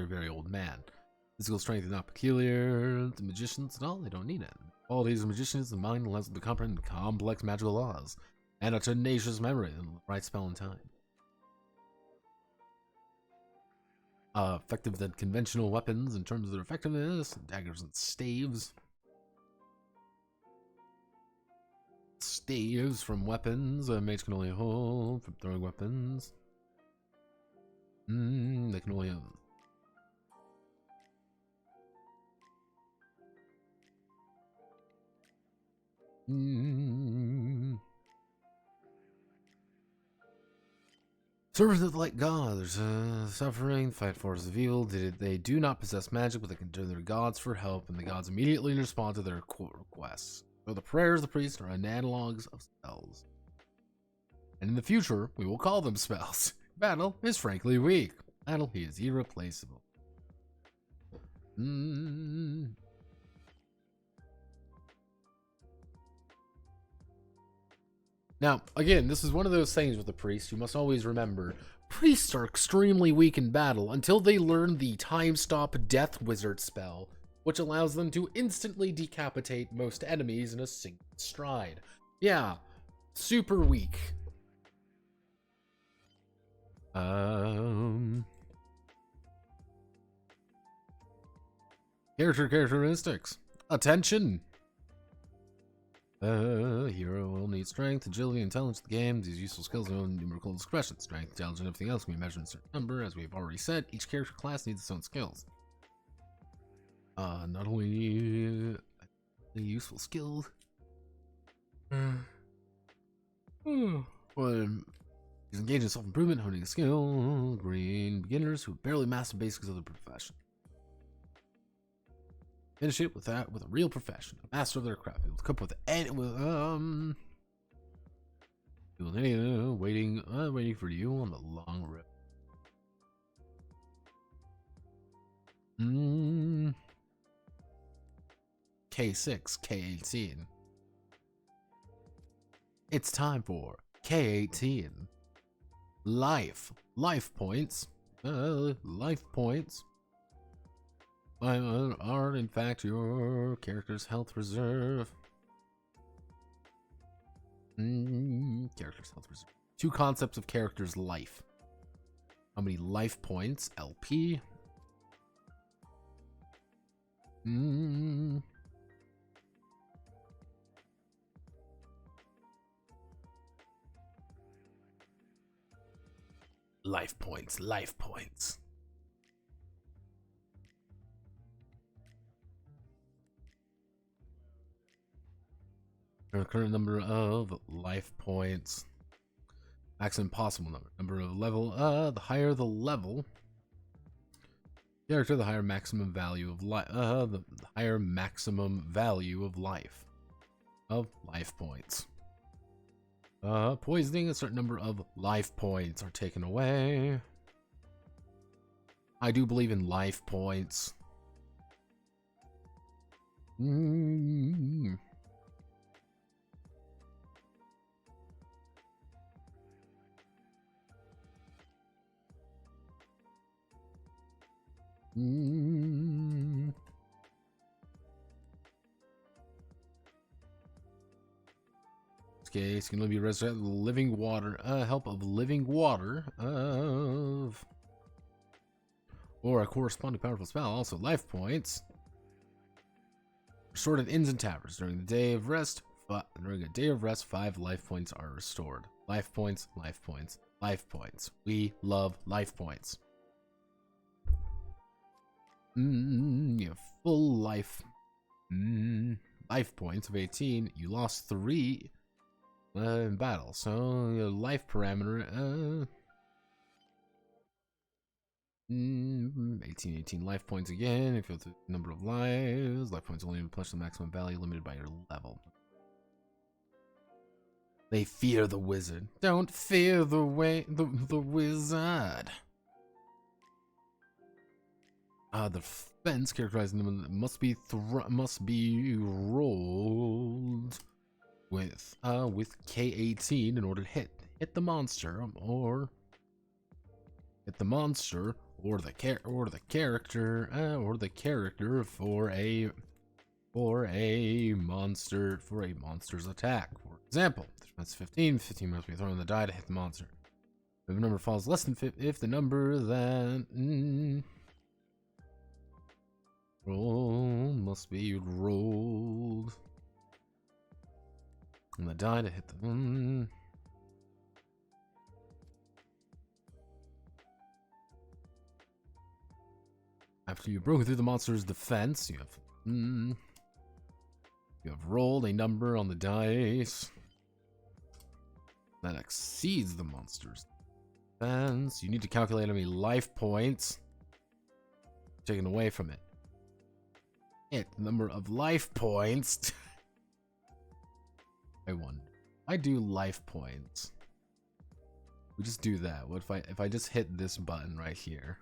very old man. Physical strength is not peculiar to magicians at all. They don't need it. Qualities of magicians, the mind allows them to comprehend complex magical laws, and a tenacious memory and the right spell and time. Effective than conventional weapons in terms of their effectiveness. Daggers and staves. Staves from weapons. A mage can only hold from throwing weapons. They can only Servants of the light god, there's suffering, fight forces of evil. They do not possess magic, but they can turn to their gods for help, and the gods immediately respond to their requests. So the prayers of the priest are analogs of spells. And in the future, we will call them spells. Battle is frankly weak. Battle, he is irreplaceable. Now, again, this is one of those things with the priest. You must always remember, priests are extremely weak in battle until they learn the time stop death wizard spell, which allows them to instantly decapitate most enemies in a single stride. Yeah, super weak. Character characteristics. Attention. Hero will need strength, agility, intelligence in the game. These useful skills are numerical expression. Strength, intelligence, and everything else can be measured in a certain number. As we've already said, each character class needs its own skills. Not only the useful skills. Well, he's engaged in self-improvement, honing a skill. Green beginners who barely master basics of the profession. Finish it with a real profession, a master of their craft. Able to cope with any waiting for you on the long rip. K6, K18. It's time for K18. Life points. Life points are in fact your character's health reserve. Character's health reserve. Two concepts of character's life. How many life points? LP. Life points. The current number of life points. Maximum possible number. Number of level. The higher the level. character, the higher maximum value of life. The higher maximum value of life points. Poisoning, a certain number of life points are taken away. I do believe in life points. Okay, it's gonna be resurrected living water. Help of living water or a corresponding powerful spell. Also life points. Restored at inns and taverns during the day of rest. During a day of rest, 5 life points are restored. Life points, life points, life points. We love life points. You have full life. Life points of 18. You lost 3 in battle. So your life parameter. 18 life points again. If you have the number of lives, life points only replenish the maximum value limited by your level. They fear the wizard. Don't fear the wizard. The fence characterizing them must be rolled with K18 in order to hit the monster or hit the monster or the character for a monster's attack. For example, defense 15 must be thrown on the die to hit the monster. If a number falls less than 50, if the number that roll must be rolled on the die to hit the After you've broken through the monster's defense, you have rolled a number on the dice that exceeds the monster's defense. You need to calculate how many life points taken away from it. The number of life points. I wonder. I do life points. We just do that. What if I just hit this button right here?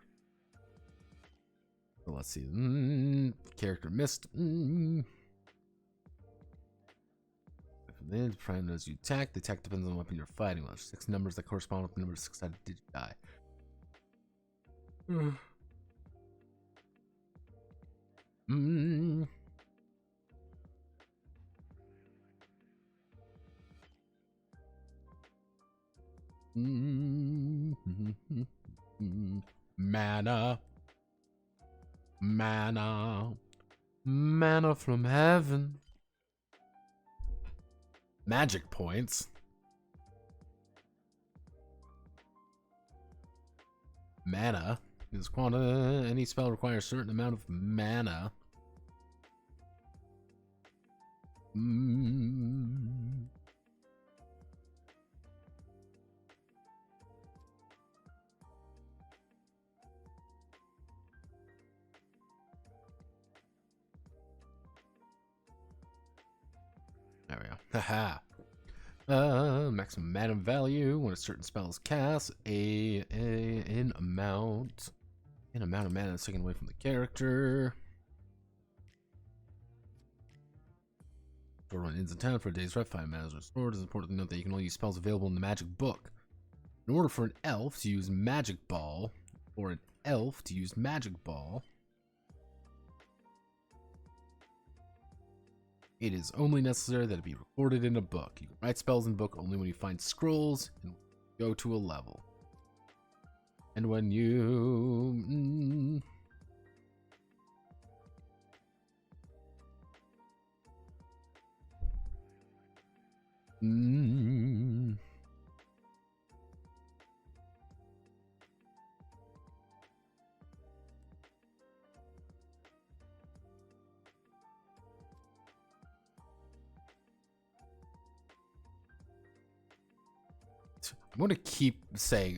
So let's see. Character missed. As you attack, the attack depends on the weapon you're fighting. Well, 6 numbers that correspond with the number 6-sided digit die. Mana from heaven. Magic points. Mana is quanta. Any spell requires a certain amount of mana. There we go. Haha. Maximum mana value when a certain spell is cast. An amount of mana is taken away from the character. Run inns in town for a day's rest. 5 mana is restored. It's important to note that you can only use spells available in the magic book. In order for an elf to use magic ball, it is only necessary that it be recorded in a book. You can write spells in book only when you find scrolls and go to a level. And when you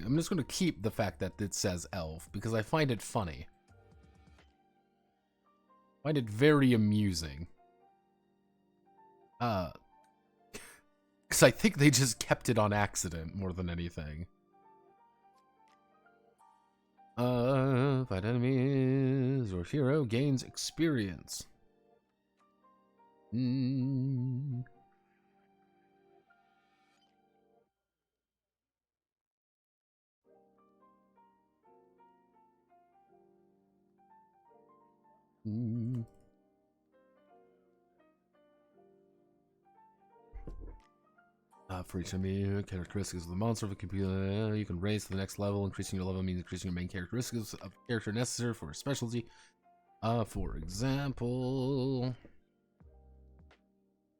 I'm just going to keep the fact that it says elf because I find it funny. Find it very amusing. Because I think they just kept it on accident more than anything. Fight enemies or hero gains experience. For each enemy, characteristics of the monster of the computer, you can raise to the next level. Increasing your level means increasing your main characteristics of character necessary for a specialty. For example,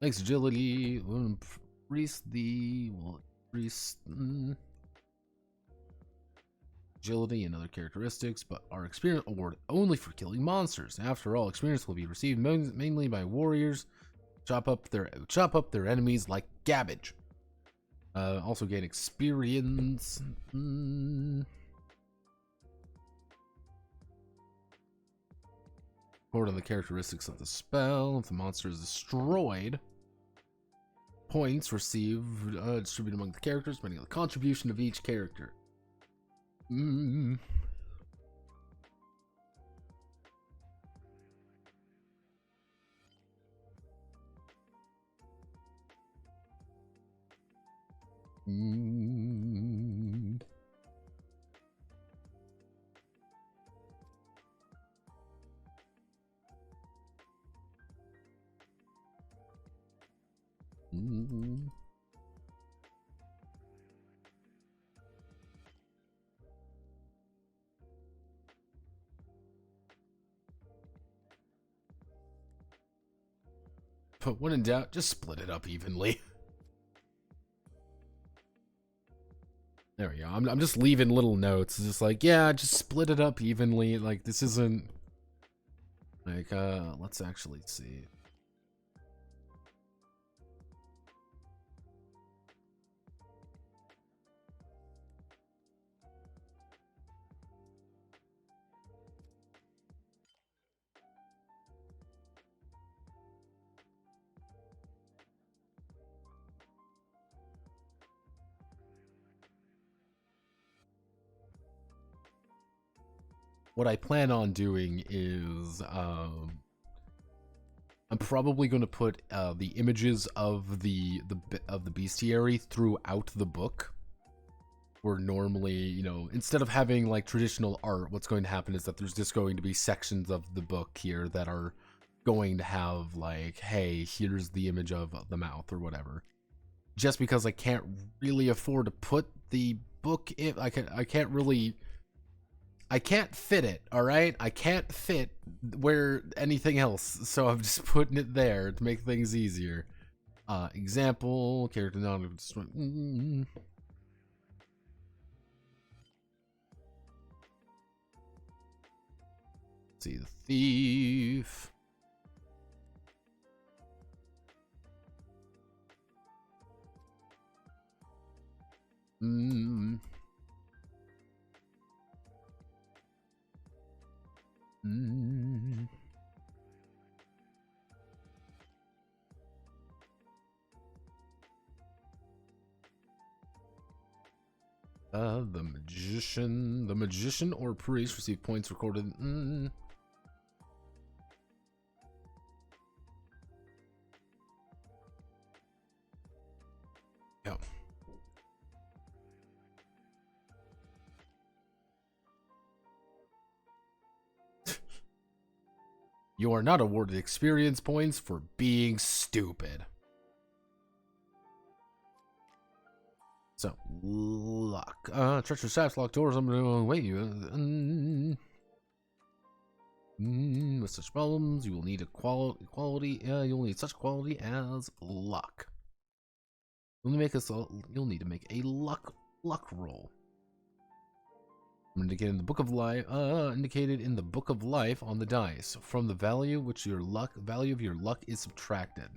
makes agility will increase agility and other characteristics, but are experience awarded only for killing monsters. After all, experience will be received mainly by warriors. Chop up their enemies like garbage. Also gain experience. According to the characteristics of the spell, if the monster is destroyed, points received distributed among the characters depending on the contribution of each character. But when in doubt, just split it up evenly. There we go. I'm just leaving little notes. It's just like, yeah, just split it up evenly. Like, this isn't... Like, let's actually see. What I plan on doing is, I'm probably going to put the images of the bestiary throughout the book. Where normally, you know, instead of having like traditional art, what's going to happen is that there's just going to be sections of the book here that are going to have like, hey, here's the image of the mouth or whatever. Just because I can't really afford to put the book in, I can't fit it, all right? I can't fit where anything else, so I'm just putting it there to make things easier. Example, character non see the thief. The magician or priest receive points recorded. Yeah. You are not awarded experience points for being stupid. So, luck. Treacherous traps, locked doors, I'm gonna wait you. With such problems, you will need you'll need such quality as luck. You'll need to make a luck roll. Indicated in the book of life, on the dice. From the value of your luck is subtracted.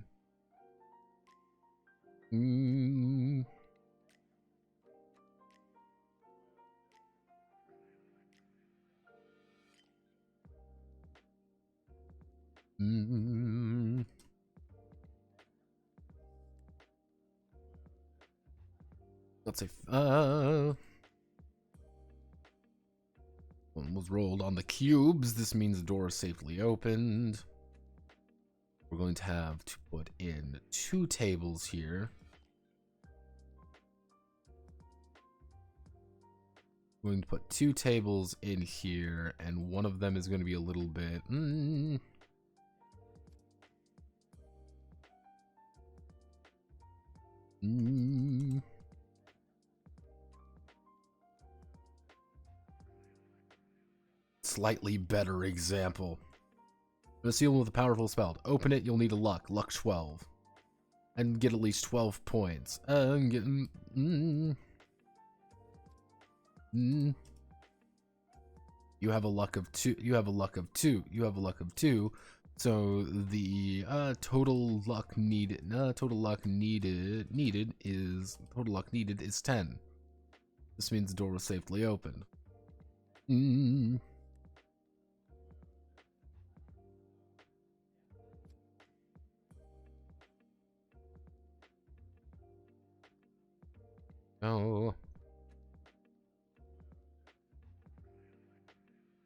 Mm. Let's say one was rolled on the cubes. This means the door is safely opened. We're going to have to put in 2 tables here. We're going to put 2 tables in here, and one of them is going to be a little bit slightly better example. A seal with a powerful spell. To open it, you'll need a luck 12, and get at least 12 points. You have a luck of 2. You have a luck of 2. You have a luck of 2. So the total luck needed is 10. This means the door was safely opened. Oh.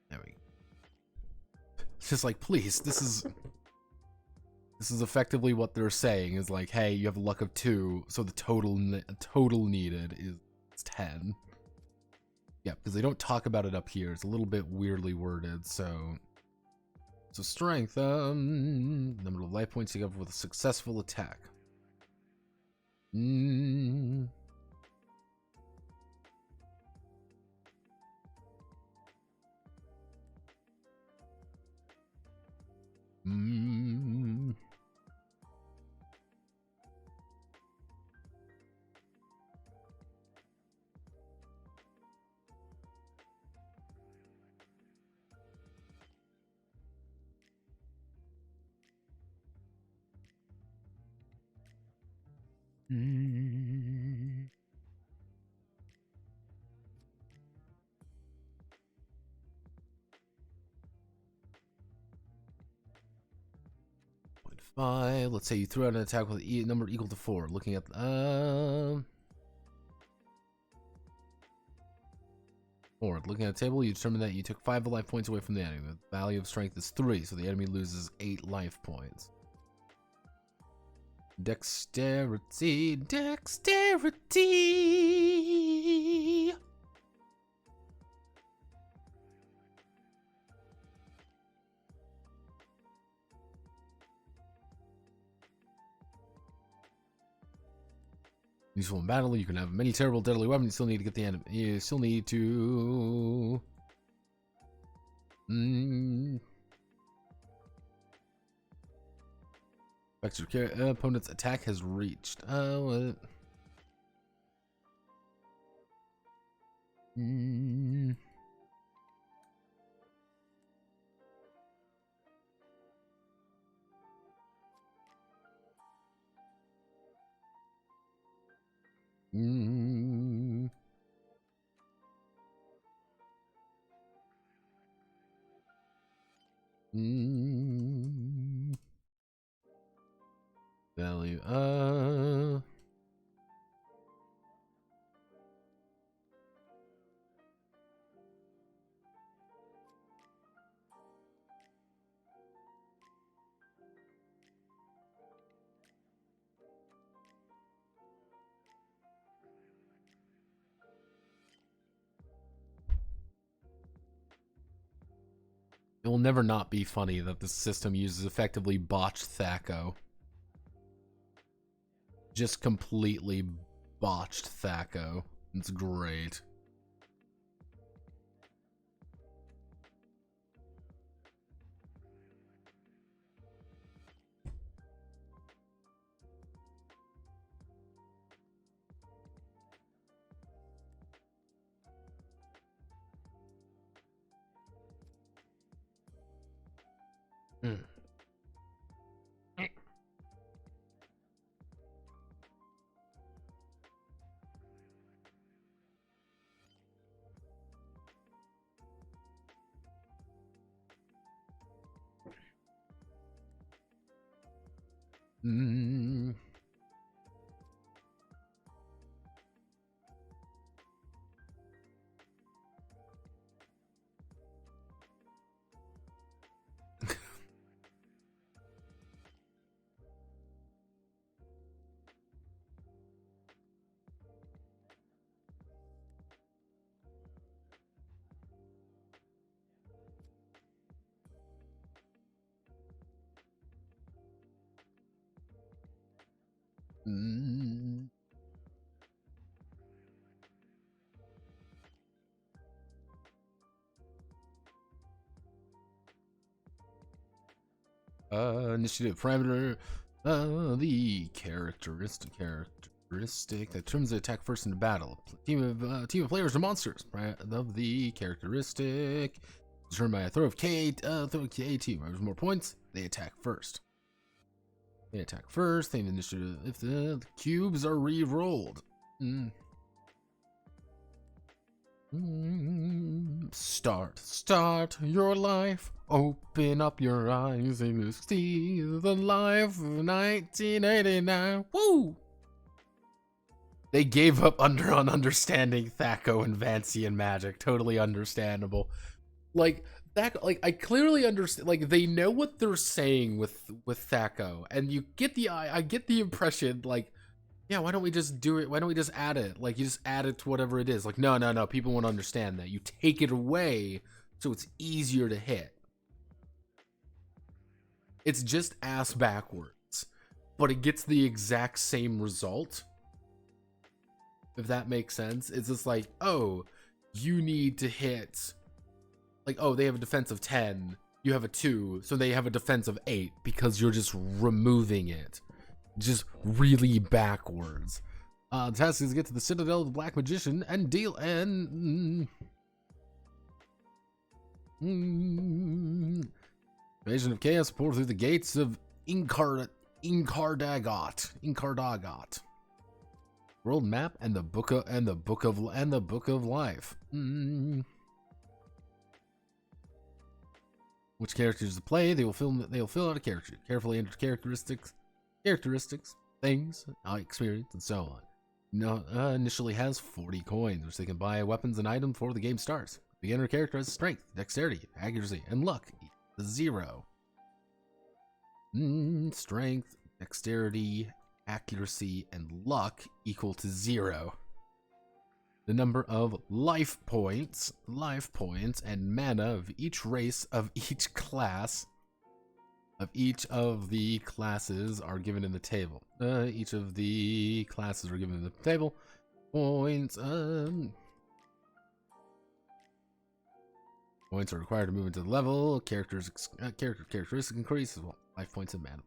There we go. It's just like, please, this is effectively what they're saying, is like, hey, you have a luck of 2, so the total needed is 10. Yeah, because they don't talk about it up here. It's a little bit weirdly worded, so strength, number of life points you have with a successful attack. Let's say you threw out an attack with a number equal to 4. Looking at looking at the table, you determine that you took 5 life points away from the enemy. The value of strength is 3, so the enemy loses 8 life points. Dexterity. Useful in battle. You can have many terrible, deadly weapons. You still need to get the enemy. You still need to. Opponent's attack has reached. What? Value. It will never not be funny that the system uses effectively botched Thaco. Just completely botched Thaco. It's great. Mm. Mm. Initiative parameter. The characteristic that determines the attack first in the battle. Team of players or monsters. Of the characteristic determined by a throw of K. Throw of K. Team has more points. They attack first. They attack first. They have initiative if the cubes are re-rolled. Start your life. Open up your eyes and you see the life of 1989. Woo! They gave up on understanding Thaco and Vancian magic. Totally understandable. Like that. Like I clearly understand. Like they know what they're saying with Thaco, and you get the I get the impression like. Yeah, why don't we just do it? Why don't we just add it? Like, you just add it to whatever it is. Like, no, people won't understand that. You take it away so it's easier to hit. It's just ass backwards, but it gets the exact same result. If that makes sense. It's just like, oh, you need to hit. Like, oh, they have a defense of 10. You have a 2, so they have a defense of 8 because you're just removing it. Just really backwards. The task is to get to the Citadel of the Black Magician and deal invasion of chaos pour through the gates of Incardagot. World map and the book of life. Which characters to play? They'll fill out a character. Carefully enter characteristics, things, experience, and so on. Initially has 40 coins, which they can buy weapons and items before the game starts. Beginner character has strength, dexterity, accuracy, and luck. 0. Strength, dexterity, accuracy, and luck equal to 0. The number of life points, and mana of each race of each class. Of each of the classes are given in the table. Each of the classes are given in the table. Points. Points are required to move into the level. Characteristic increase as well. Life points and mana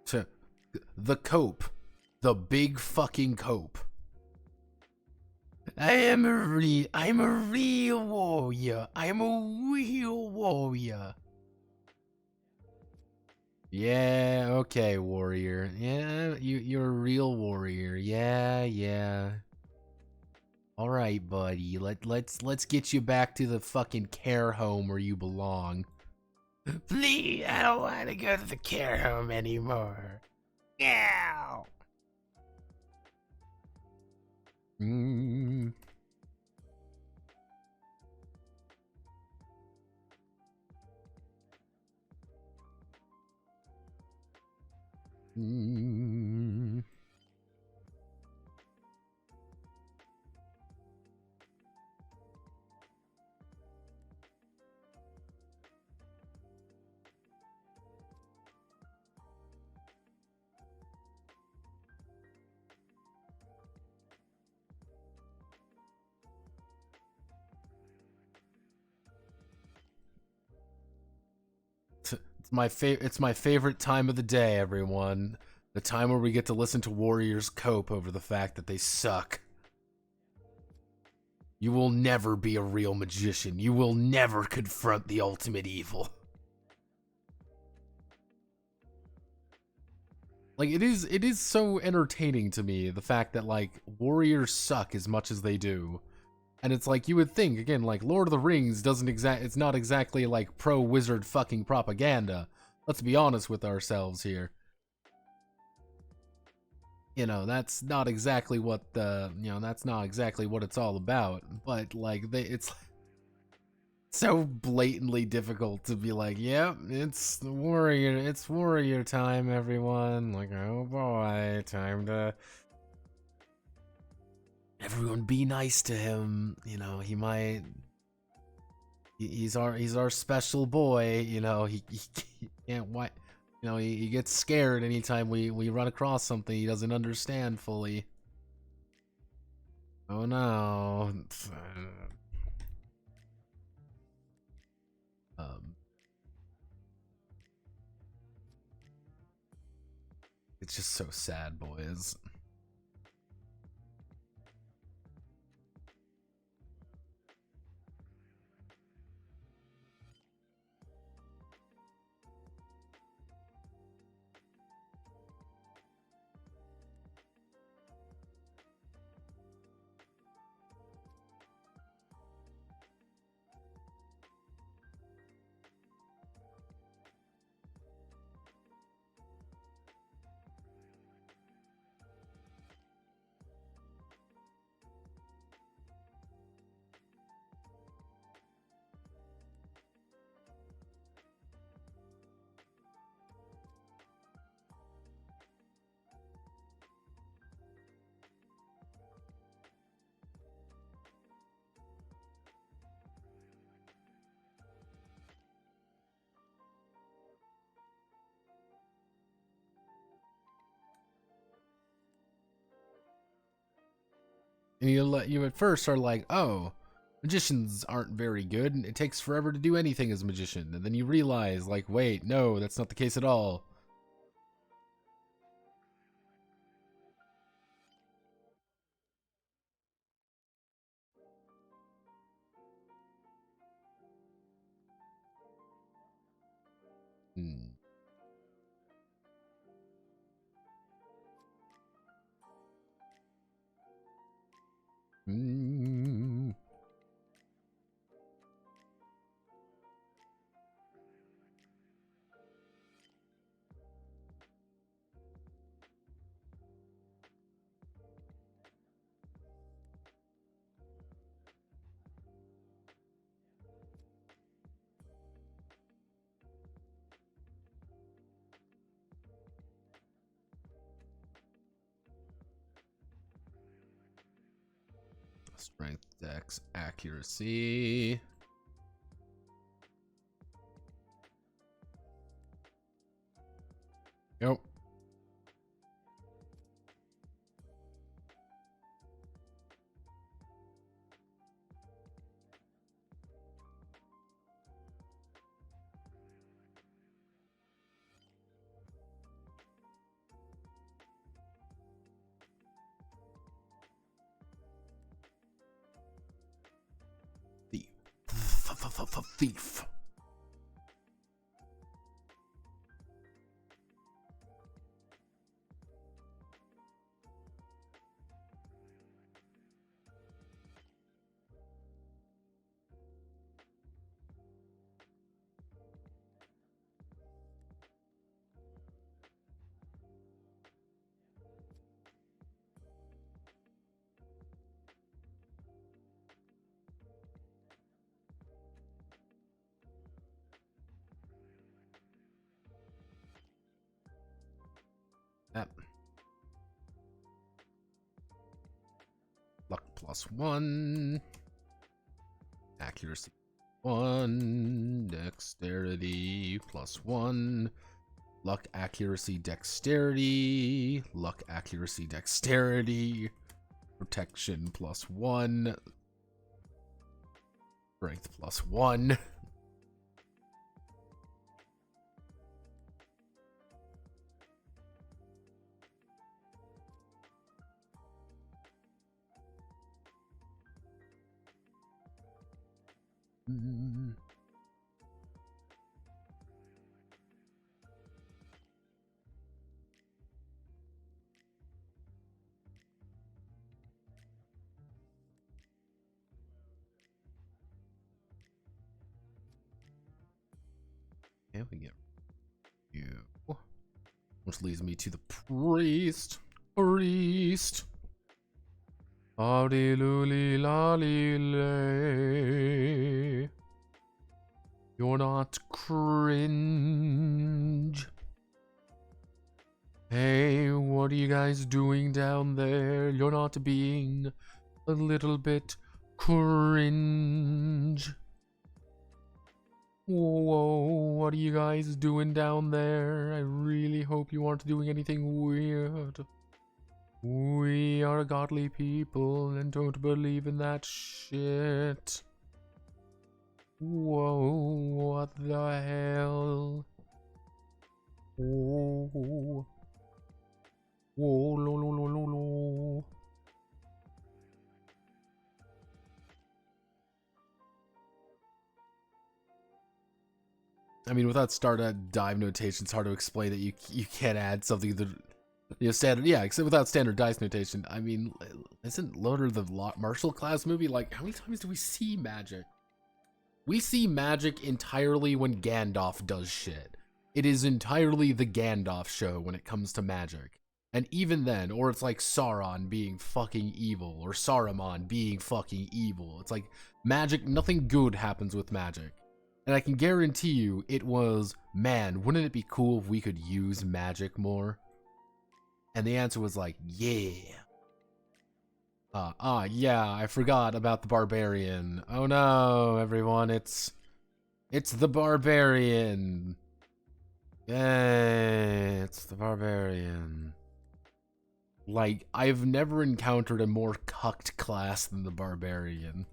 points. The cope. The big fucking cope. I'm a real warrior. I'm a real warrior. Yeah, okay, warrior. Yeah, you're a real warrior. Yeah. All right, buddy. Let's get you back to the fucking care home where you belong. Please, I don't want to go to the care home anymore. Yeah. It's my favorite time of the day, everyone. The time where we get to listen to warriors cope over the fact that they suck. You will never be a real magician. You will never confront the ultimate evil. Like, it is so entertaining to me, the fact that, like, warriors suck as much as they do. And it's like, you would think, again, like, Lord of the Rings it's not exactly, like, pro-wizard fucking propaganda. Let's be honest with ourselves here. you know, that's not exactly what the, you know, that's not exactly what it's all about. But like, it's so blatantly difficult to be like, yep, it's warrior time, everyone. Like, oh boy, time to everyone be nice to him. You know, he's our special boy. You know, he can't what. You know, he gets scared anytime we run across something he doesn't understand fully. Oh no. Um, it's just so sad, boys. And you at first are like, oh, magicians aren't very good, and it takes forever to do anything as a magician. And then you realize, like, wait, no, that's not the case at all. Hmm. Hmm. Strength, dex, accuracy. Yep. Thief. Yep. Luck +1. Accuracy 1. Dexterity +1. Luck, accuracy, dexterity. Luck, accuracy, dexterity. Protection +1. Strength +1. Yeah, we get you. Which leads me to the priest. priest. Lolly lolly lay. You're not cringe. Hey, what are you guys doing down there? You're not being a little bit cringe. Whoa, what are you guys doing down there? I really hope you aren't doing anything weird. We are godly people and don't believe in that shit. Whoa, what the hell? Whoa. Whoa, lo, lo, lo, lo, lo. I mean, without dive notation, it's hard to explain that you can't add something that standard. Yeah, except without standard dice notation. I mean, isn't Loader the martial class movie? Like, how many times do we see magic? We see magic entirely when Gandalf does shit. It is entirely the Gandalf show when it comes to magic. And even then, or it's like Sauron being fucking evil, or Saruman being fucking evil. It's like magic, nothing good happens with magic. And I can guarantee you it was, man, wouldn't it be cool if we could use magic more? And the answer was like, yeah. Yeah, I forgot about the barbarian. Oh no, everyone, it's the barbarian. Yay, it's the barbarian. Like, I've never encountered a more cucked class than the barbarian.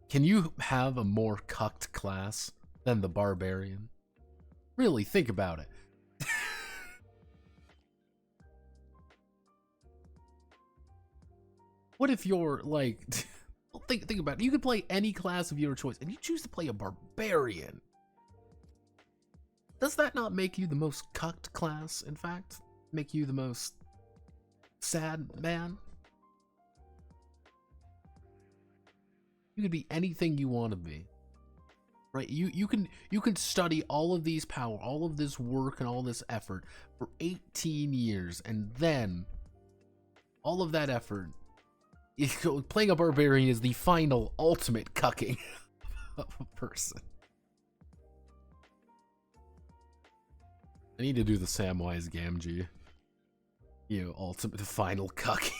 Can you have a more cucked class than the barbarian? Really, think about it. What if you're like, think about it. You could play any class of your choice, and you choose to play a barbarian. Does that not make you the most cucked class, in fact? Make you the most sad man? You could be anything you want to be. Right? You can study all of these power, all of this work, and all this effort for 18 years, and then all of that effort, playing a barbarian is the final ultimate cucking of a person. I need to do the Samwise Gamgee. Ultimate final cucking.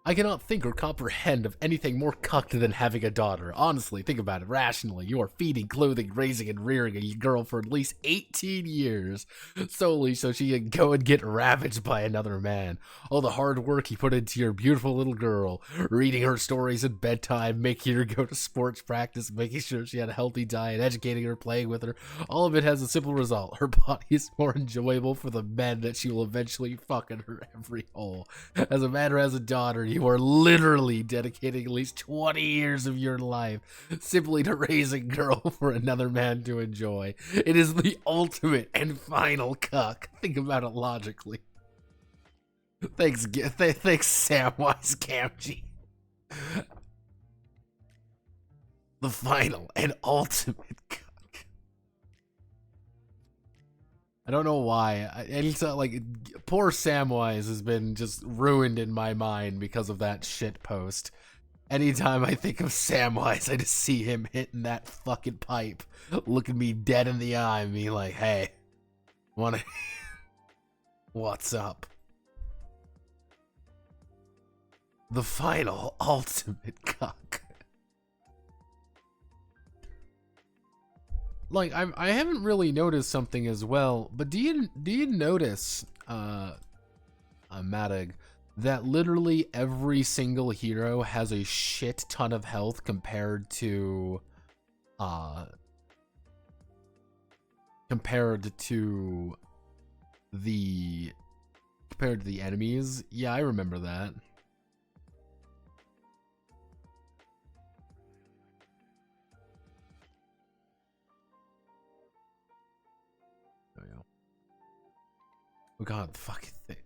I cannot think or comprehend of anything more cucked than having a daughter. Honestly, think about it rationally. You are feeding, clothing, raising, and rearing a girl for at least 18 years, solely so she can go and get ravaged by another man. All the hard work you put into your beautiful little girl, reading her stories at bedtime, making her go to sports practice, making sure she had a healthy diet, educating her, playing with her, all of it has a simple result. Her body is more enjoyable for the men that she will eventually fuck in her every hole. As a man who has a daughter, you are literally dedicating at least 20 years of your life simply to raise a girl for another man to enjoy. It is the ultimate and final cuck. Think about it logically. Thanks Samwise Gamgee. The final and ultimate cuck. I don't know why. It's like, poor Samwise has been just ruined in my mind because of that shit post. Anytime I think of Samwise, I just see him hitting that fucking pipe, looking me dead in the eye, and be like, hey, wanna... what's up? The final ultimate cuck. Like, I haven't really noticed something as well, but do you notice, Madig, that literally every single hero has a shit ton of health compared to the enemies? Yeah, I remember that. God, the fucking thing.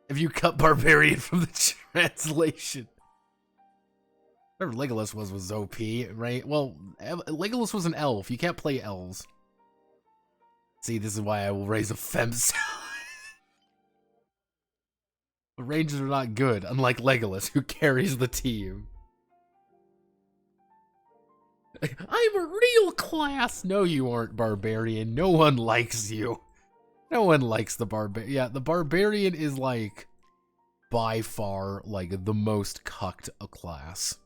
If you cut barbarian from the translation. Whatever Legolas was OP, right? Well, Legolas was an elf. You can't play elves. See, this is why I will raise a femcel. The Rangers are not good, unlike Legolas, who carries the team. I'm a real class! No, you aren't, Barbarian. No one likes you. No one likes the Barbarian. Yeah, the Barbarian is, like, by far, like, the most cucked a class.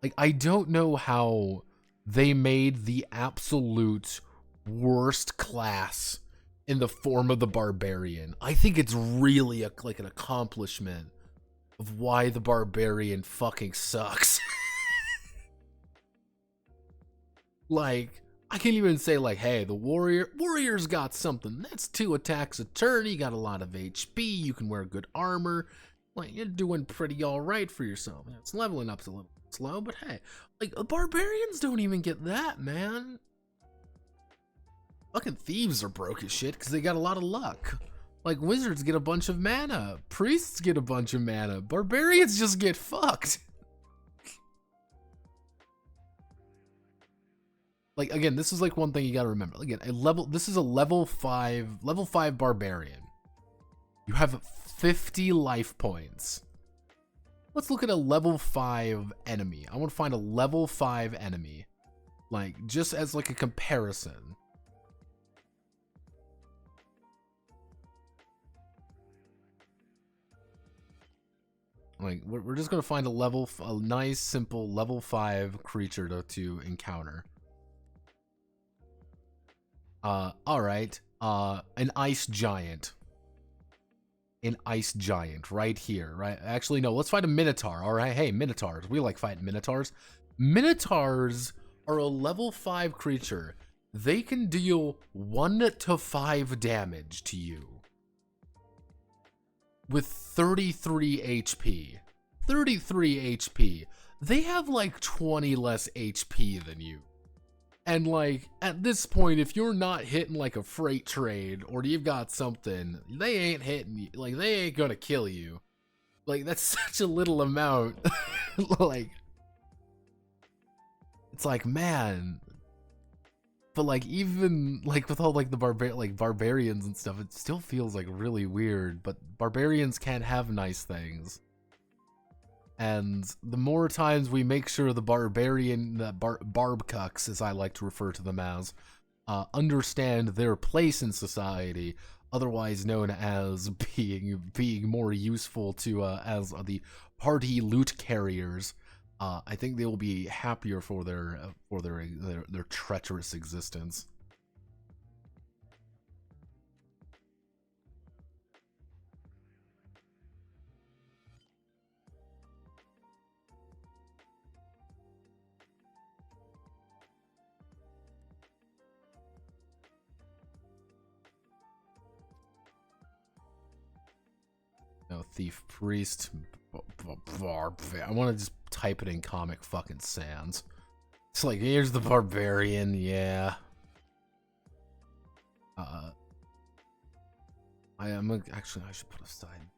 Like, I don't know how they made the absolute worst class in the form of the Barbarian. I think it's really like an accomplishment of why the Barbarian fucking sucks. Like, I can't even say like, hey, the warrior's got something. That's 2 attacks a turn. You got a lot of HP. You can wear good armor. Like, you're doing pretty all right for yourself. It's leveling up's a little slow, but hey, like, barbarians don't even get that, man. Fucking thieves are broke as shit because they got a lot of luck. Like, wizards get a bunch of mana. Priests get a bunch of mana. Barbarians just get fucked. Like, again, this is like one thing you gotta remember. Again, this is a level 5 barbarian. You have 50 life points. Let's look at a level 5 enemy. I want to find a level 5 enemy. Like, just as like a comparison. Like, we're just gonna find a nice, simple level 5 creature to encounter. Alright. An ice giant. An ice giant right here, right? Actually, no, let's fight a minotaur. Alright, hey, minotaurs. We like fighting minotaurs. Minotaurs are a level 5 creature. They can deal 1 to 5 damage to you. With 33 HP. 33 HP. They have like 20 less HP than you. And like, at this point, if you're not hitting like a freight train or you've got something, they ain't hitting you. Like, they ain't gonna kill you. Like, that's such a little amount. Like, it's like, man. But like, even like with all like the barbarians and stuff, it still feels like really weird. But barbarians can't have nice things. And the more times we make sure the barbarian, barbcucks, as I like to refer to them as, understand their place in society, otherwise known as being more useful to as the party loot carriers, I think they will be happier for their treacherous existence. No, thief, priest, I want to just type it in Comic fucking Sans. It's like, here's the barbarian, yeah. Actually, I should put aside.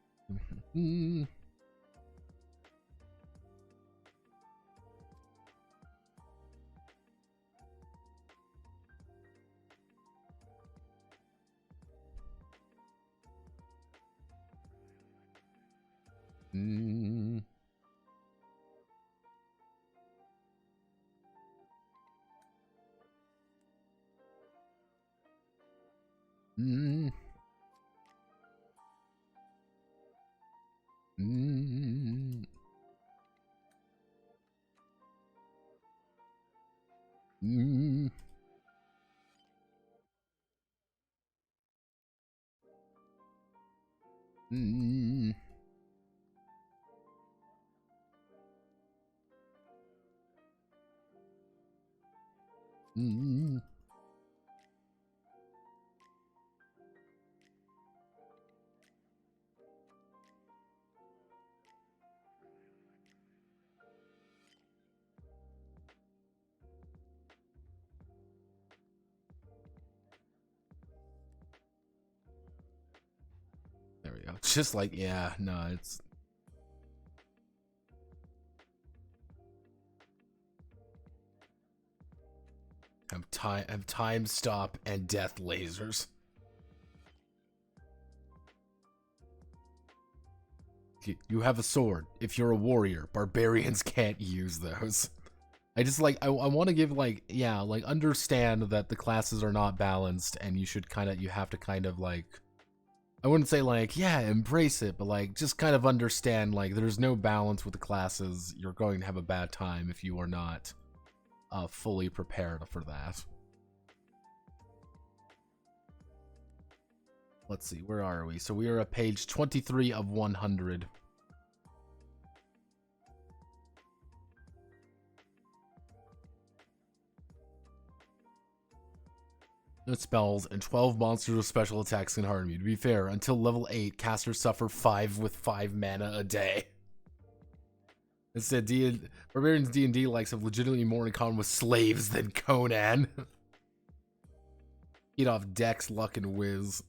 just like, yeah, no, it's... Have time stop and death lasers. You have a sword. If you're a warrior, barbarians can't use those. I just like, I want to give like, yeah, like understand that the classes are not balanced and you should you have to kind of like, I wouldn't say like, yeah, embrace it, but like just kind of understand like there's no balance with the classes. You're going to have a bad time if you are not fully prepared for that. Let's see, where are we? So we are at page 23 of 100. Spells and 12 monsters with special attacks can harm you. To be fair, until level 8, casters suffer 5 with 5 mana a day. Instead, Barbarians D&D likes have legitimately more in common with slaves than Conan. Eat off Dex, Luck, and Whiz.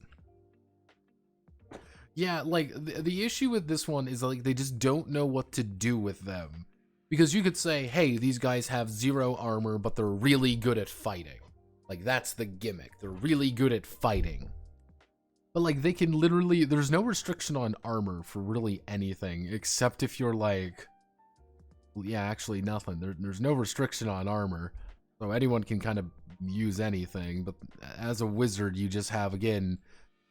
Yeah, like, the issue with this one is, like, they just don't know what to do with them. Because you could say, hey, these guys have 0 armor, but they're really good at fighting. Like, that's the gimmick. They're really good at fighting. But, like, they can literally... There's no restriction on armor for really anything, except if you're, like... Well, yeah, actually, nothing. There's no restriction on armor. So anyone can kind of use anything. But as a wizard, you just have, again...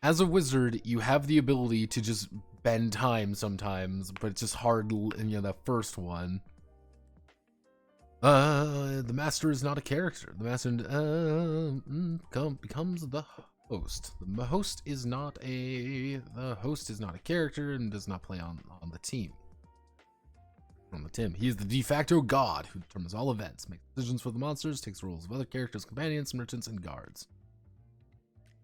As a wizard, you have the ability to just bend time sometimes, but it's just hard, you know, the first one. The master is not a character. The master becomes the host. The host is not a character and does not play on the team. He is the de facto god who determines all events, makes decisions for the monsters, takes the roles of other characters, companions, merchants, and guards.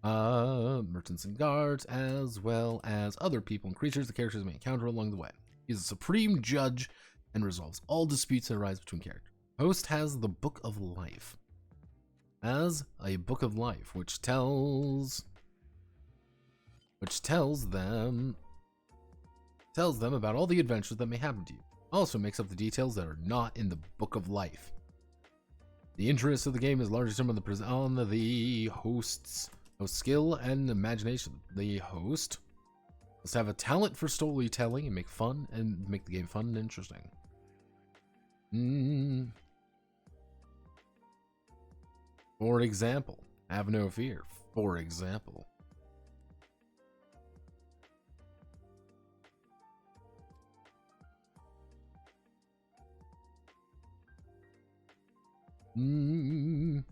Merchants and guards, as well as other people and creatures the characters may encounter along the way. He is a supreme judge and resolves all disputes that arise between characters. Host has the Book of Life. As a Book of Life, which tells them about all the adventures that may happen to you. Also makes up the details that are not in the Book of Life. The interest of the game is largely determined on the host's skill and imagination. The host must have a talent for storytelling and make the game fun and interesting. For example, have no fear. For example.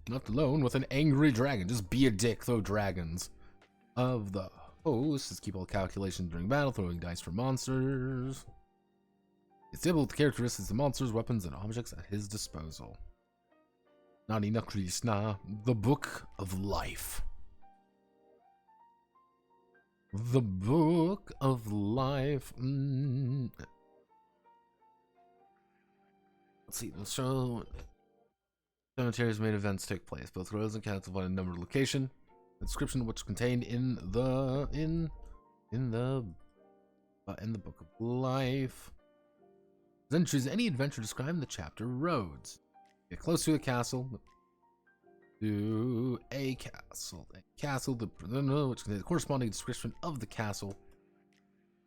Left alone with an angry dragon. Just be a dick, throw dragons. Of the host is keep all calculations during battle, throwing dice for monsters. It's able with the characteristics of monsters, weapons, and objects at his disposal. Nani na Krishna, the Book of Life. The Book of Life. Let's see. So, cemeteries' main events take place. Both roads and castles find a numbered location. The description which is contained in the Book of Life. Then choose any adventure describing the chapter roads. Get close to a castle. To a castle. Which contains the corresponding description of the castle.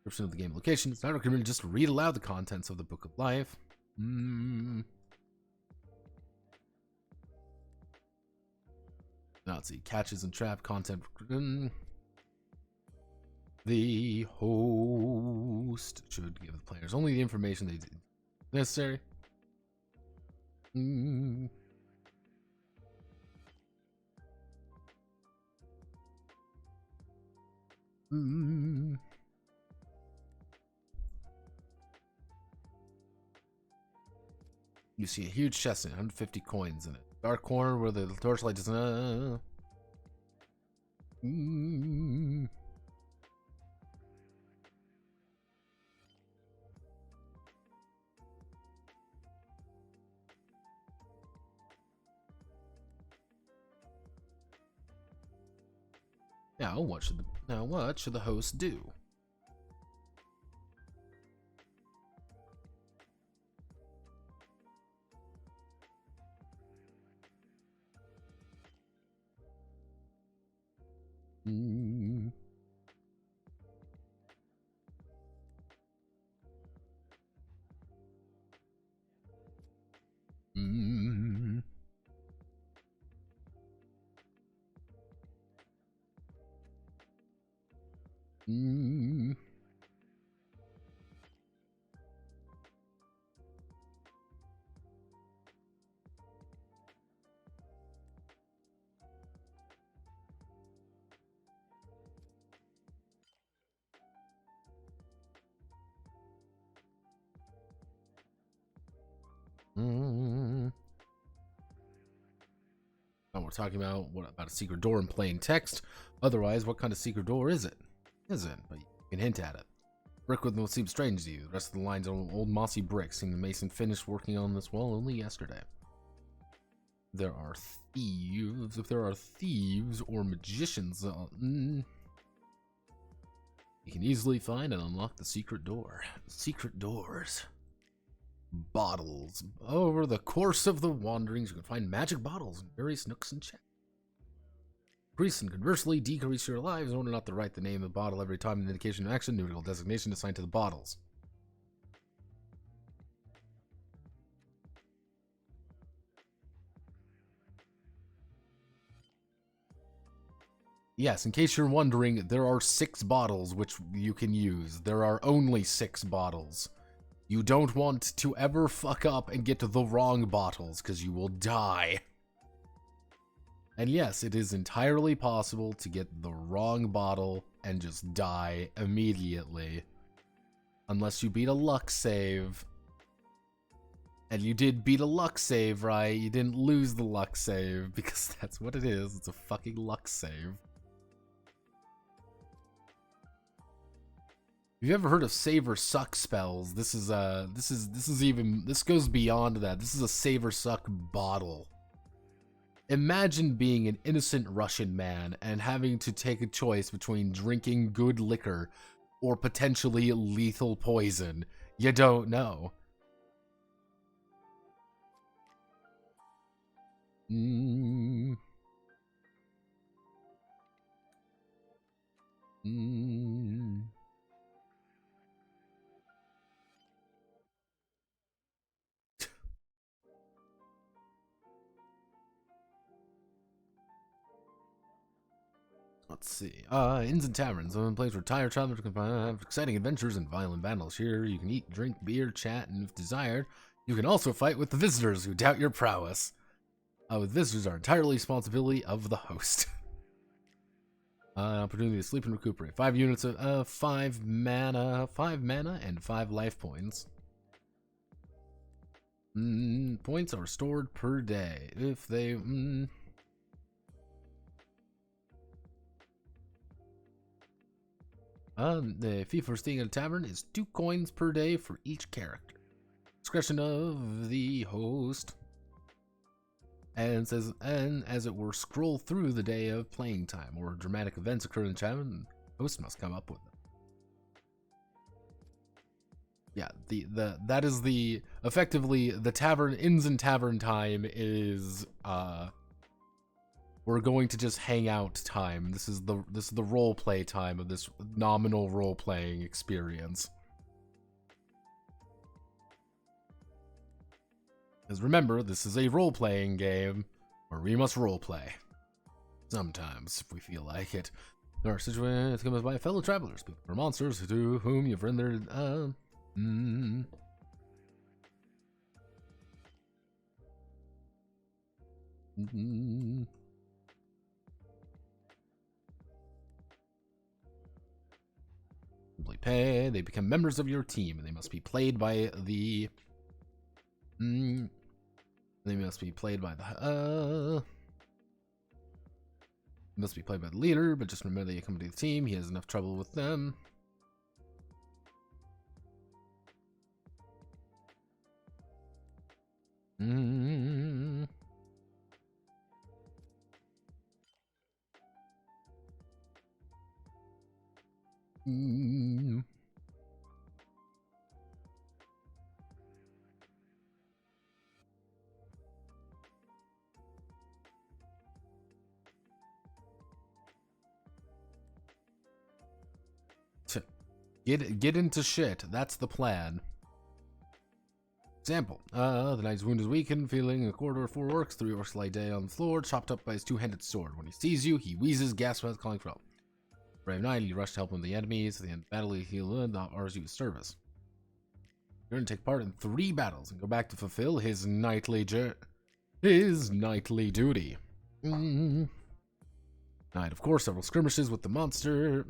Description of the game location. It's not recommended just to read aloud the contents of the Book of Life. Let's see. Catches and trap content. The host should give the players only the information they necessary. You see a huge chest in it, 150 coins in it. Dark corner where the torchlight doesn't. Now what should the host do? Mm. Mm. Mm. Mm. Now we're talking about what about a secret door in plain text. Otherwise, what kind of secret door is it? Isn't, but you can hint at it. Brick with what seems strange to you. The rest of the lines are old mossy bricks, seeing the mason finished working on this wall only yesterday. There are thieves. If there are thieves or magicians, you can easily find and unlock the secret door. Secret doors. Bottles. Over the course of the wanderings, you can find magic bottles in various nooks and chests. Increase and conversely decrease your lives in order not to write the name of the bottle every time an indication of action, numerical designation assigned to the bottles. Yes, in case you're wondering, there are 6 bottles which you can use. There are only 6 bottles. You don't want to ever fuck up and get to the wrong bottles, because you will die. And yes, it is entirely possible to get the wrong bottle and just die immediately. Unless you beat a luck save. And you did beat a luck save, right? You didn't lose the luck save, because that's what it is. It's a fucking luck save. If you've ever heard of save or suck spells, this goes beyond that. This is a save or suck bottle. Imagine being an innocent Russian man and having to take a choice between drinking good liquor or potentially lethal poison. You don't know. Mm. Mm. Let's see. Inns and taverns, a place where tired travelers can have exciting adventures and violent battles. Here, you can eat, drink, beer, chat, and if desired, you can also fight with the visitors who doubt your prowess. With visitors are entirely responsibility of the host. Opportunity to sleep and recuperate. 5 units of 5 mana, and 5 life points. Points are stored per day. If they the fee for staying at a tavern is 2 coins per day for each character. Discretion of the host. And says, and as it were, scroll through the day of playing time, or dramatic events occur in the tavern, the host must come up with them. Yeah, that is the effectively the tavern inns and tavern time is we're going to just hang out time. This is the role play time of this nominal role playing experience. Because remember, this is a role-playing game where we must role-play. Sometimes, if we feel like it. There are situations come by fellow travelers, people or monsters to whom you've rendered, Simply pay, they become members of your team, and they must be played by the... They must be played by the must be played by the leader, but just remember that you come to the team, he has enough trouble with them. Get into shit. That's the plan. Example. The knight's wound is weakened, feeling a quarter of 4 orcs. 3 orcs lie dead on the floor, chopped up by his 2-handed sword. When he sees you, he wheezes, gasps out, calling for help. Brave knight, you rush to help him the enemies. At the end of the battle, he heal not ours you service. You're going to take part in 3 battles and go back to fulfill his knightly duty. Knight, of course, several skirmishes with the monster.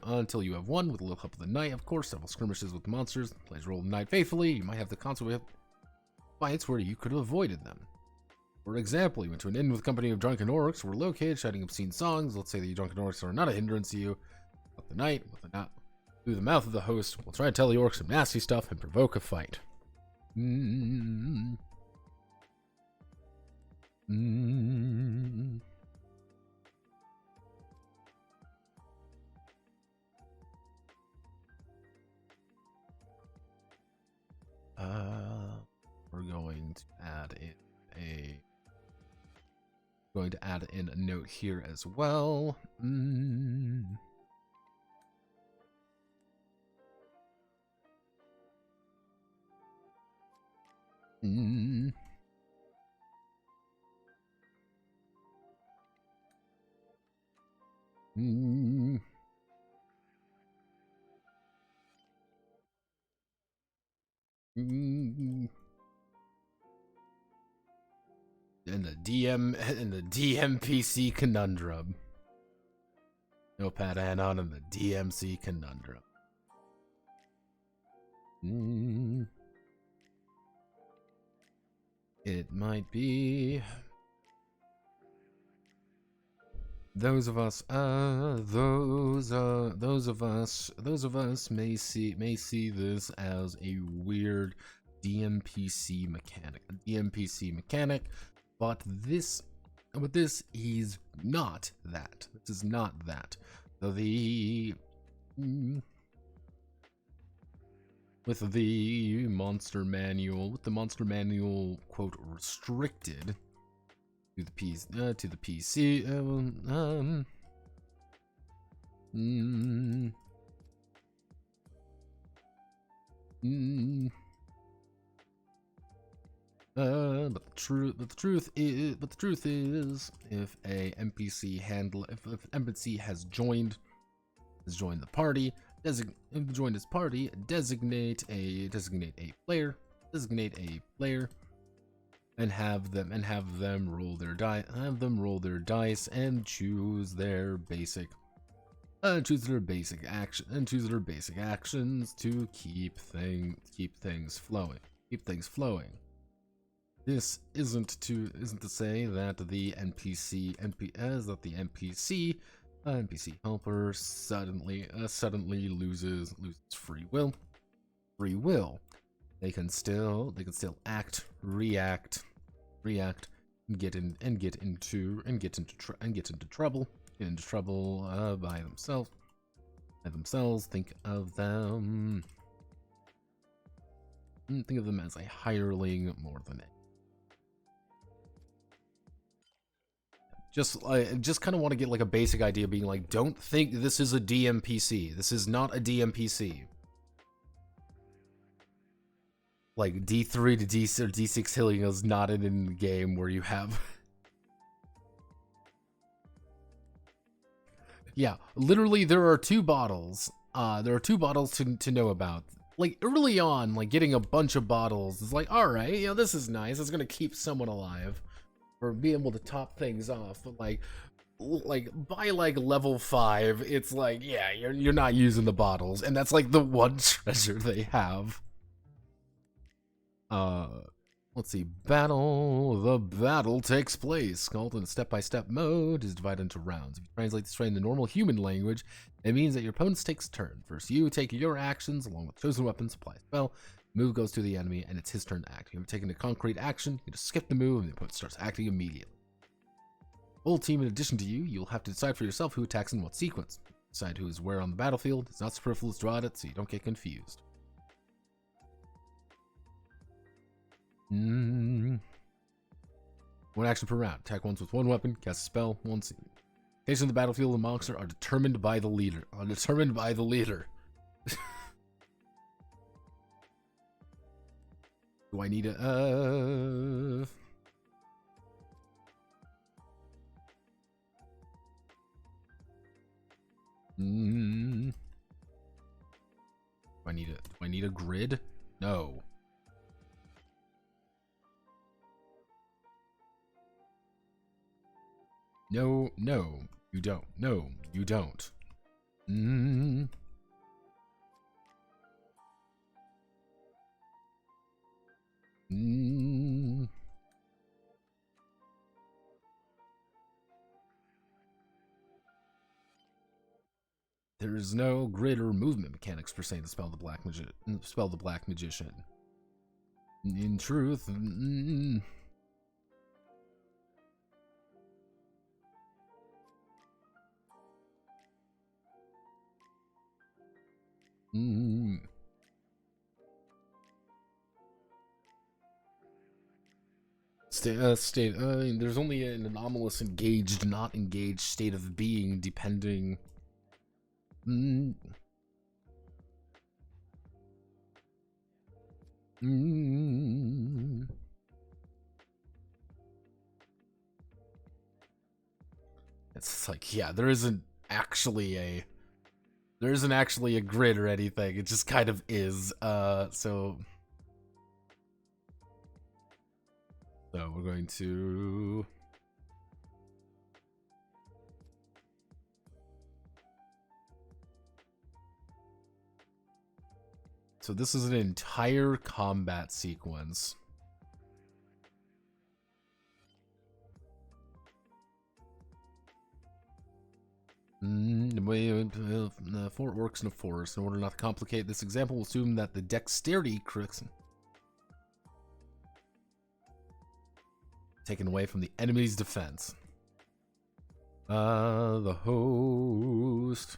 Until you have won with a little help of the knight, of course, several skirmishes with the monsters. Players roll the knight faithfully. You might have the consequence fights where you could have avoided them. For example, you went to an inn with a company of drunken orcs who were located, shouting obscene songs. Let's say the drunken orcs are not a hindrance to you. But the knight, through the mouth of the host, will try to tell the orcs some nasty stuff and provoke a fight. We're going to add in a note here as well. And the DMPC conundrum. Notepad add-on and the DMC conundrum. It might be those of us may see this as a weird DMPC mechanic, but this is not that. This is not that. So with the monster manual, quote, restricted to the PC. But the truth is, if a NPC if an NPC has joined the party, designate a player, and have them roll their dice and choose their basic actions to keep things flowing. This isn't to say that the NPC helper suddenly loses free will. They can still act, react, and get into trouble by themselves. Think of them as a hireling more than it. Just kind of want to get like a basic idea, being like, don't think this is a DMPC. This is not a DMPC. Like D3 to D6 healing is not an in-game where you have. Yeah, literally there are 2 bottles. There are 2 bottles to know about. Like early on, like getting a bunch of bottles is like, all right, this is nice. It's gonna keep someone alive. Or be able to top things off, but like by like level 5, it's like, yeah, you're not using the bottles, and that's like the one treasure they have. Let's see. The battle takes place. Called in a step-by-step mode, is divided into rounds. If you translate this in the normal human language, it means that your opponent takes a turn. First, you take your actions along with chosen weapons, apply a spell. Move goes to the enemy, and it's his turn to act. If you haven't taken a concrete action, you just skip the move, and the opponent starts acting immediately. Full team, in addition to you, you'll have to decide for yourself who attacks in what sequence. Decide who is where on the battlefield. It's not superfluous to audit, so you don't get confused. One action per round. Attack once with one weapon. Cast a spell once. Location of the battlefield and monster are determined by the leader. Do I need a Do I need a grid? No. No, you don't. No, you don't. There is no grid or movement mechanics per se to spell the black magician. In truth, there's only an anomalous engaged, not engaged state of being, depending. It's like, yeah, there isn't actually a grid or anything. It just kind of is. So we're going to this is an entire combat sequence. Four orcs in a forest. In order not to complicate this example, we'll assume that the dexterity crooks taken away from the enemy's defense. The host.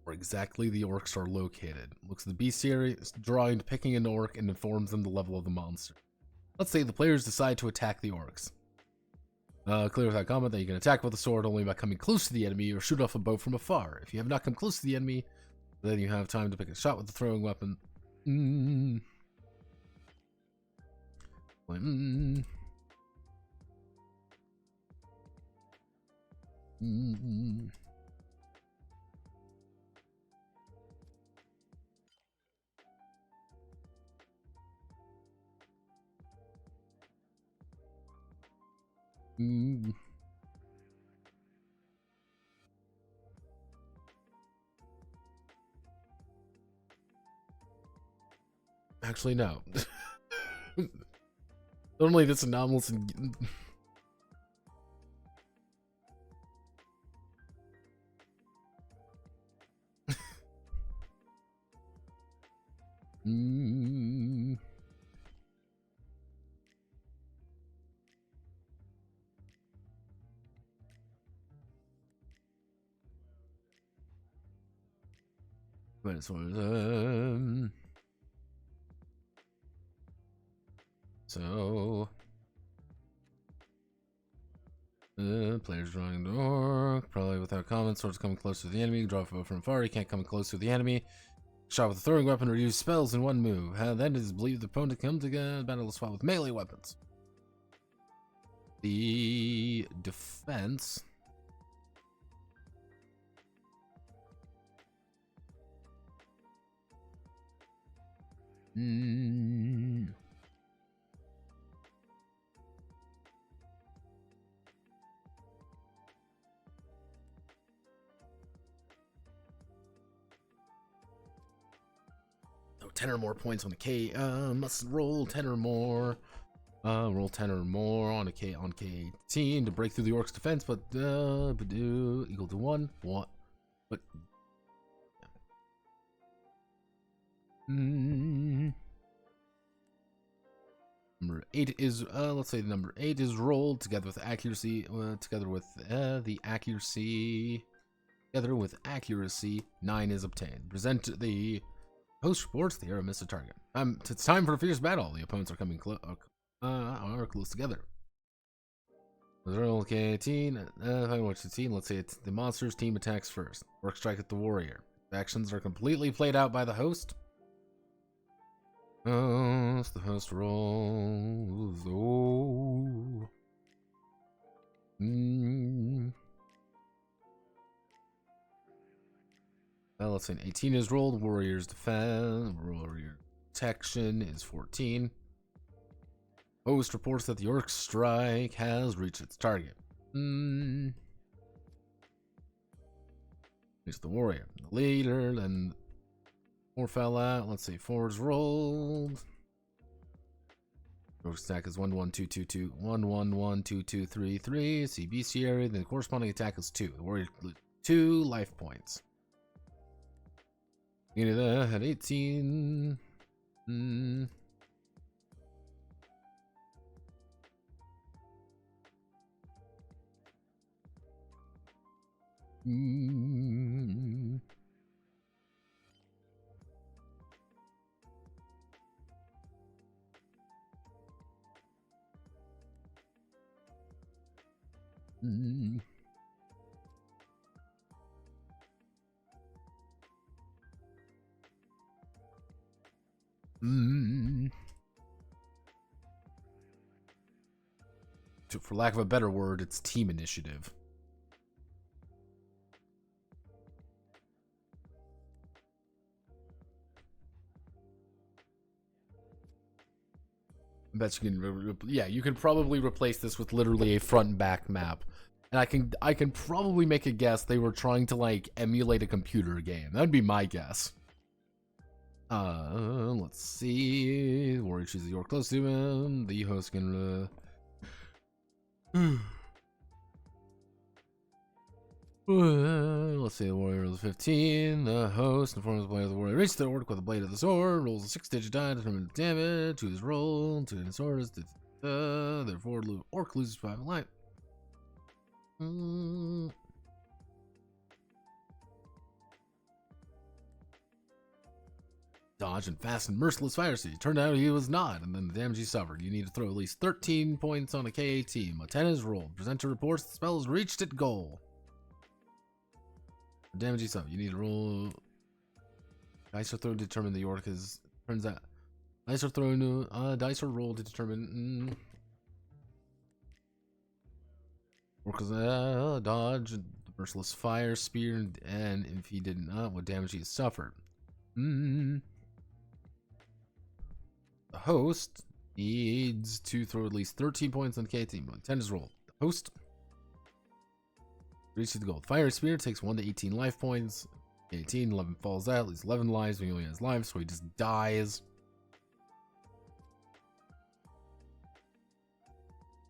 Where exactly the orcs are located. Looks at the bestiary, drawing, picking an orc, and informs them the level of the monster. Let's say the players decide to attack the orcs. Clear without comment that you can attack with a sword only by coming close to the enemy or shoot off a bow from afar. If you have not come close to the enemy, then you have time to pick a shot with the throwing weapon. Actually, no. Normally this anomalous and but as far as players drawing the orc, probably without comment. Swords coming close to the enemy. Draw a bow from far. You can't come close to the enemy. Shot with a throwing weapon or use spells in one move. Then it is believed the opponent come to battle the spot with melee weapons. The defense. Oh, 10 or more points on the K. Must roll 10 or more. Roll 10 or more on a K on K18 to break through the orc's defense, but equal to 1. What? But number 8 is let's say the number 8 is rolled together with accuracy. Together with accuracy, 9 is obtained. Present the Host reports the hero missed a target. It's time for a fierce battle. The opponents are coming close together. Okay, team. If I watch the team, let's say it's the monsters team attacks first. Orc strike at the warrior. Actions are completely played out by the host. The host rolls. Oh. Well, let's say an 18 is rolled. Warriors defend. Warrior protection is 14. Host reports that the orc strike has reached its target. It's the warrior. The leader, then 4 fell out. Let's see, 4's rolled. Orc attack is 1 1 2 2 2 1 1 1 2 2 3 3. See bestiary. Then the corresponding attack is 2. The warrior 2 life points. Beginning of that had 18. For lack of a better word, it's team initiative. I bet you can, yeah, you can probably replace this with literally a front and back map. And I can probably make a guess they were trying to like emulate a computer game. That'd be my guess. Let's see. Warrior chooses the orc close to him. The host can let's say the warrior rolls 15. The host informs the player of the warrior reaches the orc with the blade of the sword, rolls a 6-digit die to determine the damage to his roll, to his sword. Therefore, orc loses 5 life. Dodge and fast and merciless fire speed. Turned out he was not, and then the damage he suffered. You need to throw at least 13 points on a KA team. A 10 is rolled. Presenter reports the spell has reached its goal. The damage he suffered. You need to roll. Dice are thrown to determine the orc is. Turns out. Dice are thrown. Dice are rolled to determine. Orc is dodge, merciless fire, spear, and if he did not, what damage he has suffered. The host needs to throw at least 13 points on K team. 10 is rolled. The host reaches the goal. Fire spear takes 1 to 18 life points. 18, 11 falls out. Leaves 11 lives. He only has lives, so he just dies.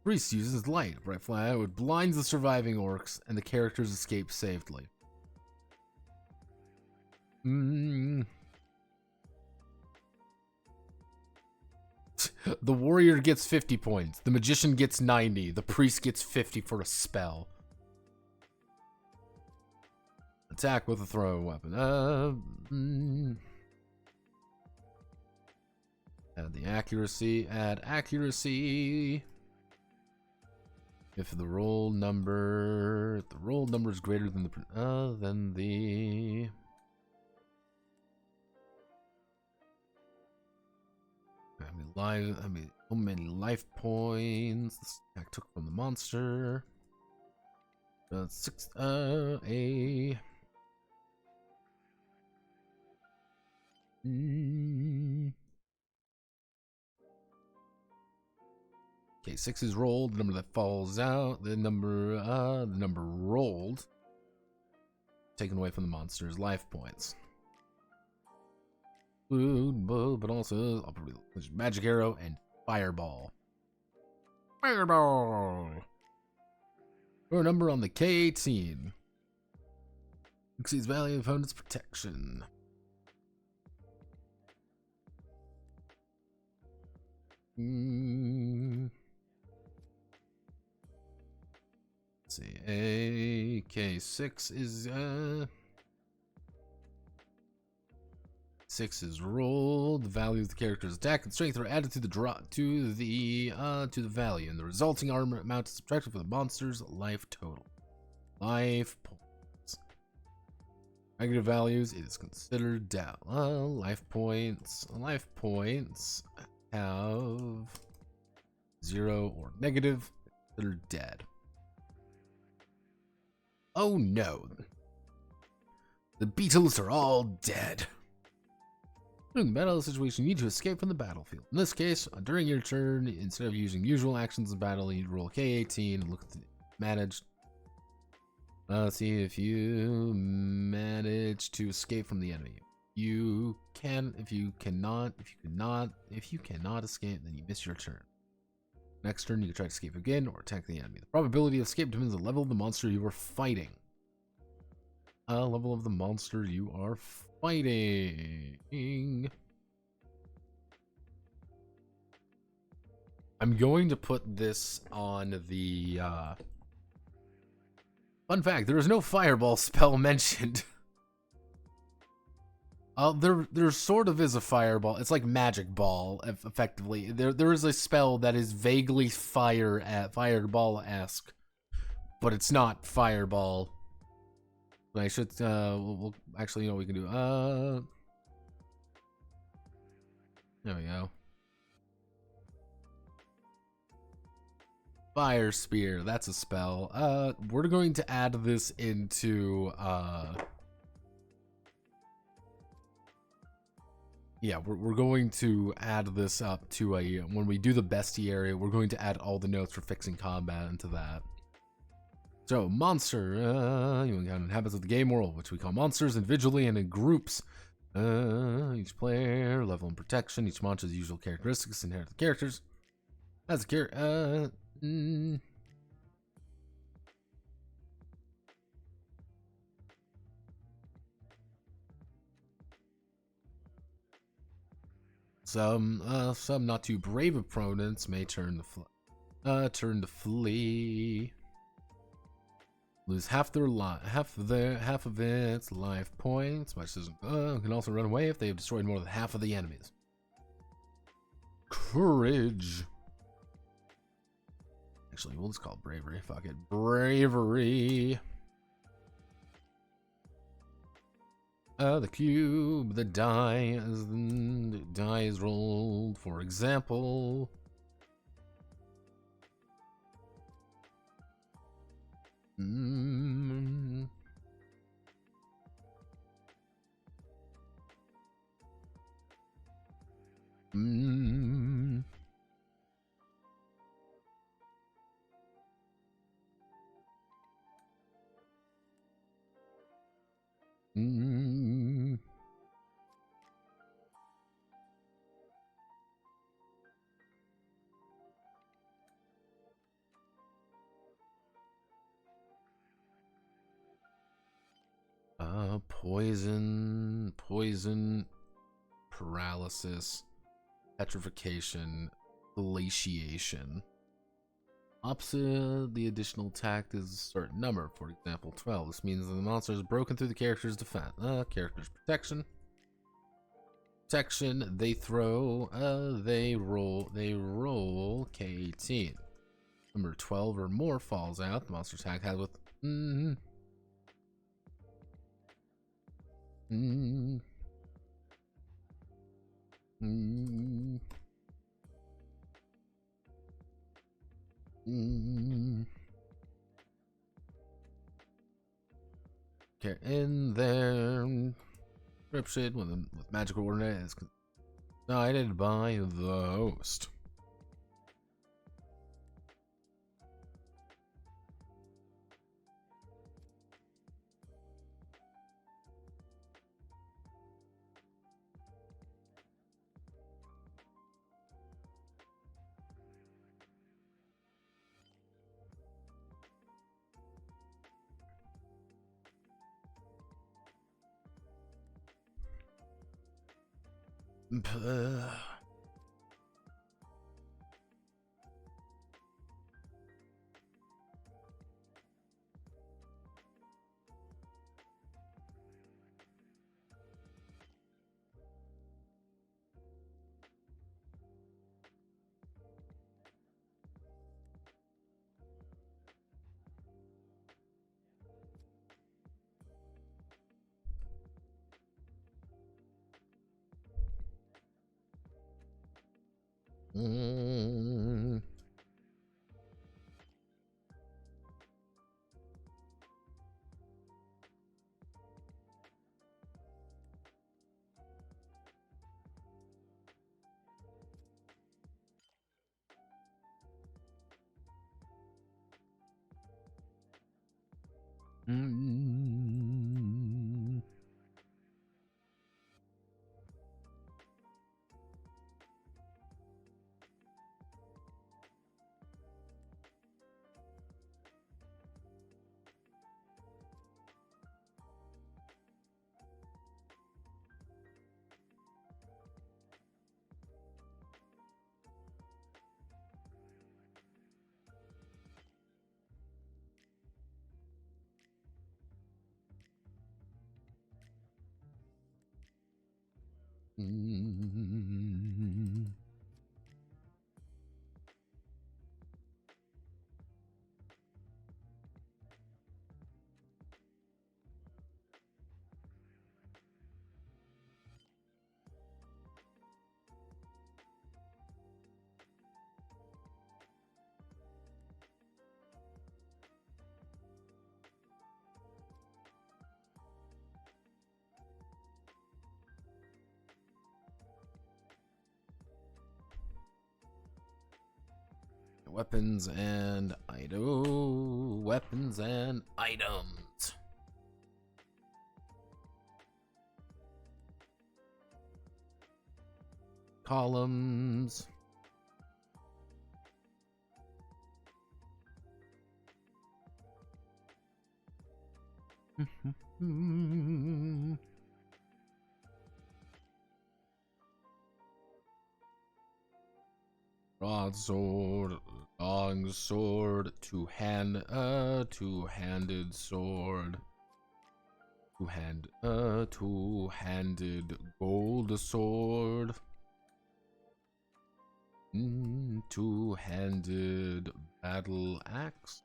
Priest uses light. Bright fire would blinds the surviving orcs, and the characters escape safely. The warrior gets 50 points. The magician gets 90. The priest gets 50 for a spell. Attack with a throwing weapon. Add the accuracy. Add accuracy. If the roll number is greater than the how many life points this attack took from the monster. 6 Okay, 6 is rolled. The number that falls out, the number rolled, taken away from the monster's life points. But also magic arrow and fireball. Fireball. Or number on the K18 exceeds value of opponent's protection. Let's see, AK6 is 6 is rolled. The value of the character's attack and strength are added to the value, and the resulting armor amount is subtracted from the monster's life total. Life points. Negative values is considered down. Life points. Life points have 0 or negative. Considered dead. Oh no. The beetles are all dead. During the battle situation, you need to escape from the battlefield. In this case, during your turn, instead of using usual actions in battle, you roll K18 and look at the managed. See if you manage to escape from the enemy. You can, if you cannot escape, then you miss your turn. Next turn, you can try to escape again or attack the enemy. The probability of escape depends on the level of the monster you are fighting. Level of the monster you are fighting. I'm going to put this on the, fun fact, there is no fireball spell mentioned. There sort of is a fireball. It's like magic ball, effectively. There is a spell that is vaguely fireball-esque, but it's not fireball. I should, we'll actually, you know what we can do? There we go. Fire Spear, that's a spell. We're going to add this into, yeah, we're going to add this up to a, when we do the bestiary, we're going to add all the notes for fixing combat into that. So, monster, you encounter habits of the game world, which we call monsters, individually and in groups. Each player, level and protection, each monster's usual characteristics, inherit the characters. As a character, some not too brave opponents may turn to flee. Lose half of its life points. Much as can also run away if they have destroyed more than half of the enemies. Courage. Actually, we'll just call it bravery. Fuck it, bravery. The cube, the die is rolled. For example. Poison, paralysis, petrification, glaciation. Opposite the additional attack is a certain number, for example 12. This means that the monster has broken through the character's defense. Character's protection. They throw, they roll K18. Number 12 or more falls out. The monster attack has with Okay, in there, description with magical ordinance guided by the host. Mm. Mm. Mm. Weapons and items. Columns. Broadsword, long sword, two-handed sword, two-handed gold sword, two-handed battle axe.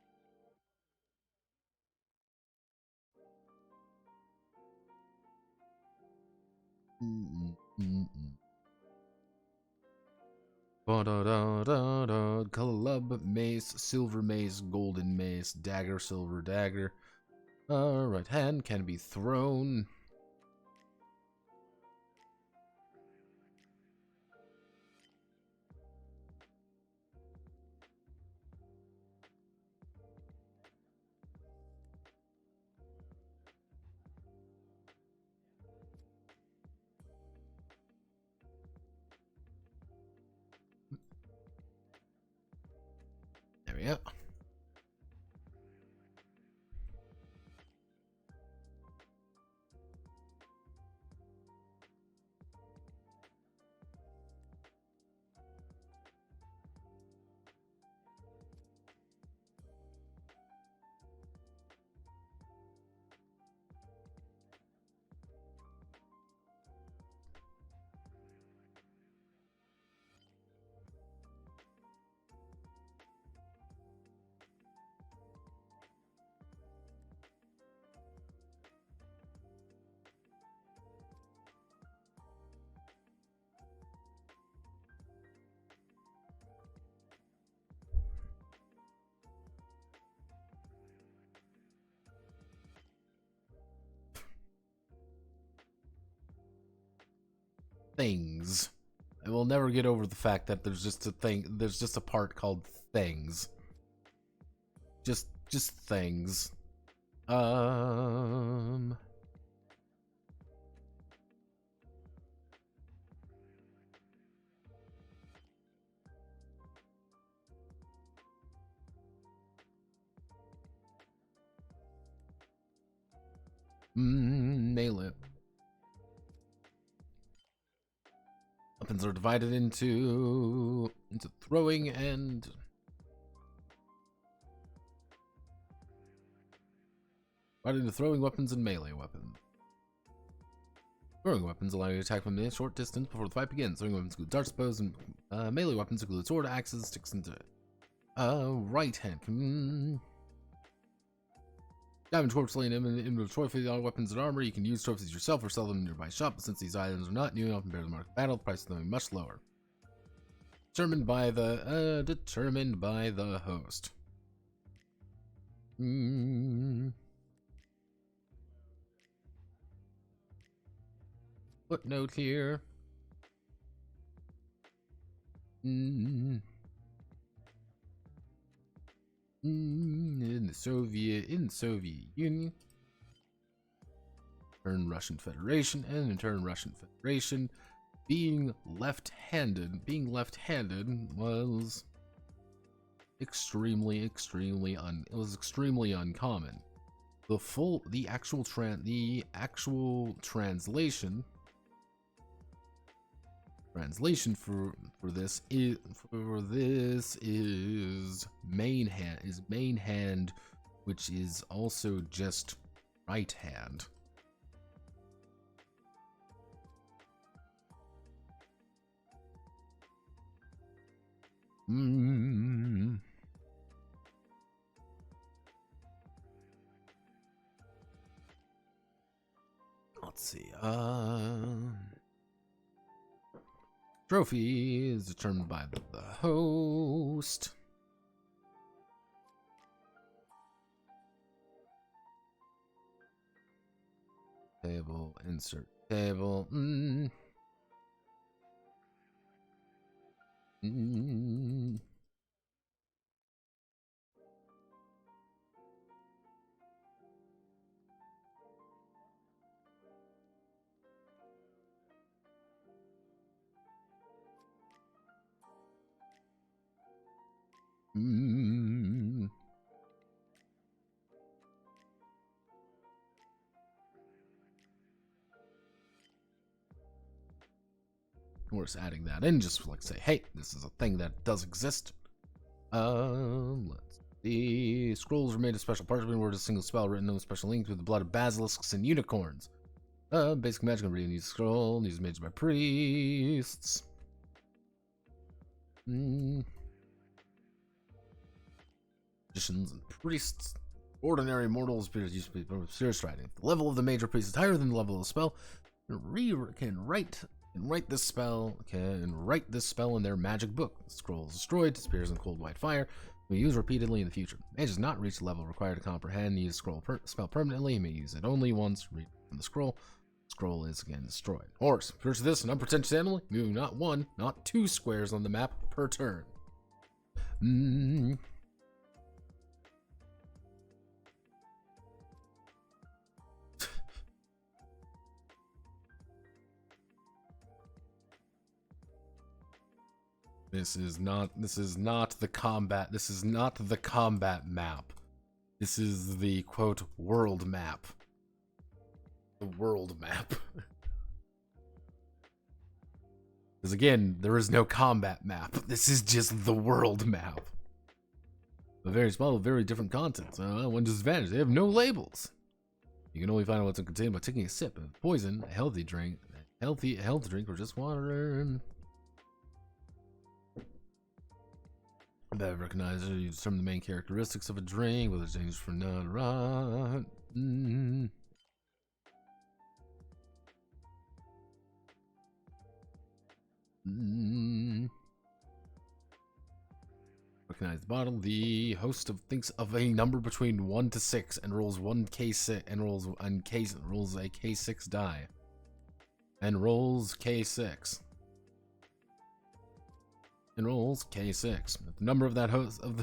Club mace, silver mace, golden mace, dagger, silver dagger. Right hand can be thrown. There we go. Things. I will never get over the fact that there's just a part called things. Just things. Melee. Weapons are divided into throwing and throwing weapons and melee weapons. Throwing weapons allow you to attack from a short distance before the fight begins. Throwing weapons include darts, bows, and melee weapons include sword, axes, sticks, and right hand. Diamond trophies laying in trophy weapons and armor. You can use trophies yourself or sell them in a nearby shop, but since these items are not new and often bear the mark of battle, the price of them is much lower. Determined by the host. Footnote here. In the Soviet Union, turn Russian Federation, and in turn Russian Federation, being left-handed was extremely uncommon. The actual translation for this is main hand, which is also just right hand. Let's see. Trophy is determined by the host. Table, insert table. We're just adding that in, just like say, hey, this is a thing that does exist. Let's see. Scrolls are made of special parchment where a single spell written on special ink with the blood of basilisks and unicorns. Basic magic and reading these scroll. These are made by priests. Magicians and priests. Ordinary mortals used to be serious writing. The level of the major priest is higher than the level of the spell. Can write this spell in their magic book. The scroll is destroyed, disappears in cold white fire. Will be used repeatedly in the future. Mage does not reach the level required to comprehend. Use spell permanently. He may use it only once. Read from the scroll. Scroll is again destroyed. Horse. Search this an unpretentious animal, moving not 1, not 2 squares on the map per turn. This is not the combat map. This is the quote world map. The world map. Because again, there is no combat map. This is just the world map. A very small, very different content. One disadvantage, they have no labels. You can only find out what's contained by taking a sip of poison, a healthy drink, or just water. Better recognize you determine the main characteristics of a drink, whether it's dangerous for not right. Recognize the bottle. The host thinks of a number between 1 to 6 and rolls 1k6 and rolls a k6 die. And rolls k6. And rolls k6. If the number of the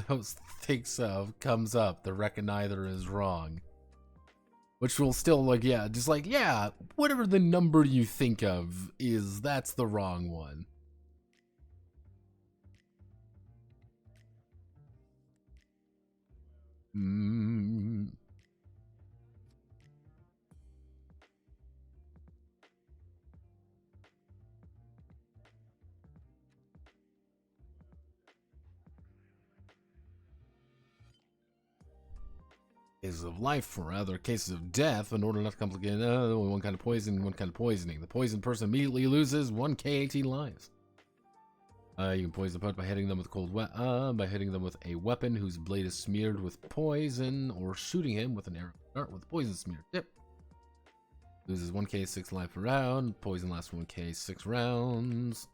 host thinks of comes up, the recognizer is wrong. Which will still whatever the number you think of is, that's the wrong one. Cases of life for other cases of death. In order not to complicate only one kind of poison, one kind of poisoning. The poisoned person immediately loses 1k18 lives. You can poison the opponent by hitting them with a weapon whose blade is smeared with poison, or shooting him with an arrow dart with a poison smeared tip. Loses 1k6 life per round. Poison lasts 1k6 rounds.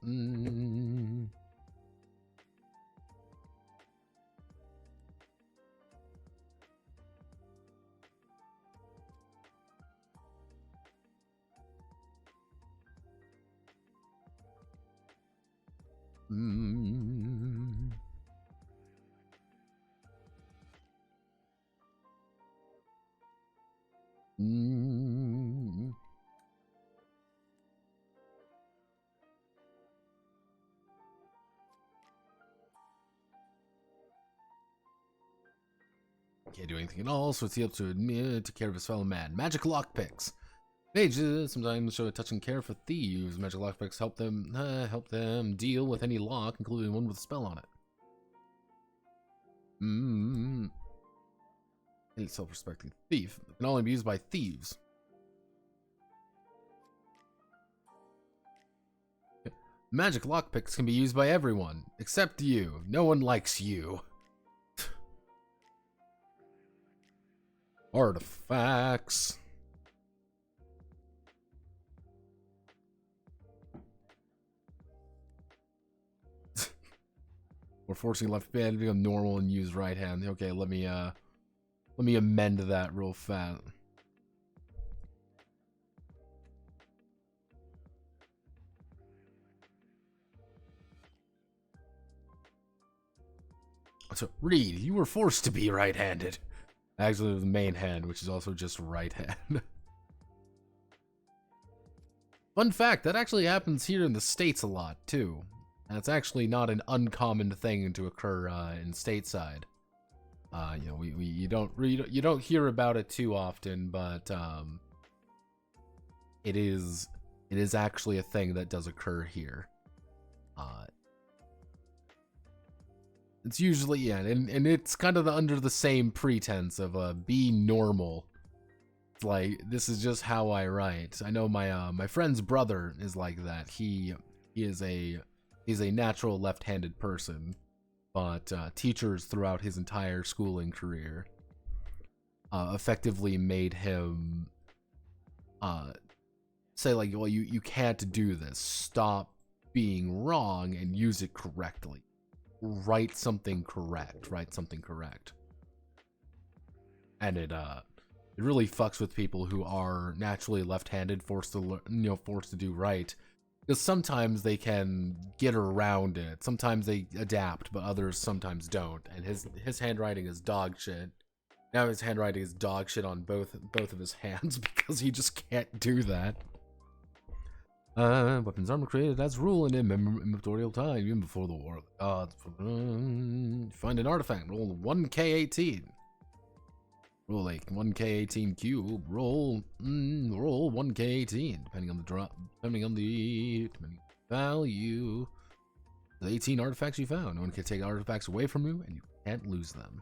Mm. Mm. Can't do anything at all, so it's up to admit to care of his fellow man. Magic lockpicks. Mages sometimes show a touching care for thieves. Magic lockpicks help them deal with any lock, including one with a spell on it. Any self-respecting thief. It can only be used by thieves. Magic lockpicks can be used by everyone, except you. No one likes you. Artifacts. We're forcing left hand to become normal and use right hand. Okay, let me amend that real fast. So, Reed, you were forced to be right-handed. Actually, the main hand, which is also just right hand. Fun fact, that actually happens here in the States a lot, too. And it's actually not an uncommon thing to occur in stateside. You know, you don't hear about it too often, but it is actually a thing that does occur here. It's usually, yeah, and it's kind of under the same pretense of be normal. It's like, this is just how I write. I know my friend's brother is like that. He's a natural left-handed person, but teachers throughout his entire schooling career effectively made him say, like, well, you can't do this. Stop being wrong and use it correctly. Write something correct. And it really fucks with people who are naturally left-handed, forced to do right. Because sometimes they can get around it. Sometimes they adapt, but others sometimes don't. And his handwriting is dog shit. Now his handwriting is dog shit on both of his hands because he just can't do that. Weapons armor created as rule in immemorial time, even before the War of the Gods. Find an artifact, roll 1k18. Roll like 1k18 cube, roll 1k18, depending on the value. The 18 artifacts you found. No one can take artifacts away from you, and you can't lose them.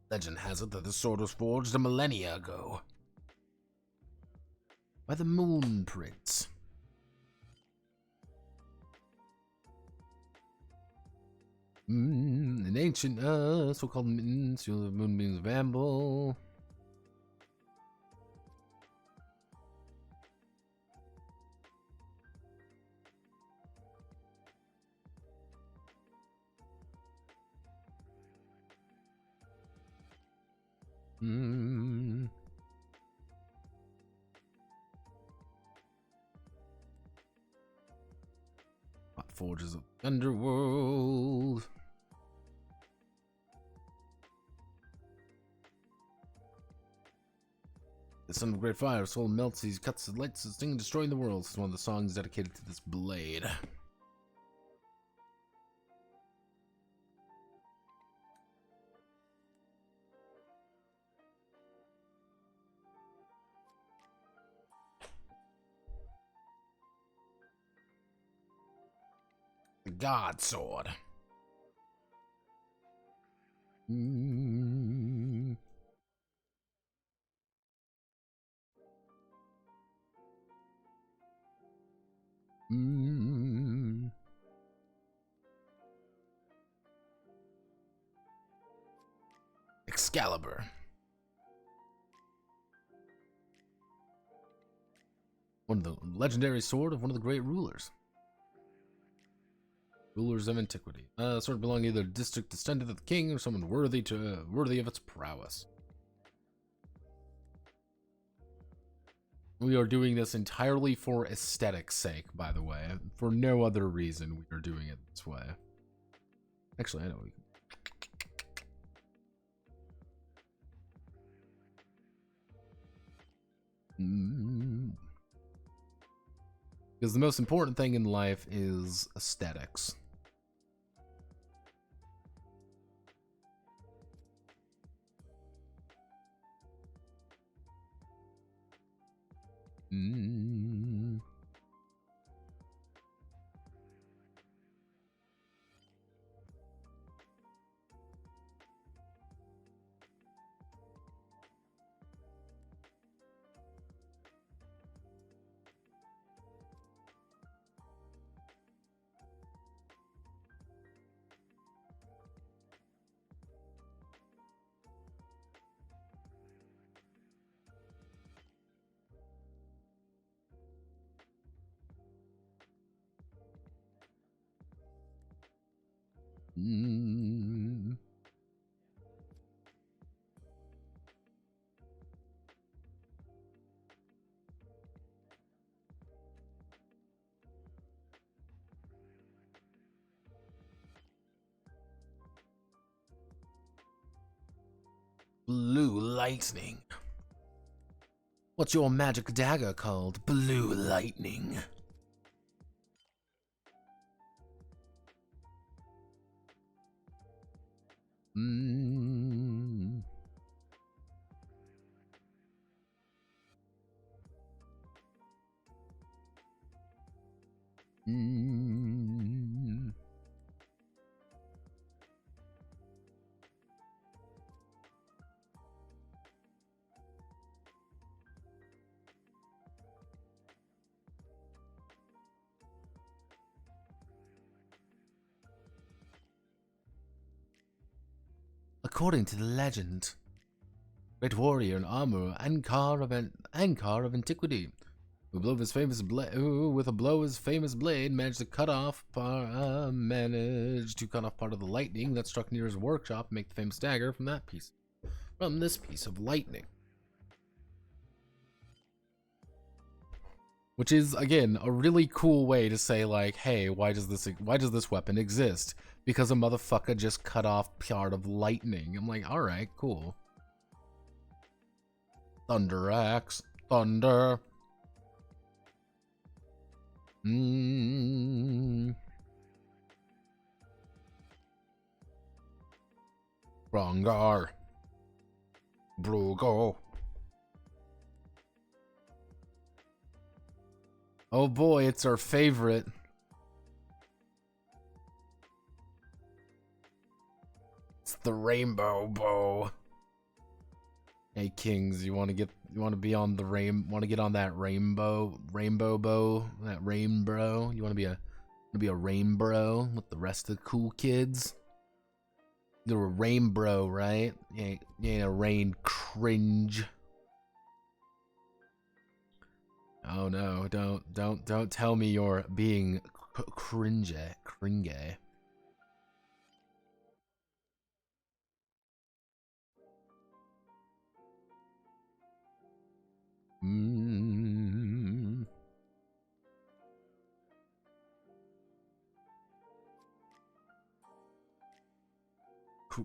Legend has it that the sword was forged a millennia ago by the Moon Prince. An ancient, so-called moonbeams of Amble. Forges of Underworld. The son of great fire, soul melts, he cuts the lights, sting, destroying the world. It's one of the songs dedicated to this blade. The God Sword. Excalibur. One of the legendary sword of one of the great rulers. Rulers of antiquity. Sword belonging either to district descendant of the king or someone worthy of its prowess. We are doing this entirely for aesthetic's sake, by the way. For no other reason we are doing it this way. Actually, I know we can. Because the most important thing in life is aesthetics. Blue lightning. What's your magic dagger called? Blue lightning. According to the legend, great warrior in armor, Ankar of antiquity, with a blow of his famous blade, managed to cut off part of the lightning that struck near his workshop and make the famous dagger from this piece of lightning. Which is, again, a really cool way to say, like, hey, why does this weapon exist? Because a motherfucker just cut off part of lightning. I'm like, alright, cool. Thunder axe. Thunder. Rongar. Brugo. Oh boy, it's our favorite. It's the rainbow bow. Hey kings, you want to get on that rainbow bow, that rainbow? You want to be a rainbow with the rest of the cool kids? You're a rainbow, right? You ain't a rain cringe. Oh no, don't tell me you're being cringe.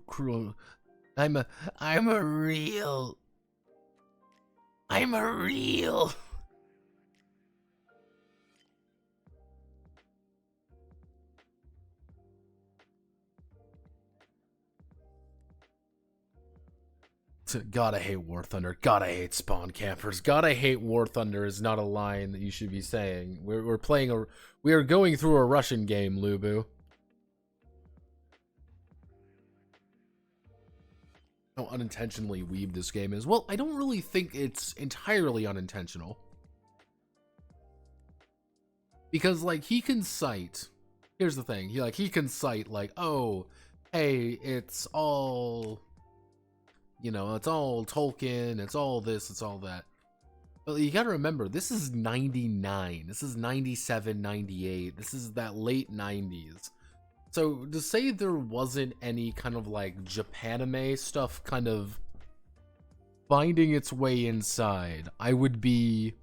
Cruel. I'm a real. Gotta hate War Thunder. Gotta hate spawn campers. Gotta hate War Thunder is not a line that you should be saying. We are going through a Russian game, Lubu. How unintentionally weaved this game is. Well, I don't really think it's entirely unintentional. Because, like, he can cite... Here's the thing. He can cite, like, oh, hey, it's all... You know, it's all Tolkien, it's all this, it's all that. Well, you gotta remember, this is 99. This is 97, 98. This is that late 90s. So to say there wasn't any kind of like Japanime stuff kind of finding its way inside, I would be...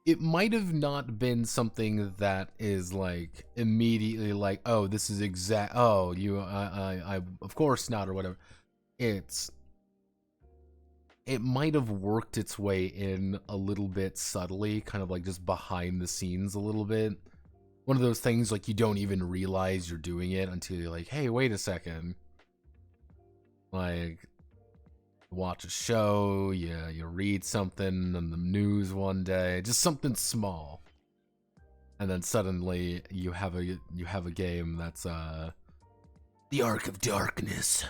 It might have not been something that is like immediately like, oh, this is exact. Oh, I of course not, or whatever. It might have worked its way in a little bit subtly, kind of like just behind the scenes a little bit. One of those things like you don't even realize you're doing it until you're like, hey, wait a second. Like, watch a show, you read something on the news one day, just something small, and then suddenly you have a game that's the Ark of Darkness.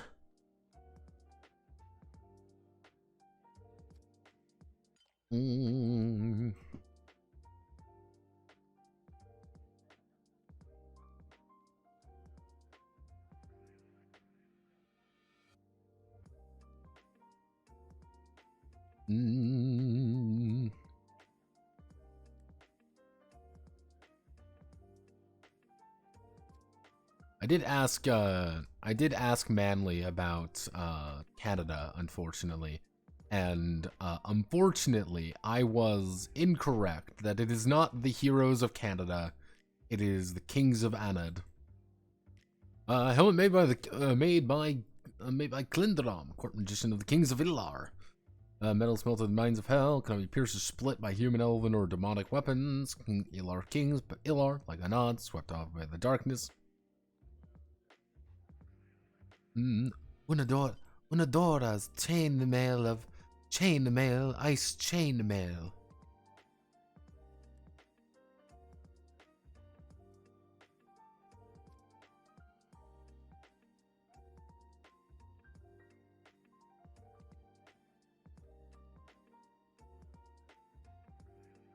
I did ask Manly about Canada, unfortunately, and unfortunately I was incorrect that it is not the heroes of Canada, it is the kings of Anad. Helmet made by Clindram, court magician of the kings of Ilar. Metal smelted in the mines of hell, can be pierced or split by human, elven, or demonic weapons. Ilar kings, but Ilar, like Anad, swept off by the darkness. Unadora's chainmail, ice chainmail.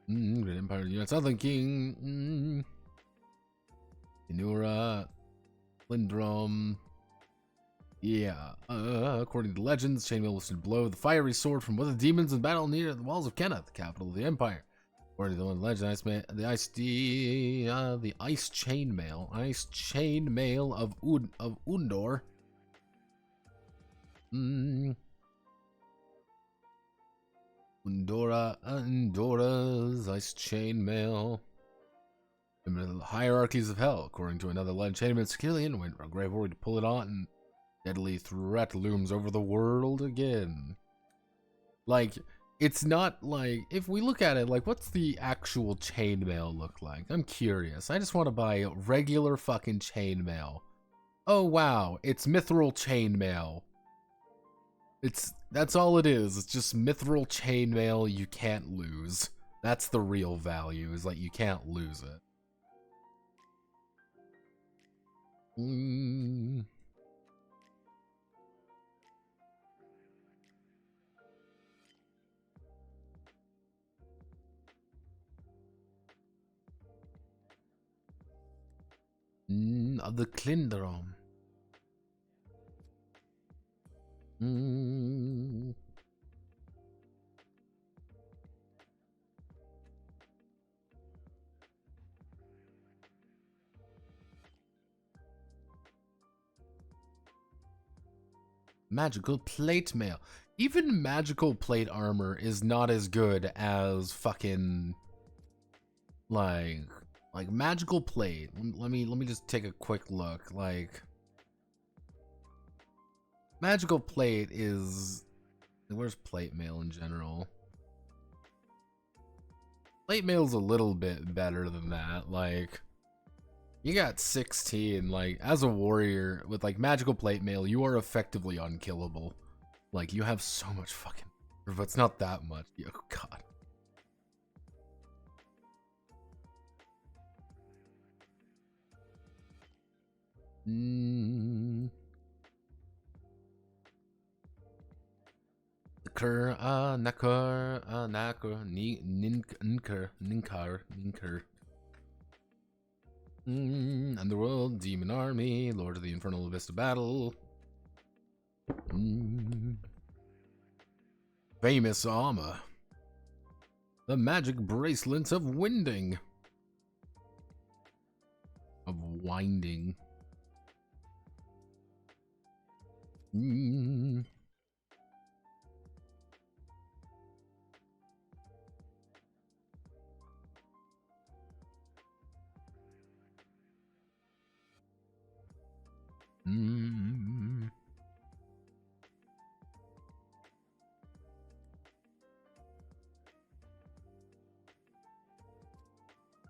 Great Empire, United Southern King. Inura, Lindrum. Yeah, according to legends, chainmail was to blow the fiery sword from one of the demons in battle near the walls of Kenna, the capital of the empire. According to the legend, the ice chainmail of Undor. Undora's ice chainmail. The hierarchies of hell, according to another legend, chainmail Skillian went from Grave Warrior to pull it on, and deadly threat looms over the world again. Like, it's not like, if we look at it, like, what's the actual chainmail look like? I'm curious. I just want to buy regular fucking chainmail. Oh wow, it's mithril chainmail. That's all it is. It's just mithril chainmail you can't lose. That's the real value, is like you can't lose it. Of the Clindrom. Magical plate mail. Even magical plate armor is not as good as fucking like magical plate. Let me just take a quick look. Like, magical plate is, where's plate mail in general? Plate mail's a little bit better than that. Like, you got 16. Like, as a warrior with like magical plate mail, you are effectively unkillable. Like, you have so much fucking, but it's not that much. Oh god. Ninkar, Underworld, Demon Army, Lord of the Infernal Abyss of Battle. Famous armor. The magic bracelets of winding. Of winding. Mm. Mm.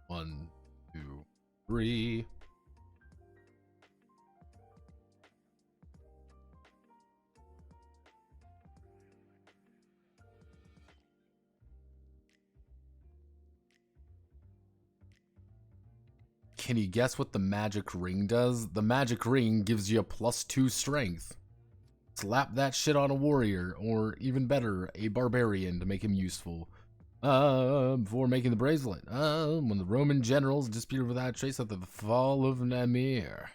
One, two, three. Can you guess what the magic ring does? The magic ring gives you a +2 strength. Slap that shit on a warrior, or even better, a barbarian to make him useful. Before making the bracelet. When the Roman generals disappeared without trace after the fall of Namir.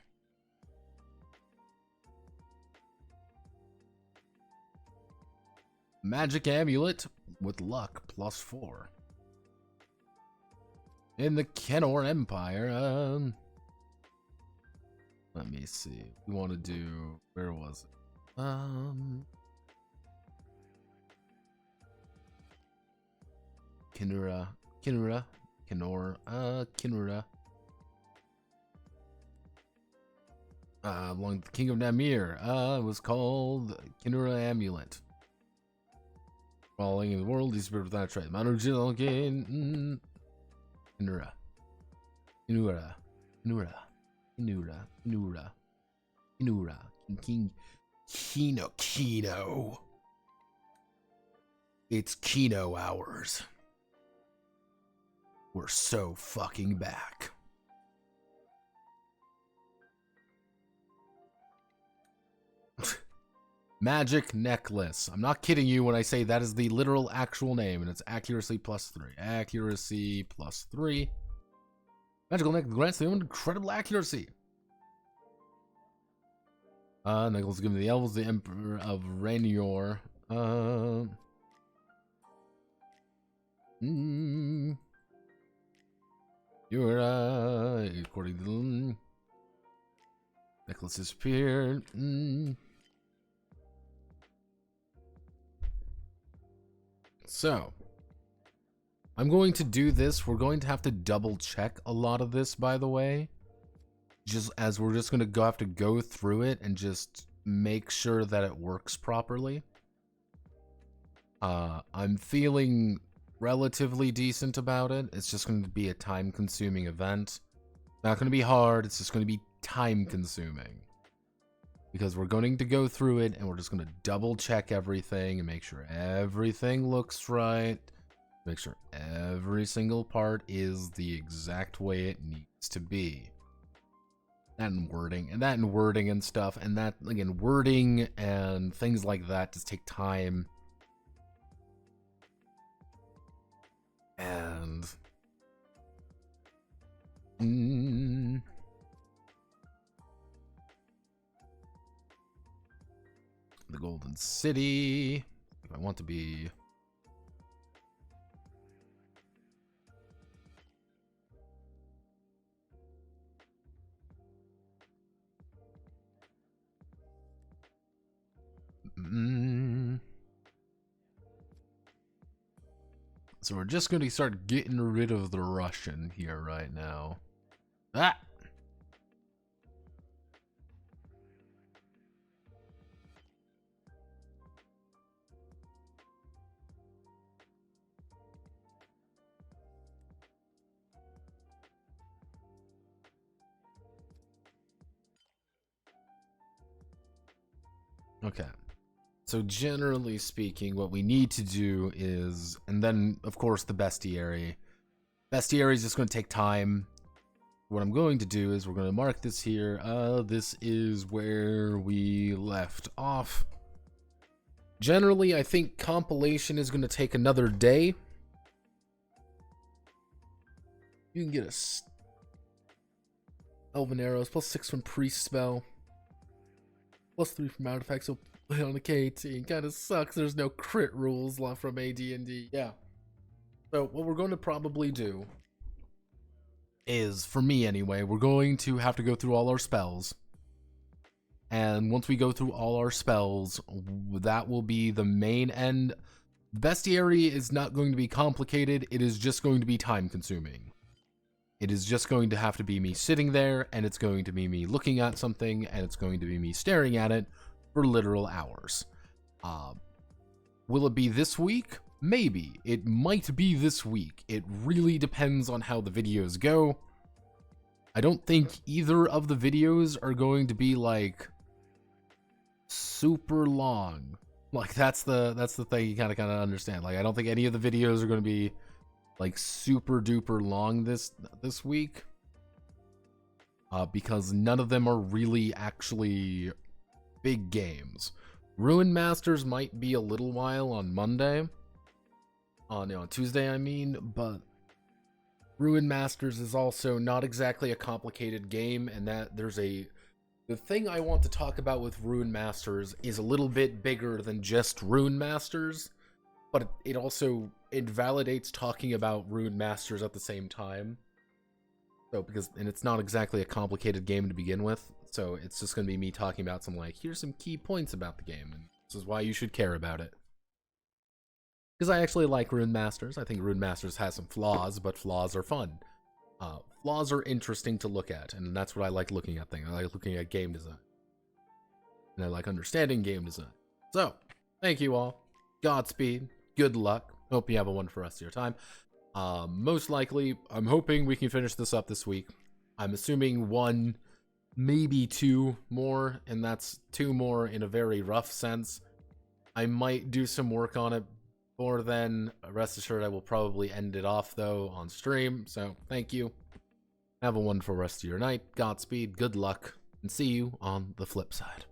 Magic amulet with luck +4. In the Kenor Empire, let me see. We want to do, where was it? Kenora. Belonged to the King of Namir. It was called Kenora Amulet. Falling in the world, he's spirit without trace. Mount original again. Kenora. King. Kino. It's Kino hours. We're so fucking back. Magic necklace. I'm not kidding you when I say that is the literal actual name, and it's accuracy +3. Accuracy +3. Magical necklace grants them incredible accuracy. Necklace given to the elves, the Emperor of Rainior. You're according to the necklace disappeared. So, I'm going to do this. We're going to have to double check a lot of this, by the way. Just as we're just going to have to go through it and just make sure that it works properly. I'm feeling relatively decent about it. It's just going to be a time-consuming event. Not going to be hard. It's just going to be time-consuming. Because we're going to go through it and we're just going to double check everything and make sure everything looks right. Make sure every single part is the exact way it needs to be. That and wording and stuff, and that, again, wording and things like that just take time. And the Golden City. If I want to be so we're just going to start getting rid of the Russian here right now. Okay. So generally speaking, what we need to do is, and then of course the bestiary. Bestiary is just going to take time. What I'm going to do is we're going to mark this here. This is where we left off. Generally, I think compilation is going to take another day. You can get a Elven Arrows, +6 from Priest Spell. +3 from artifacts, so play on a KT. Kinda sucks there's no crit rules left from AD&D. Yeah. So what we're going to probably do is, for me anyway, we're going to have to go through all our spells. And once we go through all our spells, that will be the main end. Bestiary is not going to be complicated. It is just going to be time consuming. It is just going to have to be me sitting there, and it's going to be me looking at something, and it's going to be me staring at it for literal hours. Will it be this week? Maybe. It might be this week. It really depends on how the videos go. I don't think either of the videos are going to be like super long. Like that's the thing you kind of understand. Like I don't think any of the videos are going to be like super duper long this week. Because none of them are really actually big games. Ruin Masters might be a little while on Monday. On Tuesday, I mean, but Ruin Masters is also not exactly a complicated game, and that the thing I want to talk about with Ruin Masters is a little bit bigger than just Ruin Masters, but it also invalidates talking about Ruin Masters at the same time. So and it's not exactly a complicated game to begin with, so it's just going to be me talking about some here's some key points about the game, and this is why you should care about it. Because I actually like Ruin Masters. I think Ruin Masters has some flaws, but flaws are fun. Flaws are interesting to look at, and that's what I like looking at things. I like looking at game design. And I like understanding game design. So, thank you all. Godspeed. Good luck. Hope you have a wonderful rest of your time. Most likely, I'm hoping we can finish this up this week. I'm assuming 1, maybe 2 more, and that's 2 more in a very rough sense. I might do some work on it. Before then, rest assured I will probably end it off, though, on stream. So, thank you. Have a wonderful rest of your night. Godspeed, good luck, and see you on the flip side.